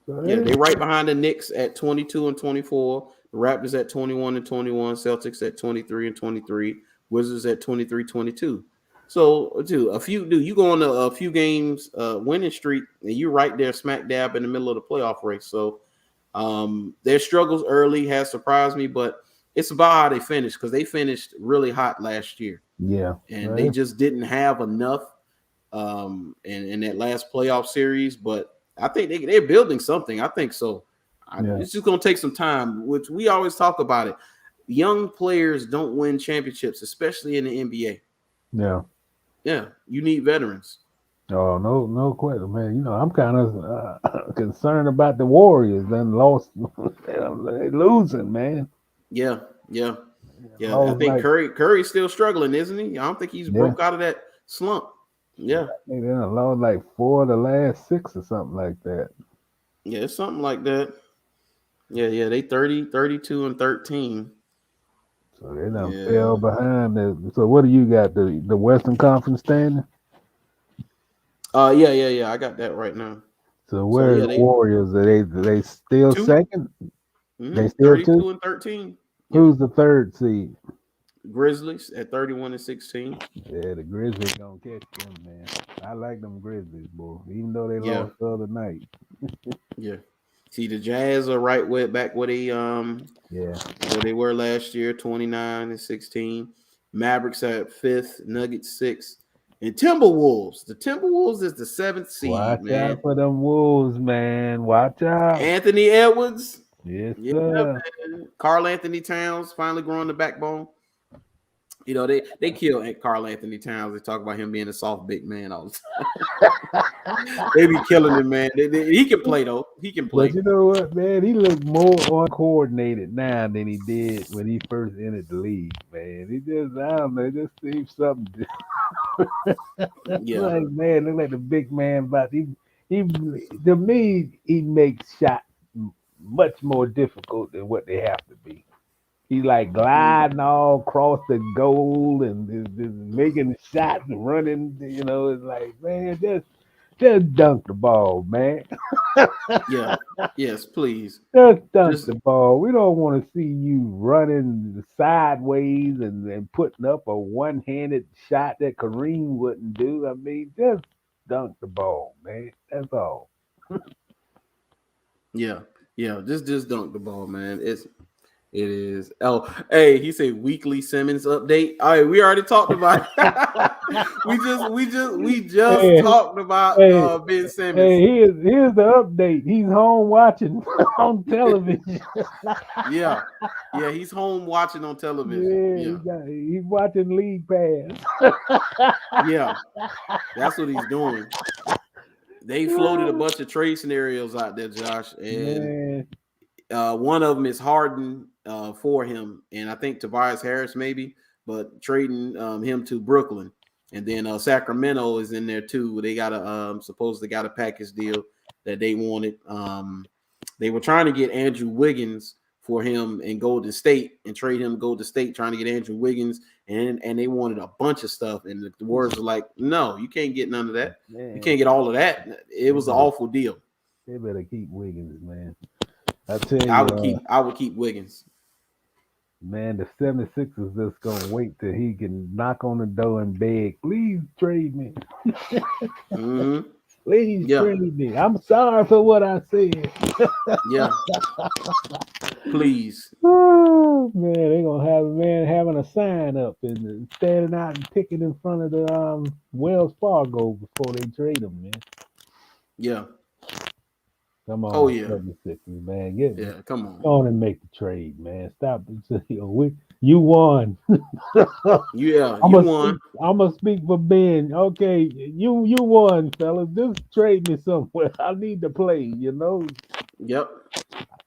So yeah, they right behind the Knicks at 22-24. The Raptors at 21-21. Celtics at 23-23. Wizards at 23-22. So, you go on a few games winning streak, and you're right there, smack dab in the middle of the playoff race. So. Their struggles early has surprised me, but it's about how they finished because they finished really hot last year. Yeah, and they just didn't have enough in that last playoff series. But I think they're building something. I think so. It's just going to take some time, which we always talk about it. Young players don't win championships, especially in the NBA. Yeah, you need veterans. Oh, no question, man. You know, I'm kind of concerned about the Warriors. Then lost, they're losing, man. Yeah. I think Curry's still struggling, isn't he? I don't think he's broke out of that slump. Yeah, I think they lost like 4 of the last 6 or something like that. Yeah, it's something like that. Yeah. They 30, 32, and 13. So they done fell behind. So what do you got? The Western Conference standing? Yeah. I got that right now. So where are the Warriors? Are they still 2? second? Mm-hmm. They still 32 and 13. Who's the 3rd seed? Grizzlies at 31-16. Yeah, the Grizzlies gonna catch them, man. I like them Grizzlies, boy. Even though they Yeah, lost the other night. yeah. See, the Jazz are right back where they Yeah. where they were last year, 29-16. Mavericks at 5th, Nuggets 6th, and Timberwolves. The Timberwolves is the 7th seed, Watch man. out for them Wolves, man. Watch out. Anthony Edwards. Yes, Yeah, sir. man. Karl Anthony Towns finally growing the backbone. You know, they kill Karl Anthony Towns. They talk about him being a soft big man all the time. They be killing him, man. He can play, though. He can play. But you know what, man? He looks more uncoordinated now than he did when he first entered the league, man. He just, I don't know, it just seems something. Yeah. Like, man, look like the big man, but he, to me, he makes shots much more difficult than what they have to be. He like gliding all across the goal and just making shots and running. You know, it's like, man, just dunk the ball, man. Yeah. Yes, please. Just dunk Just the ball. We don't want to see you running sideways and putting up a one-handed shot that Kareem wouldn't do. I mean, just dunk the ball, man. That's all. yeah. Just dunk the ball, man. It is. Oh, hey, he said weekly Simmons update. All right, we already talked about it. we just Hey, talked about hey, Ben Simmons. hey, here's the update. He's home watching on television. Yeah, he's home watching on television. Yeah, he's watching League Pass. Yeah, that's what he's doing. They floated a bunch of trade scenarios out there, Josh, and one of them is Harden for him, and I think Tobias Harris maybe, but trading him to Brooklyn, and then Sacramento is in there too. They got supposedly got a package deal that they wanted. They were trying to get Andrew Wiggins for him in Golden State and trade him to Golden State, trying to get Andrew Wiggins, and they wanted a bunch of stuff, and the Warriors were like, no, you can't get none of that. Man, you can't get all of that. It was an awful deal. They better keep Wiggins, man. I tell you, I would keep Wiggins. Man, the 76ers just gonna wait till he can knock on the door and beg, please trade me. Mm-hmm. Please trade me. I'm sorry for what I said. Yeah. Please. Oh man, they're gonna have a man having a sign up and standing out and picking in front of the Wells Fargo before they trade him, man. Yeah. Come on, 76ers, man. Come on. Go on and make the trade, man. Stop. You won. You won. I'm gonna speak for Ben. Okay, you won, fellas. Just trade me somewhere. I need to play, you know. Yep.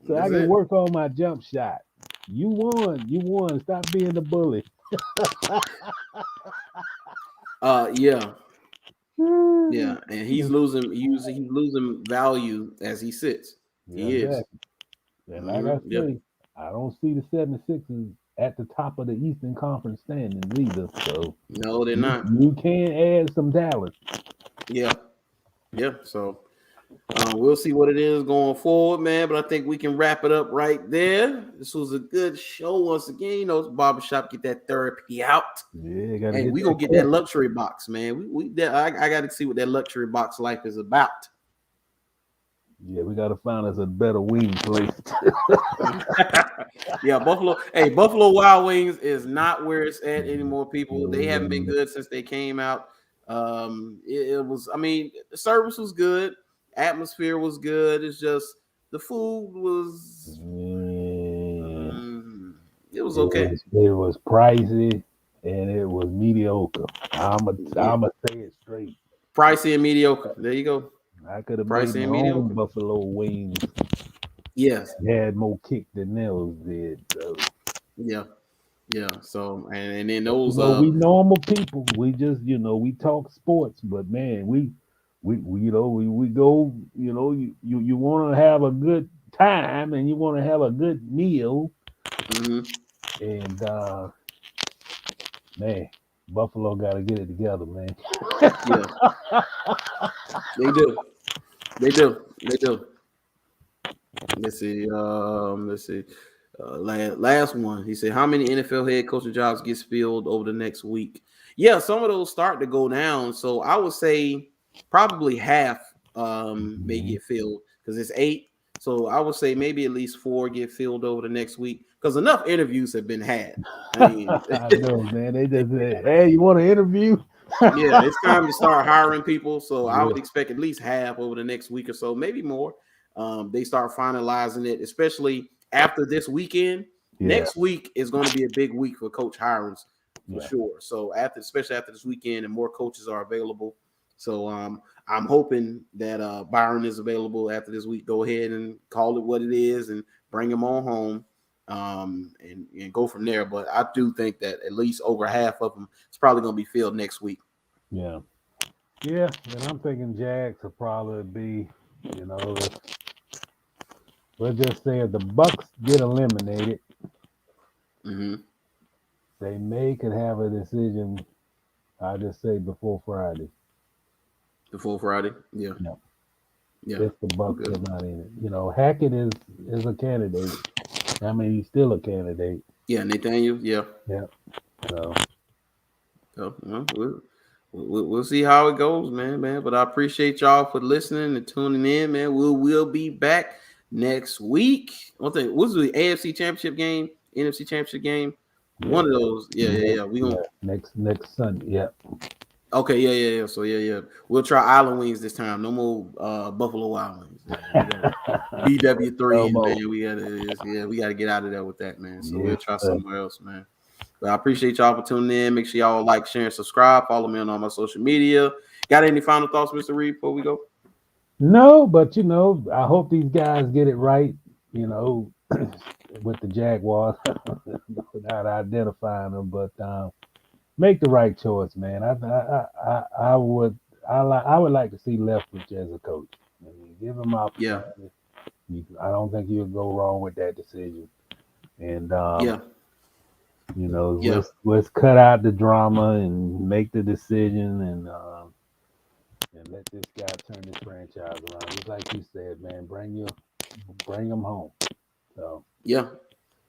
So I can work on my jump shot. You won. You won. Stop being the bully. Yeah. Yeah, and he's losing value as he sits. Yeah, he is. And like I say, I don't see the 76ers at the top of the Eastern Conference standings either. So no, they're not. You can add some talent. Yeah. So we'll see what it is going forward, man. But I think we can wrap it up right there. This was a good show once again. You know, it's barbershop, get that therapy out. Yeah, and we gonna get that luxury box, man. I got to see what that luxury box life is about. Yeah, we got to find us a better wing place. Yeah, Buffalo. Hey, Buffalo Wild Wings is not where it's at anymore, people. They haven't been good since they came out. It was. I mean, the service was good, atmosphere was good. It's just the food was. It was okay. It was pricey and it was mediocre. I'ma say it straight. Pricey and mediocre. There you go. I could have made my own buffalo wings. Yes. They had more kick than those did. So. Yeah. So and then those we normal people. We just we talk sports, but man, we go. You want to have a good time and you want to have a good meal. Mm-hmm. And man, Buffalo got to get it together, man. Yeah. They do. Let's see. Last one. He said, how many NFL head coaching jobs gets filled over the next week? Yeah, some of those start to go down. So I would say probably half may get filled because it's 8. So I would say maybe at least 4 get filled over the next week because enough interviews have been had. I mean, I know, man. They just said, hey, you want to interview? yeah, it's time to start hiring people. So I would expect at least half over the next week or so, maybe more. They start finalizing it, especially after this weekend. Yeah. Next week is going to be a big week for coach hirings for sure. So especially after this weekend, and more coaches are available. So I'm hoping that Byron is available after this week. Go ahead and call it what it is and bring him on home. And go from there. But I do think that at least over half of them it's probably going to be filled next week. Yeah. And I'm thinking Jags will probably be, let's just say if the Bucks get eliminated, they could have a decision. I just say before Friday. Before Friday, yeah. If the Bucks are not in it, Hackett is a candidate. I mean, he's still a candidate. Yeah, Nathaniel. Yeah. So we'll see how it goes, man. But I appreciate y'all for listening and tuning in, man. We'll be back next week. What's the AFC Championship game, NFC Championship game? One of those. Yeah. We gonna next Sunday. Yeah. Okay, yeah. So we'll try island wings this time. No more Buffalo Wild Wings. BW3, man. We gotta get out of there with that, man. So we'll try somewhere else, man. But I appreciate y'all for tuning in. Make sure y'all like, share, and subscribe. Follow me on all my social media. Got any final thoughts, Mr. Reid, before we go? No, but I hope these guys get it right. With the Jaguars, without identifying them, but make the right choice, man. I would like to see Leftwich as a coach. I mean, give him opportunity. I don't think you'll go wrong with that decision. And let's cut out the drama and make the decision and let this guy turn this franchise around. Just like you said, man, bring him home. So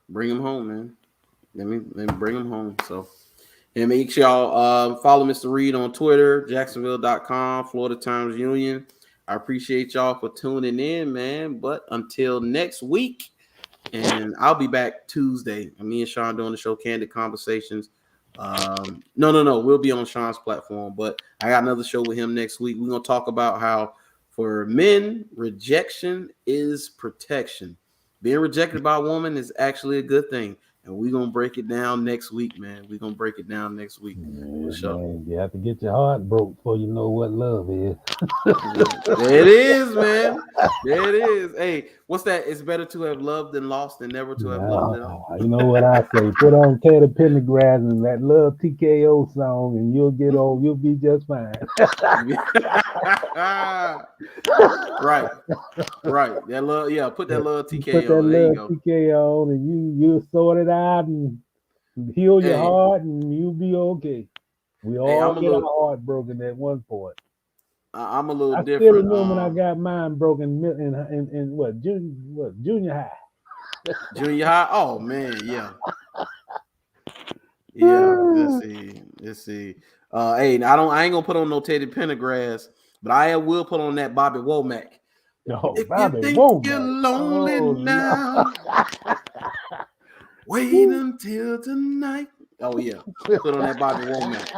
bring him home, man. Let me bring him home. So. And make sure y'all follow Mr. Reid on Twitter, Jacksonville.com, Florida Times Union. I appreciate y'all for tuning in, man. But until next week, and I'll be back Tuesday. Me and Sean doing the show, Candid Conversations. No. We'll be on Sean's platform, but I got another show with him next week. We're going to talk about how for men, rejection is protection. Being rejected by a woman is actually a good thing. And we're going to break it down next week, man. We're going to break it down next week. Man, you have to get your heart broke before you know what love is. There it is, man. There it is. Hey, what's that? It's better to have loved than lost than never to have loved at all. You know what I say? Put on Teddy Pendergrass and that Love TKO song and you'll be just fine. Right. That love, put that Love TKO. Put that Love TKO on and you'll sort it out and heal your heart and you'll be okay. We all get our heart broken at one point. I'm a little different. I still remember when I got mine broken in junior high. Junior high? Oh man, yeah. Let's see. I ain't gonna put on no Teddy Pendergrass, but I will put on that Bobby Womack. If Bobby you think Womack. you're lonely now, wait until tonight. Oh yeah, put on that Bobby Womack.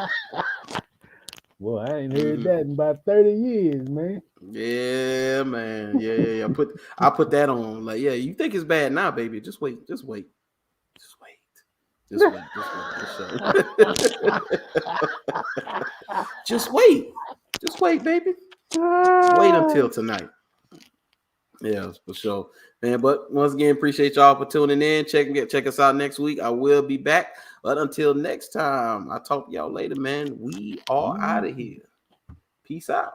Well, I ain't heard that in about 30 years, man. Yeah, man. Yeah. I put that on. Like, you think it's bad now, baby? Just wait. Just wait. Just wait, baby. Wait until tonight. Yeah, for sure, man. But once again, appreciate y'all for tuning in. Check us out next week. I will be back. But until next time, I'll talk to y'all later, man. We are out of here. Peace out.